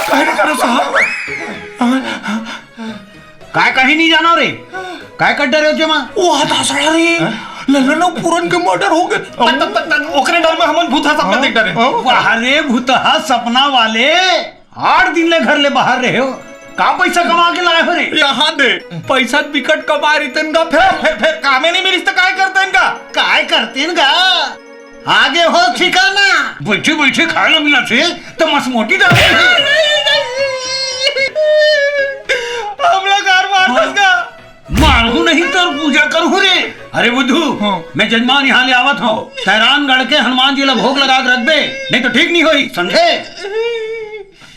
Speaker 8: कहीं नहीं जा रहा साहब।
Speaker 16: काय कहीं नहीं जाना रे? काय कर रहे हो जमा?
Speaker 8: वो हताशा रे लल्ला पूरन के मर्डर हो गए। ओकरे डर में हमन भूता सपना देख डरे।
Speaker 16: अरे भूतहा सपना वाले 8 दिन ले घर ले बाहर रहे हो, का पैसा कमा के लाए हो रे?
Speaker 8: यहाँ दे पैसा विकट कमा रही का फिर कामे नहीं मिली तो काय करते इनका?
Speaker 16: काय करते इनका? आगे हो ठिकाना, बैठे बैठे खाए मिला थे तो मसमोटी डाले।
Speaker 8: हमला कार मार का
Speaker 16: मारू नहीं तो पूजा करूँ रे। अरे बुद्धू, मैं जजमान यहाँ ले आवत हूँ, तैरानगढ़ के हनुमान जी ला भोग लगा के रख दे, नहीं तो ठीक नहीं होई, समझे?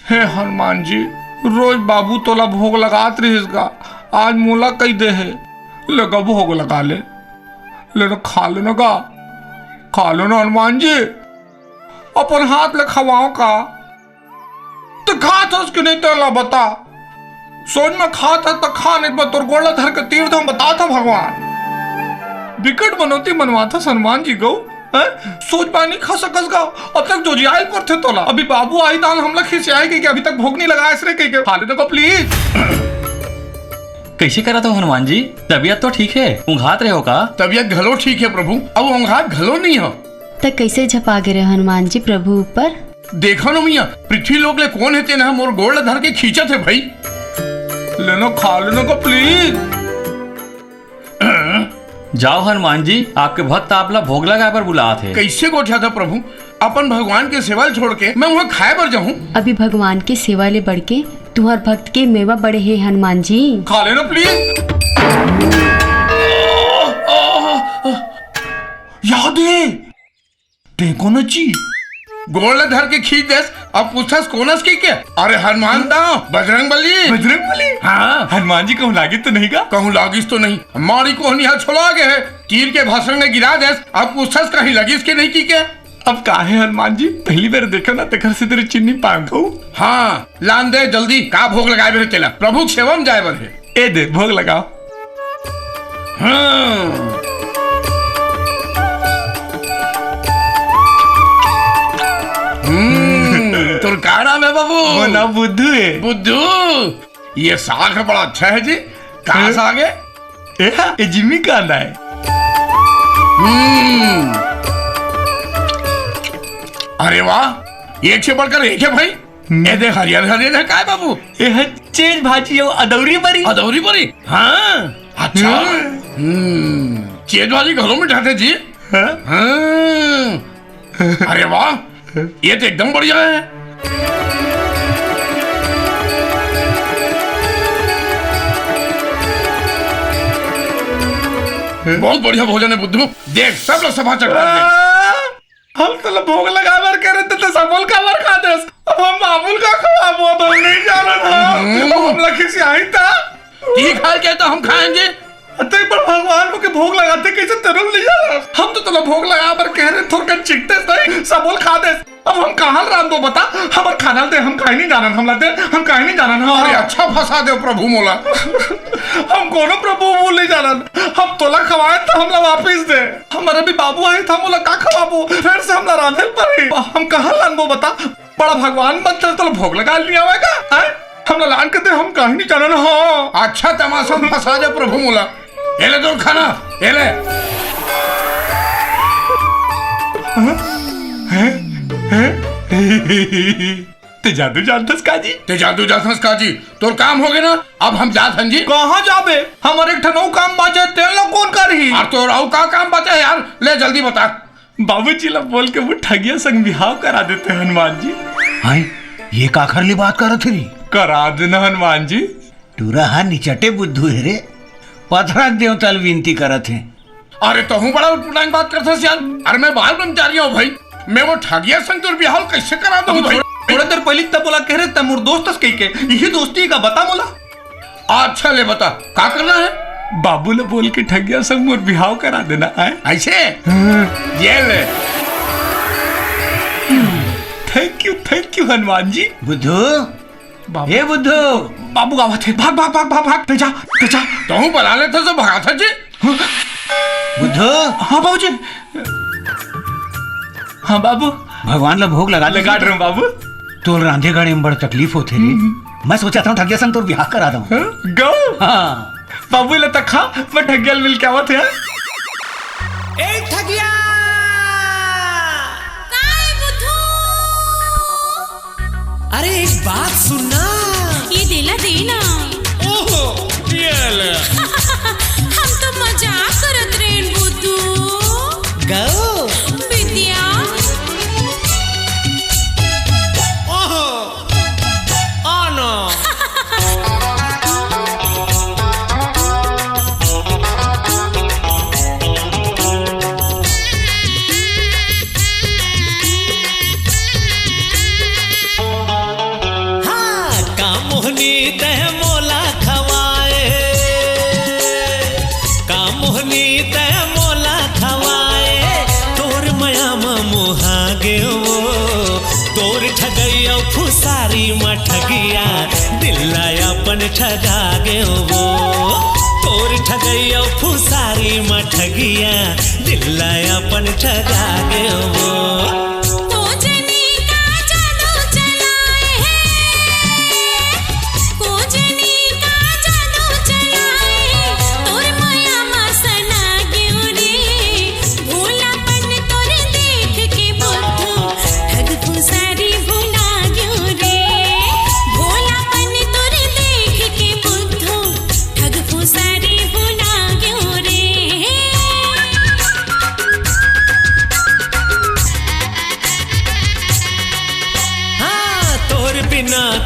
Speaker 8: हे हनुमान जी, रोज बाबू तोला भोग लगात रही इसका, आज मोला कही दे है लगा भोग लगा ले खा लो ना का, खा लो ना हनुमान जी, अपन हाथ ले खवाओ का तो खा था उसके नहीं तो ला बता, सोच में खा था तो खा नहीं तोर गोला धर के तीर तो बता था भगवान विकट बनोती बनवा था हनुमान जी गौ सोच पानी खा सकस का। अब तक जो जियाल पर थे तोला, अभी बाबू आई दान हमला खिंचाए कि अभी तक भोग नहीं लगाया इसरे कहीं के खा ले को प्लीज।
Speaker 14: कैसे करा था हनुमान जी? तबीयत तो ठीक है, ऊँघात रहे हो का?
Speaker 8: तबीयत घलो ठीक है प्रभु, अब ऊँघात घलो नहीं हो।
Speaker 12: तक कैसे झपा गिरे हनुमान जी प्रभु ऊपर?
Speaker 8: देखो ना मियाँ, पृथ्वी लोग ले कौन है ना मोर गोड़ धर के खींचा थे भाई, लेनो खा लेनो को प्लीज।
Speaker 14: जाओ हनुमान जी, आपके भक्त आपला भोग लगा पर बुला थे।
Speaker 8: कैसे गोठा था प्रभु, अपन भगवान के सेवा छोड़ के मैं वहाँ खाए पर जाऊँ?
Speaker 12: अभी भगवान के सेवा ले बढ़ के तुम्हार भक्त के मेवा बड़े हैं हनुमान जी,
Speaker 8: खा लेना प्लीज। याद है देखो ना जी, गोल धर के खींच देस, अब पूछस कोनस की क्या? अरे हनुमान दाओ, बजरंग बली। हाँ हनुमान जी कहूँ लागिस तो नहीं का? कहूँ लागिस तो नहीं, हमारी को यहाँ छोड़ा गए है, तीर के भाषण में गिरा देस, अब पूछस कहीं लगिस के नहीं की क्या? अब का है हनुमान जी, पहली बार देखो ना तेकर से तेरी चिन्नी पांग हो। हाँ लान दे जल्दी, का भोग लगाए बेरे तेला, प्रभु सेवम जाए बर है। ए दे भोग लगाओ। हाँ तो क्या नाम है बाबू? ना बुद्धू है। बुद्धू, ये साग बड़ा अच्छा है जी, कहाँ साग है? ये जिम्मी का अंडा है। अरे वाह, एक से बढ़कर एक है भाई। ये देख हरियर हरियर है काय बाबू? ये है चेज भाजी और अदौरी बरी। अदौरी बरी? हाँ अच्छा। चेज भाजी घरों में ढाते जी? हाँ। अरे वाह, ये तो एकदम बढ़िया है। बहुत बढ़िया भोजन है बुद्धू, देख सब लोग सभा चढ़ा दे। हम तो भोग लगा बार करे तो सबल का बार खाते, अब हम मामूल का खवाबो, अब हम नहीं जाना था, हम लखी से आई था। ठीक है क्या तो हम खाएंगे? अतः पर भगवान को के भोग लगाते कैसे तरल नहीं जाना? हम तो तुला भोग लगा पर कह रहे थोड़ा चिकते नहीं, सबल खा दे। अब हम कहाँ राम दो बता, हम खाना दे, हम खाई नहीं जाना, हम लाते हम खाई नहीं जाना। अरे अच्छा फंसा दे प्रभु मोला। हम कोनो प्रभु बोल नहीं जाना, हम तोला खवाए तो हमला वापिस दे। हमारा भी बाबू आए था, मोला का खवाबो, फिर से हमला राधे पर हम कहाँ लानबो बता, बड़ा भगवान बनते तो भोग लगा लिया आवेगा। हम लान करते हम काहे नहीं जाना ना। हाँ
Speaker 6: अच्छा तमाशा फंसा जा प्रभु मोला। ये ले दो खाना, ये ले।
Speaker 8: ते जादू जानतस काजी?
Speaker 6: ते जादू जानतस काजी? तोर काम हो गए ना, अब हम जात हंजी।
Speaker 8: कहाँ जाबे? हमारे एक ठनौ काम बाचे, तेल कौन करी?
Speaker 6: और तोर औ का काम बाचे यार, ले जल्दी बता।
Speaker 8: बाबूजी ला बोल के वो ठगिया संग बिहाव करा देते हनुमान जी।
Speaker 10: हाय ये काखरली बात करत री?
Speaker 8: करा देना हनुमान जी।
Speaker 10: टूरा हा निचटे बुद्धू है रे, पथराक देवतल विनती करत है।
Speaker 6: अरे तो हूँ बड़ा उठपुटांग बात करता यार। अरे मैं बाल ब्रह्मचारी हूँ भाई, मैं वो ठगिया संग तोर बिहाव कैसे करा दूँ भाई?
Speaker 8: थोड़ा देर पहले तब बोला कह रहे तमुर दोस्त कही के यही दोस्ती का बता मोला।
Speaker 6: अच्छा ले बता क्या करना है?
Speaker 8: बाबू ने बोल के ठगिया संग मोर बिहाव करा देना है।
Speaker 6: ऐसे ये ले।
Speaker 8: Thank you Hanuman ji.
Speaker 10: बुद्धू ये बुद्धू
Speaker 8: बाबू गावत है, भाग भाग भाग भाग भाग तेजा तेजा।
Speaker 6: तो हूँ बुला लेते तो भगा था जी।
Speaker 10: बुद्धू।
Speaker 8: हाँ बाबूजी। हाँ बाबू
Speaker 10: भगवान ला भोग लगा
Speaker 8: रहा हूँ बाबू।
Speaker 10: तो रांधे गाने में बड़ा तकलीफ होते रे, मैं सोचा था ठगिया संग तो ब्याह करा दूं।
Speaker 8: गो हाँ बाबू ले तक खा, मैं ठगिया मिल के आवत है।
Speaker 17: ए ठगिया अरे एक बात सुनना।
Speaker 15: ये देला देना।
Speaker 17: ओहो ये ले।
Speaker 15: हम तो मजाक करत रहे बुद्धू।
Speaker 17: गो
Speaker 15: विद्या।
Speaker 17: ओहो आनो। तह मोला खवाए, कामोहनी तह मोला खवाए, तोर मया मुहा गे वो, तोर ठगैया फुसारी म ठगिया, दिल्लाया पन ठगा गे वो, तोर ठगैया फुसारी म ठगिया, दिल्लाया पन ठगा गे वो।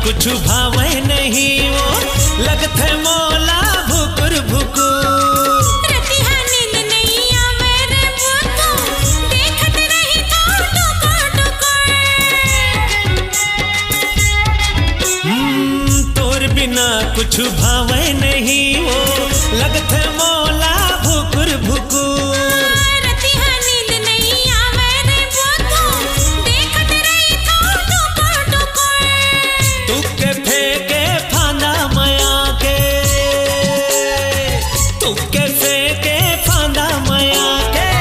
Speaker 17: कुछ भावे नहीं वो, लगत है मोला भुकुर भुकुर।
Speaker 15: रतिहा नींद नहीं आवे रे बुद्धू, देखत रही तो टुकुर टुकुर।
Speaker 17: तोर बिना कुछ भावे नहीं वो, लगत है मोला भुकुर भुकुर।
Speaker 15: रतिहा नींद नहीं आवे रे बुद्धू, देखत रही तो टुकुर टुकुर।
Speaker 17: तुके फेंके फांदा मया के, तुके फेंके फांदा मया के,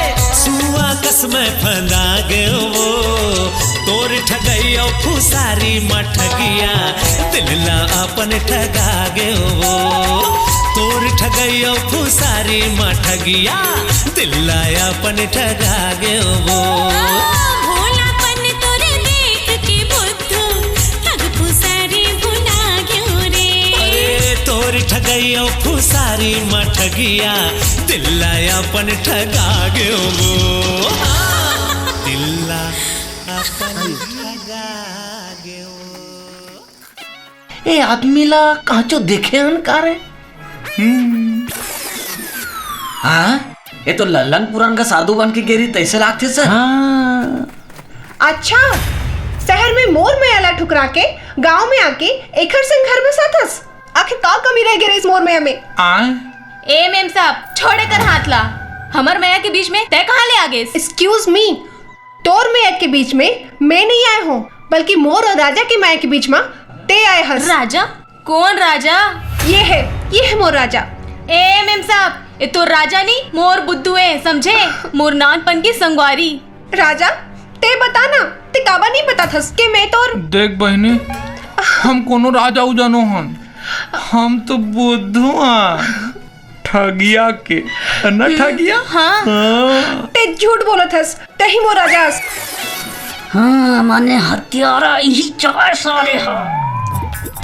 Speaker 17: सुआ कस में फंदा गे वो, तोर ठगैया फुसारी म ठगिया, दिलला अपन ठगा गे वो, तोर ठगैया फुसारी म ठगिया, दिलला अपन ठगा गे वो। ठगैया फुसारी म ठगिया, दिल्लाया अपन ठगा गे वो, दिल्ला अपन ठगा गे वो।
Speaker 2: ए आदमी ला कहाँ देखे अनकार है?
Speaker 1: हाँ ये तो लल्लन पुराण का साधु बन के गिरी तैसे लागते सर।
Speaker 2: हाँ।
Speaker 7: अच्छा शहर में मोर में अला ठुकरा के गांव में आके एकर संग घर में साथस, आखिर का कमी रह गई इस मोर में हमें?
Speaker 15: ए मेम साहब छोड़े कर हाथ ला, हमर मैया के बीच में तय कहाँ ले आ गए?
Speaker 7: एक्सक्यूज मी, तोर मैया के बीच में मैं नहीं आया हूँ, बल्कि मोर और राजा के मैया के बीच में ते आए हस।
Speaker 15: राजा? कौन राजा?
Speaker 7: ये है मोर राजा।
Speaker 15: ए मेम साहब ये तो राजा नहीं मोर बुद्धू है, समझे? मोर नानपन की संगवारी।
Speaker 7: राजा ते बता ना, ते काबा नहीं पता था कि मैं तो
Speaker 14: देख बहनी
Speaker 8: हम कोनो राजा उजानो हन, हम तो बुद्धू हन ठगिया के न ठगिया।
Speaker 7: हाँ ते झूठ बोलत हस, ते ही मो राजा हस।
Speaker 3: हाँ माने हत्यारा यही चार सारे हा।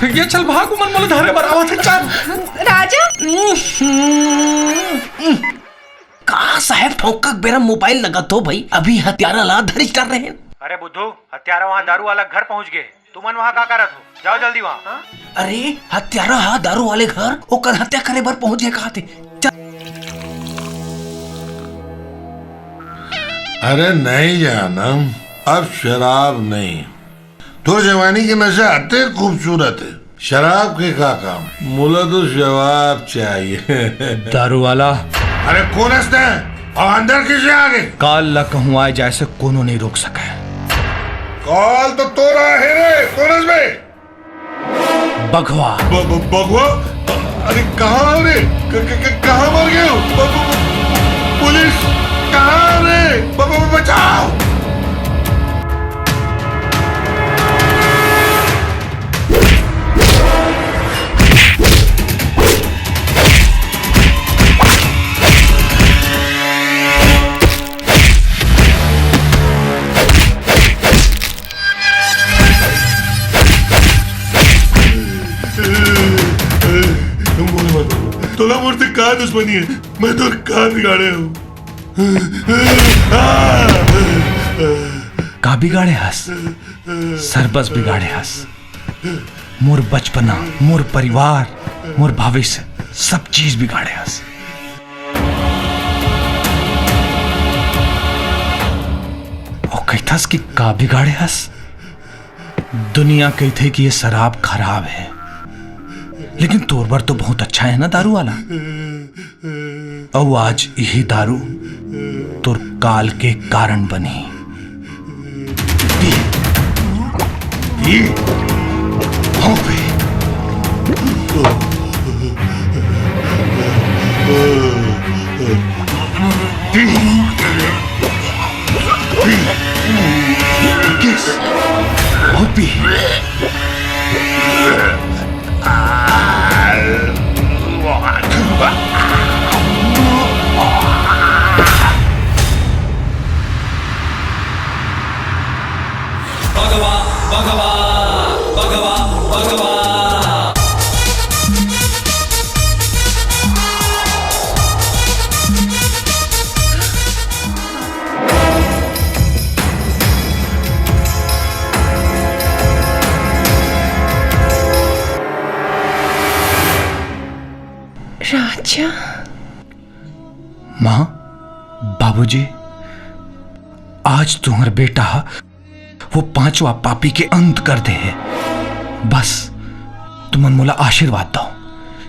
Speaker 8: ठगिया चल भाग मन मोले धारे बरावत है चल।
Speaker 7: राजा
Speaker 2: का साहब ठोका बेरा मोबाइल लगा तो भाई अभी हत्यारा ला धरिच कर रहे हैं।
Speaker 10: अरे बुद्धू, हत्यारा वहाँ दारू वाला घर पहुँच गए, तुमन वहाँ का करत हो? जाओ जल्दी वहाँ।
Speaker 2: अरे हत्यारा हा दारू वाले घर ओकर हत्या करे बर पहुंच गए कहा थे।
Speaker 18: अरे नहीं जानम, अब शराब नहीं, तो जवानी की नशा अति खूबसूरत है, शराब के का काम, मुला तो जवाब चाहिए।
Speaker 10: दारू वाला
Speaker 18: अरे कौन हंसते हैं और अंदर किसे आगे?
Speaker 10: काल ला कहूँ आए जैसे कोनो नहीं रोक सके।
Speaker 18: कॉल तो तोरा है रे, कौन हंस बे?
Speaker 10: बघवा।
Speaker 18: बघवा? अरे कहाँ रे? कहाँ मर गए हो? पुलिस कहाँ रे? बचाओ! तोला मुझसे कहा दुश्मनी है, मैं तो कहा बिगाड़े हूँ।
Speaker 10: का बिगाड़े हस? सरबस बिगाड़े हस। मोर बचपना, मोर परिवार, मोर भविष्य सब चीज बिगाड़े हस। और कहथस कि का बिगाड़े हस? दुनिया कहते कि ये शराब खराब है, लेकिन तोर बर तो बहुत अच्छा है ना दारू वाला। और आज यही दारू तोर काल के कारण बनी।
Speaker 7: राजा।
Speaker 10: माँ, बाबूजी, आज तुम्हारा बेटा वो पांचवा पापी के अंत कर दे है। बस तुमन मोला आशीर्वाद दो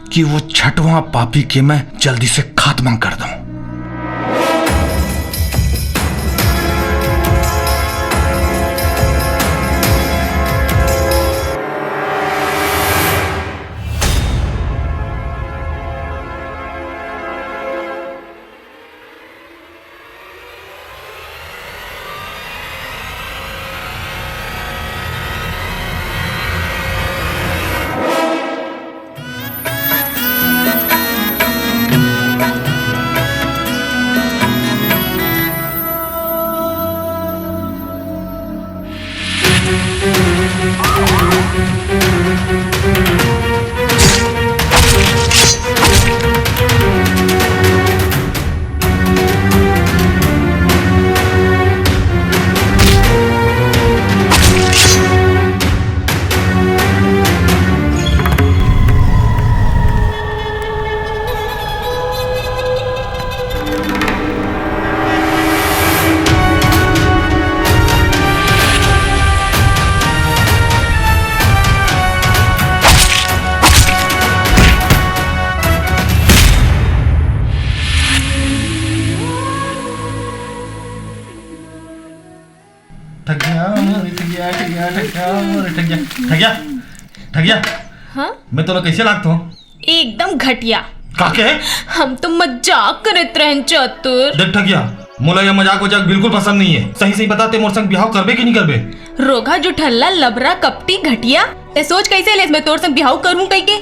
Speaker 10: कि वो छठवां पापी के मैं जल्दी से खात्मा कर दूं।
Speaker 8: ठगिया
Speaker 15: हाँ?
Speaker 8: मैं तो कैसे लागतो?
Speaker 15: एकदम घटिया।
Speaker 8: काके?
Speaker 15: हम तो मजाक करत रहन चतुर।
Speaker 8: देख ठगिया, मोला यह मजाक वजाक बिल्कुल पसंद नहीं है। सही सही बताते मोर संग बिहाव करबे कि नहीं करबे?
Speaker 15: रोगा जो ठल्ला लबरा कपटी घटिया ते सोच कैसे ले मैं तोर संग बिहाव करूं कई के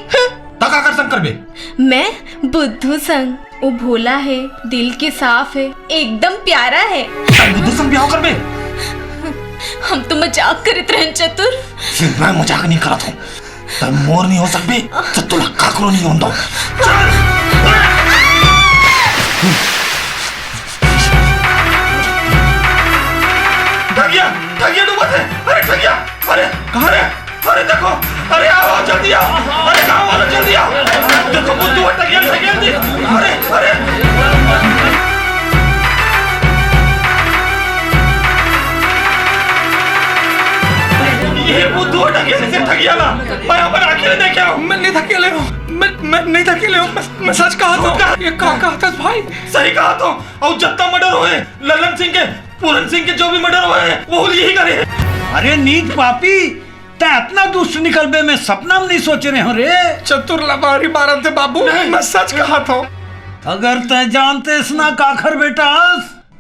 Speaker 10: तका कर संग करबे
Speaker 15: मैं बुद्धू संग वो भोला है दिल के साफ है एकदम प्यारा है
Speaker 10: बुद्धू संग बिहाव करबे
Speaker 15: हम तो मजाक करत रहन चतुर
Speaker 10: सिर्फ मैं मजाक नहीं करत हूं तब मोर नहीं हो सकबे तो तोला काकरो नहीं होंदो
Speaker 8: ठगिया ठगिया तो बचे अरे ठगिया अरे कहां रे अरे देखो अरे आओ जल्दी आओ अरे गांव वालों जल्दी आओ देखो बुद्धू ठगिया ठगिया जी अरे अरे ये बुद्धू ठगिया से ठगिया ना मैं अपन आंखें देखे हूं मैं नहीं थकेले हूं मैं नहीं थकेले हूं मैं सच कहा तो ये का कहा भाई सही कहा तो और जत्ता मर्डर हुए ललन सिंह के पूरन सिंह के जो भी मर्डर हुए हैं वो यही करे
Speaker 11: अरे नीच पापी ते इतना दुष्ट निकलबे में सपना में नहीं सोच रहे हो रे
Speaker 8: चतुर लबारी मारन थे बाबू मैं सच कहा था
Speaker 11: अगर ते जानते इसना काखर बेटा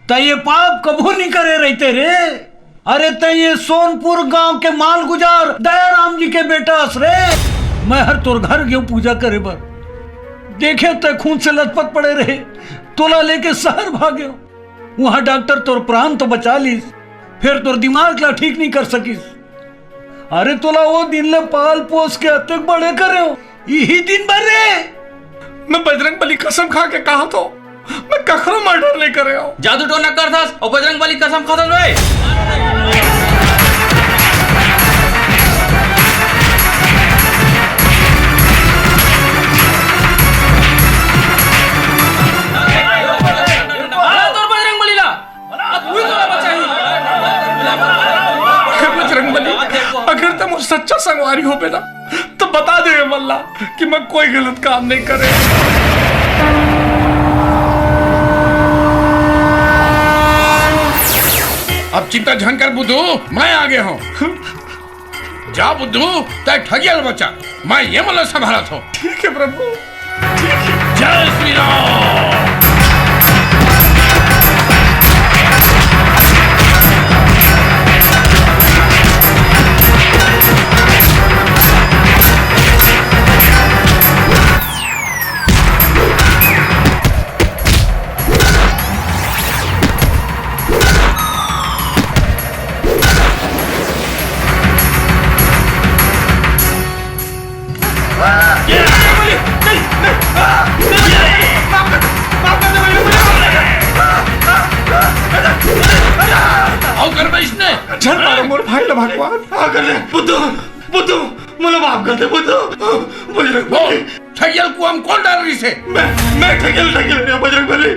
Speaker 11: ते ये पाप कबू नहीं करे रहते रे अरे ते ये सोनपुर गांव के माल गुजार दयाराम जी के बेटा रे मैं हर तोर घर गयो पूजा करे बर देखे ते खून से लथपथ पड़े रहे तोला लेके शहर भागे वहां डॉक्टर तोर प्राण तो बचा लीस फिर तोर दिमाग ला ठीक नहीं कर सकीस अरे तोला वो दिन ले पाल पोस के अतक बड़े करे हो यही दिन भर रे
Speaker 8: मैं बजरंग बली कसम खा के कहा तो मैं कखरो मर्डर नहीं करे हो
Speaker 19: जादू टोना कर था और बजरंग बली कसम खाता रे
Speaker 8: अगर तुम मुझ सच्चा संगवारी हो बेटा तो बता दे मल्ला कि मैं कोई गलत काम नहीं करे
Speaker 6: अब चिंता झन कर बुद्धू मैं आगे हूँ जा बुद्धू तय ठगियल बचा मैं ये मतलब संभाला था
Speaker 8: ठीक है प्रभु
Speaker 6: जय श्री राम
Speaker 8: चल मारो मोर भाई ला भगवान आ कर ले बुद्धू बुद्धू मुझे माफ कर दे बुद्धू बजरंग बली
Speaker 6: ठगियल को हम कौन डाल रही से
Speaker 8: मैं ठगियल रे बजरंग बली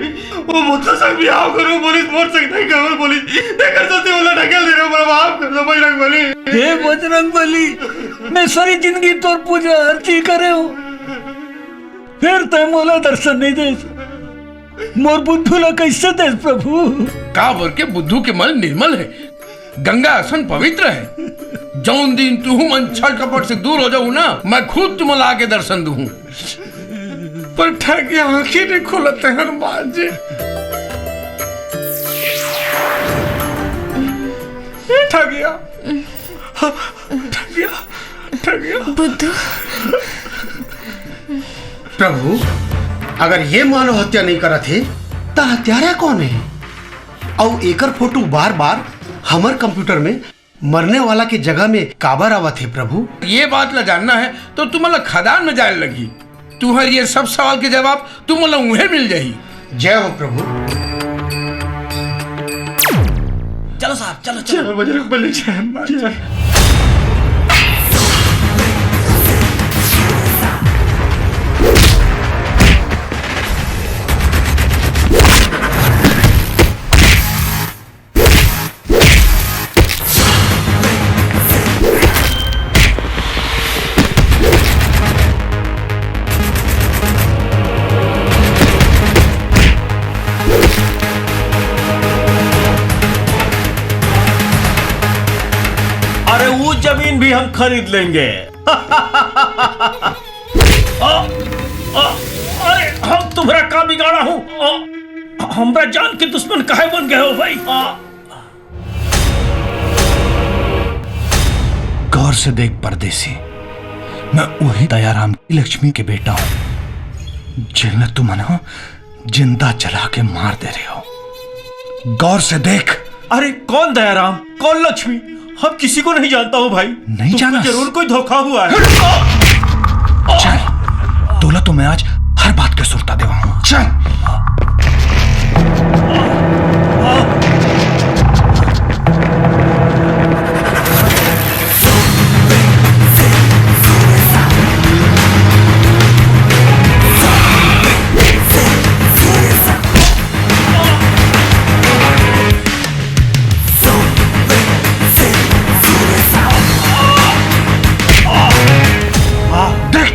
Speaker 8: वो मुझसे संग भी आओ करो पुलिस मोर संग नहीं करो पुलिस देकर सोते वाला ठगियल दे रहा माफ कर दो बजरंग बली
Speaker 11: हे बजरंग बली मैं सारी जिंदगी तोर पूजा अर्ची करे हूं फिर ते मोला दर्शन नहीं दे मोर बुद्धू ला कैसे दे प्रभु
Speaker 6: का बोल के बुद्धू के मन निर्मल है गंगा सन पवित्र है जौन दिन तू मन छल कपट से दूर हो जाऊं ना मैं खुद तुम ला के दर्शन दूं
Speaker 8: पर ठगिया आंखें नहीं खुलते हनुमान जी ठगिया ठगिया ठगिया
Speaker 15: बुद्धू
Speaker 6: प्रभु अगर ये मानव हत्या नहीं करा थे तो हत्यारा कौन है और एकर फोटो बार बार हमारे कंप्यूटर में मरने वाला की जगह में काबर आवा थे प्रभु ये बात ला जानना है तो तुम्हारा खदान में जाने लगी तुम्हारे ये सब सवाल के जवाब तुम्हारा उन्हें मिल जाही जय हो प्रभु
Speaker 1: चलो साहब चलो चलो
Speaker 8: बजरंग बली जय
Speaker 13: जमीन भी हम खरीद लेंगे अरे हम तुम्हारा का बिगाड़ा हूं हमरा जान के दुश्मन काहे बन गए हो भाई
Speaker 5: गौर से देख परदेसी, मैं वही दयाराम की लक्ष्मी के बेटा हूं जिन्हें तुम ना जिंदा जला के मार दे रहे हो। गौर से देख।
Speaker 13: अरे कौन दयाराम, कौन लक्ष्मी? हम किसी को नहीं जानता हूँ भाई।
Speaker 5: नहीं जाना?
Speaker 13: जरूर कोई धोखा हुआ है।
Speaker 5: चल, तोला तो मैं आज हर बात के सुरता देवा हूं। चल।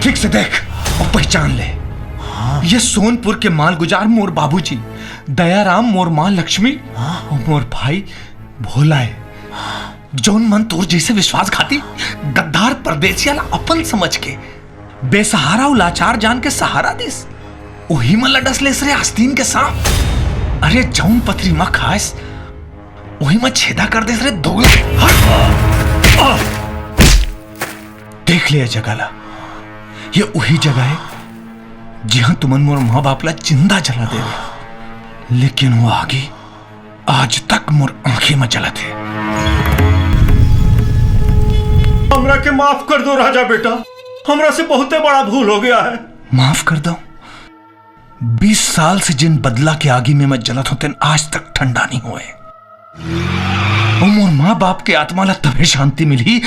Speaker 5: ठीक से देख और पहचान ले। ये सोनपुर के मालगुजार मोर बाबूजी दयाराम, मोर मां लक्ष्मी और मोर भाई भोला है। जौन मन तोर जैसे विश्वासघाती गद्दार परदेसिया अपन समझ के बेसहारा और लाचार जान के सहारा दिस, वही मन लडस लेस रे आस्तीन के सांप। अरे जौन पथरी मां खास वही में छेदा कर देस रे दोगला। देख लिया जगह, ये वही जगह है जहां तुमन मोर मां बाप ला जिंदा जला दे रहे, लेकिन वो आगे आज तक मोर आंखें में जलत है।
Speaker 13: हमरा के माफ कर दो राजा बेटा, हमरा से बहुते बड़ा भूल हो गया है।
Speaker 5: माफ कर दो? 20 साल से जिन बदला के आगे में मैं जलत होते आज तक ठंडा नहीं हुए। वो मोर मां बाप के आत्मा ला तभी शांति मिली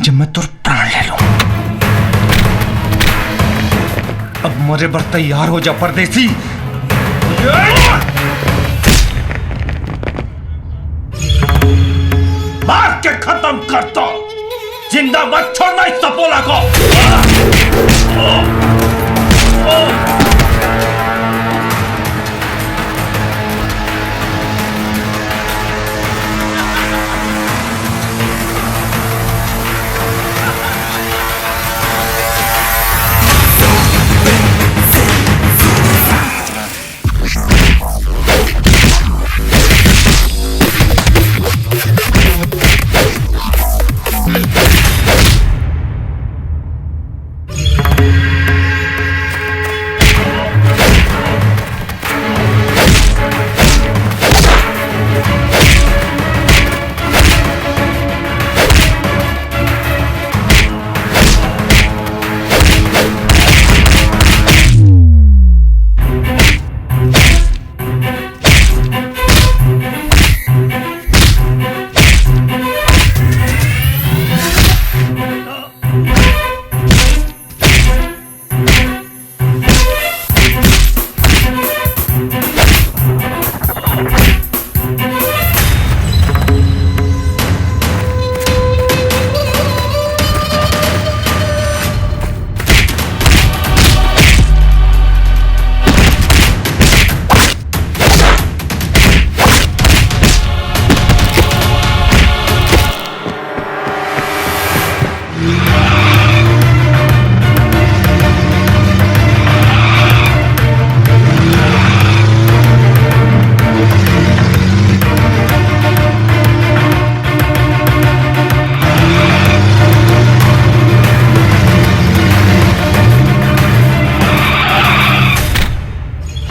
Speaker 5: जब मैं तुर प्राण ले लूं। अब मरे बर तैयार हो जा परदेसी।
Speaker 13: मार के खत्म कर दो, जिंदा मत छोड़ना इस सपोला को।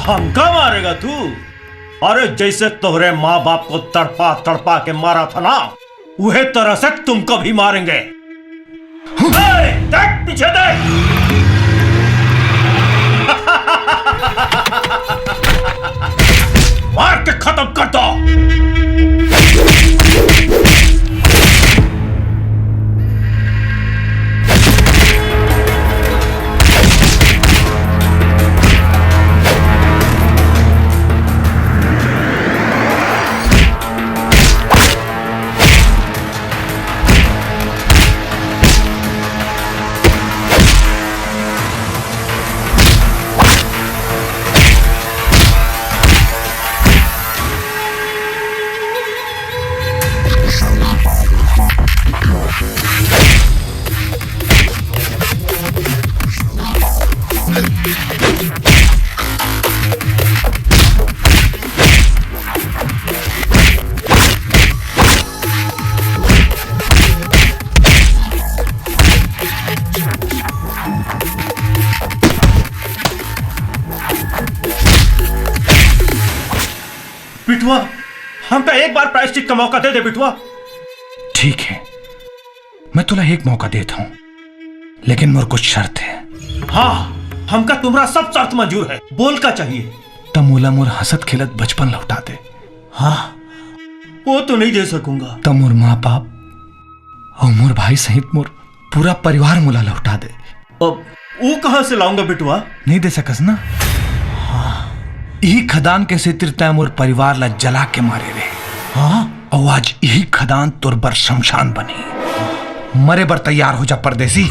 Speaker 13: हमका मारेगा तू? अरे जैसे तोहरे माँ बाप को तड़पा तड़पा के मारा था ना, वह तरह से तुमको भी मारेंगे। देख पीछे देख। मार के खत्म कर दो। हमका एक बार प्रायश्चित का मौका दे दे बिटवा।
Speaker 5: ठीक है, मैं तुला एक मौका देता हूं, लेकिन मोर कुछ शर्त है।
Speaker 13: हाँ, हमका तुम्हारा सब शर्त मंजूर है, बोल का चाहिए।
Speaker 5: तमोला मोर हंसत खिलत बचपन लौटा दे।
Speaker 13: हाँ, वो तो नहीं दे सकूंगा।
Speaker 5: तमोर माँ बाप और मोर भाई सहित मोर पूरा परिवार मोला लौटा दे।
Speaker 13: अब वो कहां से लाऊंगा बिटवा?
Speaker 5: नहीं दे सकस ना? यही खदान के सितिर तय मोर परिवार ला जला के मारे रहे।
Speaker 13: हाँ,
Speaker 5: और आज यही खदान तुर बर शमशान बनी। मरे बर तैयार हो जा परदेसी।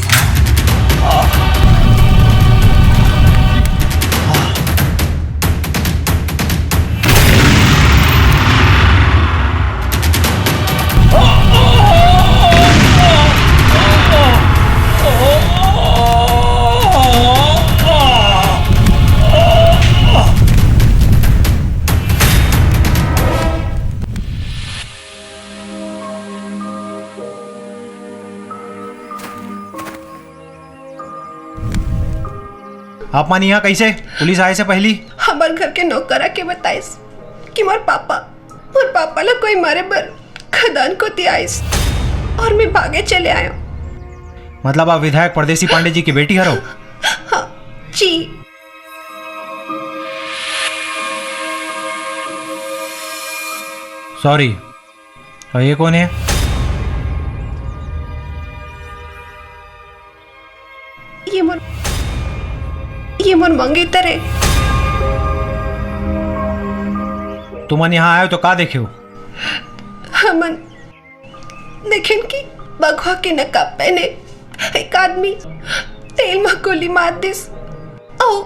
Speaker 10: आप मानी यहाँ कैसे? पुलिस आए से पहली
Speaker 7: हमार घर के नौकरा के बताइस कि मोर पापा ला कोई मारे बर खदान को आइस और मैं भागे चले आयो।
Speaker 10: मतलब आप विधायक परदेसी पांडे जी की बेटी हरो?
Speaker 7: हाँ जी।
Speaker 10: सॉरी, और ये कौन है?
Speaker 7: ये मोर मंगेतर है।
Speaker 10: तुमन यहाँ आयो तो का देखे हो?
Speaker 7: हमन देखें कि बघवा के नकाब पहने एक आदमी तेल में गोली मार दिस और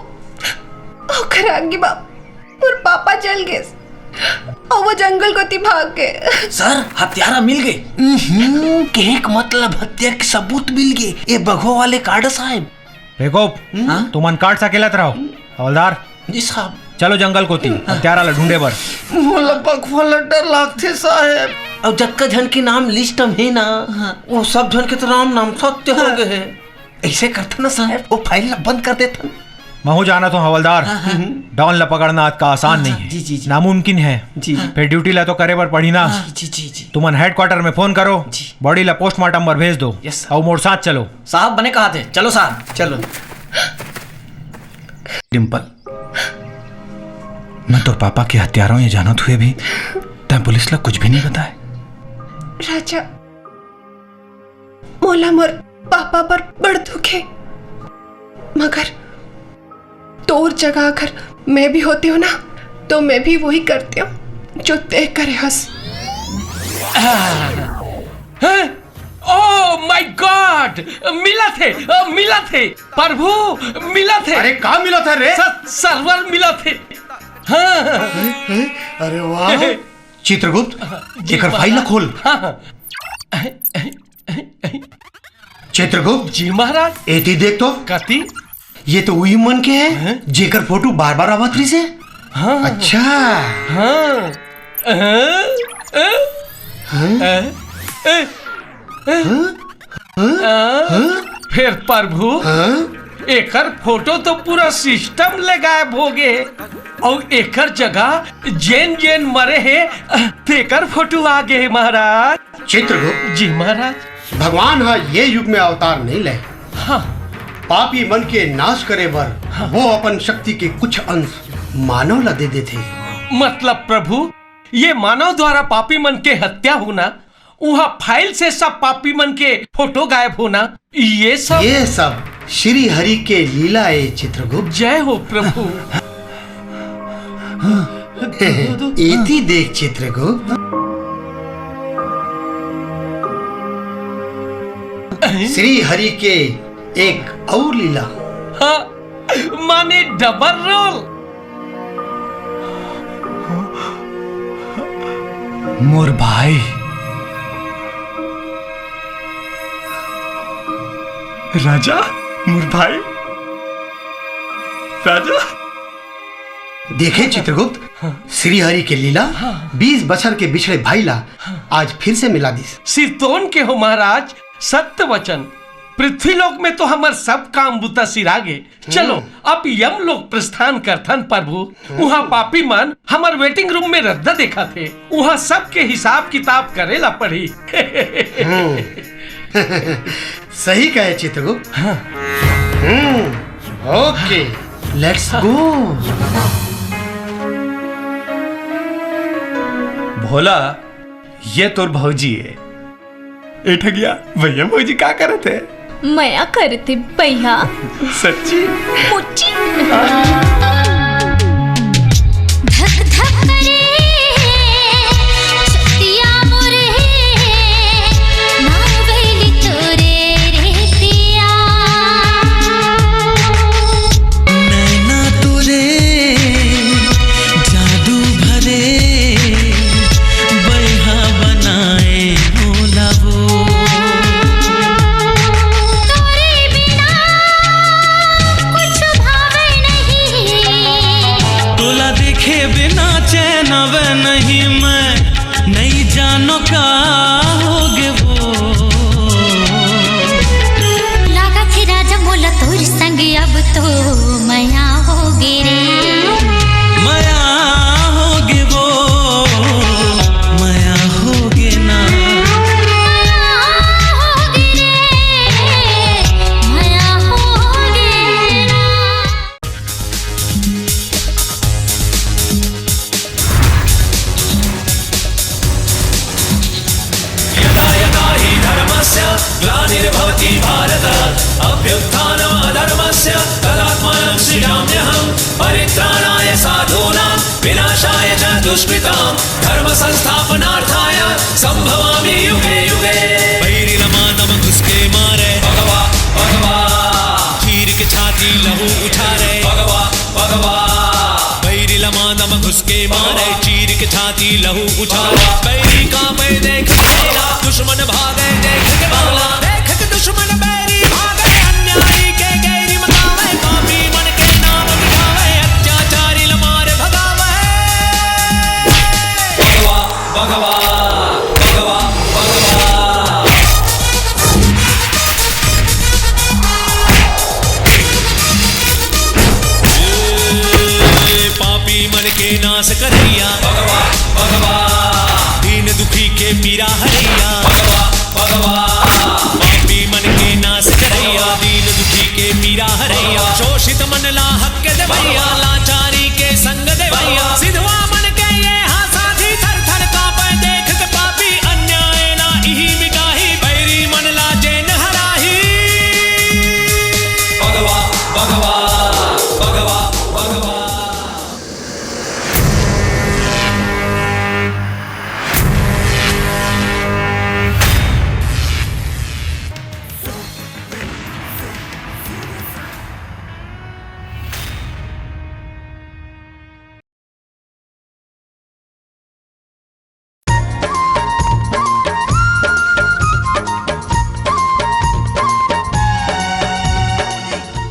Speaker 7: आगे बाप और पापा जल गए और वो जंगल को ती भाग गए।
Speaker 2: सर, हत्यारा मिल गए। केक मतलब हत्या के सबूत मिल गए। ये बघवा वाले कार्ड साहब।
Speaker 10: देखो, तुमन काट सकेलत रहो। हवलदार
Speaker 2: जी साहब,
Speaker 10: चलो जंगल को ती हत्यारा ला ढूंढे बर।
Speaker 2: मोला बघवा ला डर लागथे साहब। और जक्का जन के नाम लिस्ट में है ना, वो सब जन के तो नाम सत्य हो गए है। ऐसे करता ना साहब, वो फाइल ला बंद कर देता।
Speaker 10: महू जाना तो हवलदार, डॉन ला पकड़ना आज का आसान नहीं है।
Speaker 2: जी,
Speaker 10: नामुमकिन है। फिर ड्यूटी ला तो करे बर पड़ी ना।
Speaker 2: जी।
Speaker 10: तुमन हेडक्वार्टर में फोन करो, बॉडी ला पोस्टमार्टम पर भेज दो और मोर साथ चलो।
Speaker 1: साहब बने कहा थे? चलो साहब, चलो।
Speaker 5: डिम्पल, मैं तो पापा के हत्यारों ये जानत हुए भी तय पुलिस ला कुछ भी नहीं बताए।
Speaker 7: राजा, मोला मोर पापा पर बड़ दुख है, मगर तोर जगह अगर मैं भी होती हूँ ना, तो मैं भी वही करती हूँ जो तय करे हंस।
Speaker 14: ओह माय गॉड, मिला थे प्रभु, मिला थे।
Speaker 6: अरे कहाँ मिला था रे?
Speaker 14: सर्वर मिला थे।
Speaker 6: अरे वाह। चित्रगुप्त, जेकर फाइल ना खोल। चित्रगुप्त
Speaker 14: जी महाराज।
Speaker 6: एती देख तो
Speaker 14: कती,
Speaker 6: ये तो वही मन के है जेकर फोटो बार बार आवत रही से।
Speaker 14: हाँ।
Speaker 6: अच्छा।
Speaker 14: हाँ। फिर प्रभु, एकर फोटो तो पूरा सिस्टम ले गायब हो गए और एकर जगह जेन मरे है तेकर फोटो आ गए महाराज।
Speaker 6: चित्रगुप्त
Speaker 14: जी महाराज।
Speaker 6: भगवान हा ये युग में अवतार नहीं ले।
Speaker 14: हाँ।
Speaker 6: पापी मन के नाश करे बर वो अपन शक्ति के कुछ अंश मानव ला दे देते।
Speaker 14: मतलब प्रभु, ये मानव द्वारा पापी मन के हत्या होना, वहाँ फाइल से सब पापी मन के फोटो गायब होना, ये सब
Speaker 6: श्री हरि के लीला है चित्रगुप्त।
Speaker 14: जय हो प्रभु।
Speaker 6: एती देख चित्रगुप्त, श्री हरि के एक और लीला।
Speaker 14: हाँ, माने डबल रोल।
Speaker 5: मोर भाई,
Speaker 8: राजा, मोर भाई राजा।
Speaker 6: देखे चित्रगुप्त, श्री हरि के लीला 20 बछर के बिछड़े भाई ला आज फिर से मिला दिस।
Speaker 14: सिरतोन के हो महाराज, सत्य वचन। पृथ्वीलोक में तो हमार सब काम बुता सिरागे। चलो अब यम लोग प्रस्थान करथन प्रभु। वहाँ पापी मन हमार वेटिंग रूम में रद्दा देखा थे। वहाँ सबके हिसाब किताब करेला पड़ी।
Speaker 6: सही कहे Chitragupt. Okay let's go.
Speaker 8: Bhola ये तोर भौजी है। ठगिया भैया भौजी क्या करे थे?
Speaker 15: मया करते भैया।
Speaker 8: सच्ची
Speaker 15: मुच्ची।
Speaker 20: धक धक करे छतिया मोरे नावेली तोरे रेतिया
Speaker 17: नैना तोरे जादू भरे बैहा बनाए मोला वो तोला देखे बिना चैन आवे नहीं मैं नहीं जानो का होगे वो
Speaker 20: लागा थी राजा मोला तोर संग अब तो मया होगे रे
Speaker 17: मया होगे वो मया होगे ना
Speaker 20: मया होगे ना।
Speaker 17: यदा यदा हि धर्मस्य ग्लानिर्भवति भारत अभ्युत्थानमधर्मस्य तदात्मानं सृजाम्यहं परित्राणाय साधूनां विनाशाय च दुष्कृतां धर्म संस्थापनार्थाय संभवामि युगे युगे। बैरिरमा नम घुसके मारे भगवा भगवा चीर के छाती लहू उठारे भगवा भगवा बैरिलमा नम घुसके मारे चीर के छाती लहू उठारे बैरी कांपे देख दुश्मन भागे देख के भागला देख के दुश्मन बैरी भागे अन्यायी के गैरी मतावे पापी मन के नाम मिटावे अत्याचारी लमारे भगावे भगवा भगवा भगवा भगवा पापी मन के नाश करैया भगवा भगवा दीन दुखी के पीरा हरैया भगवा भगवा पापी मन के नाश करैया दीन दुखी के पीरा हरैया शोषित मन ला हक के देवैया लाचारी के संग देवैया सिधवा मन के ये हासाथी थर थर कांपे देख के पापी अन्याय ला इही मिटाही बैरी मन ला जैन हराही भगवा भगवा भगवा भगवा।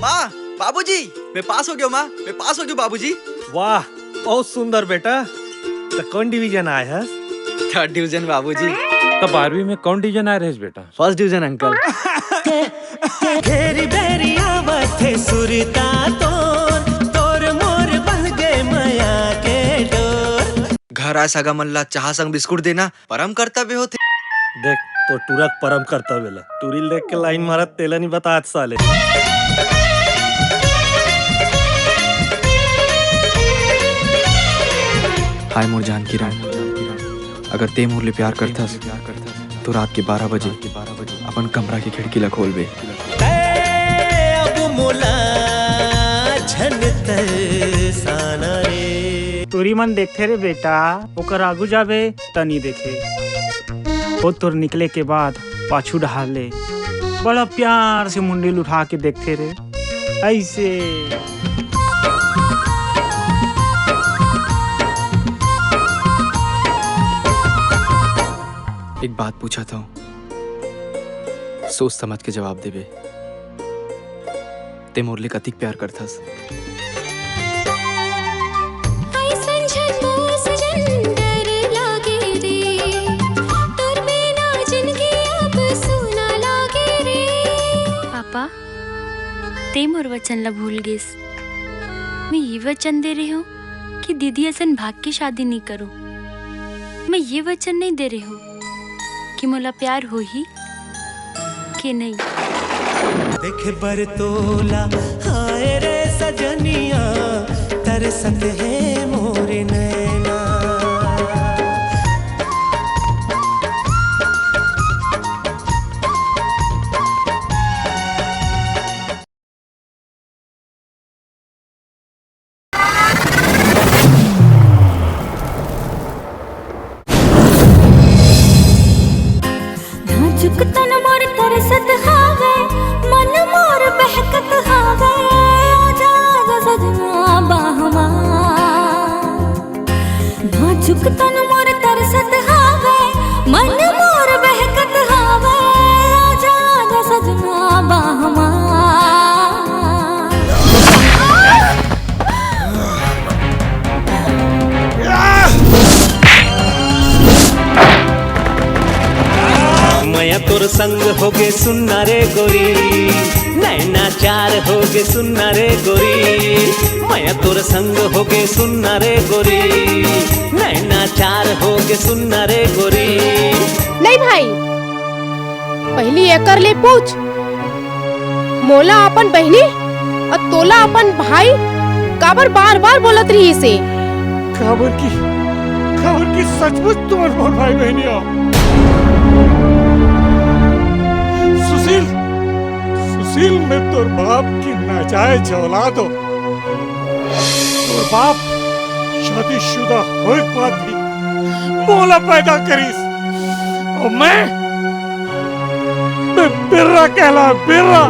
Speaker 22: माँ बाबूजी मैं पास हो गया। माँ मैं पास हो गया बाबूजी।
Speaker 10: वाह बहुत सुंदर बेटा। तो कौन डिवीजन आए है?
Speaker 22: थर्ड डिवीजन बाबूजी।
Speaker 10: तो 12वीं में कौन डिवीजन आए रहे बेटा?
Speaker 22: First division uncle.
Speaker 17: घेरी बेरी आवत है सुरता तोर मोर बन गए माया के डोर।
Speaker 22: घर आए सगा मन ला चाह संग बिस्कुट देना परम कर्तव्य होते।
Speaker 10: देख तो टूरक परम कर्तव्य ला टूरिल देख के लाइन मारत तेला नहीं बता साले।
Speaker 22: हाय मोर जान की रानी, अगर ते मोर ले प्यार करथस तो रात के 12 बजे अपन कमरा की खिड़की ला खोल बे।
Speaker 17: अब मोला झनत साना रे।
Speaker 23: तोरी मन देखते रे बेटा, ओकर आगू जाबे तनी देखे। वो तोर निकले के बाद पाछू ढाल ले, बड़ा प्यार से मुंडी उठा के देखते रे ऐसे।
Speaker 22: एक बात पूछा था, सोच समझ के जवाब देबे। ते मोर ले कतिक प्यार करथस?
Speaker 20: ते मोर वचन ला भूल गेस। मैं ये वचन दे रही हूँ कि दीदी ऐसन भाग की शादी नहीं करो। मैं ये वचन नहीं दे रही हूँ कि मोला प्यार हो ही कि नहीं।
Speaker 17: देख बरतोला हाय रे सजनिया तरसत है मोरे नैना।
Speaker 20: नाजुक तन मोर तरसत हावे, मन मोर बहकत हावे। आजा आजा सजना बाहमा। नाजुक तन मोर तरसत हावे, मन मोर बहकत हावे। आजा आजा सजना बाहमा।
Speaker 17: मैं तोर संग होगे सुनना रे गोरी, नैना चार होगे सुनना रे गोरी। मैं तोर संग होगे सुनना रे गोरी, नैना चार होगे सुनना रे गोरी।
Speaker 7: नहीं भाई, पहली एकर ले पूछ। मोला अपन बहनी और तोला अपन भाई काबर बार बार बोलत रही से।
Speaker 11: खबर की सचमुच तुम्हारे मोर भाई बहनी हो। सुशील में तोर बाप की नाजायज औलाद हो। तोर बाप शादीशुदा होए के बाद भी मोला पैदा करीस और मैं बिर्रा कहला बिर्रा।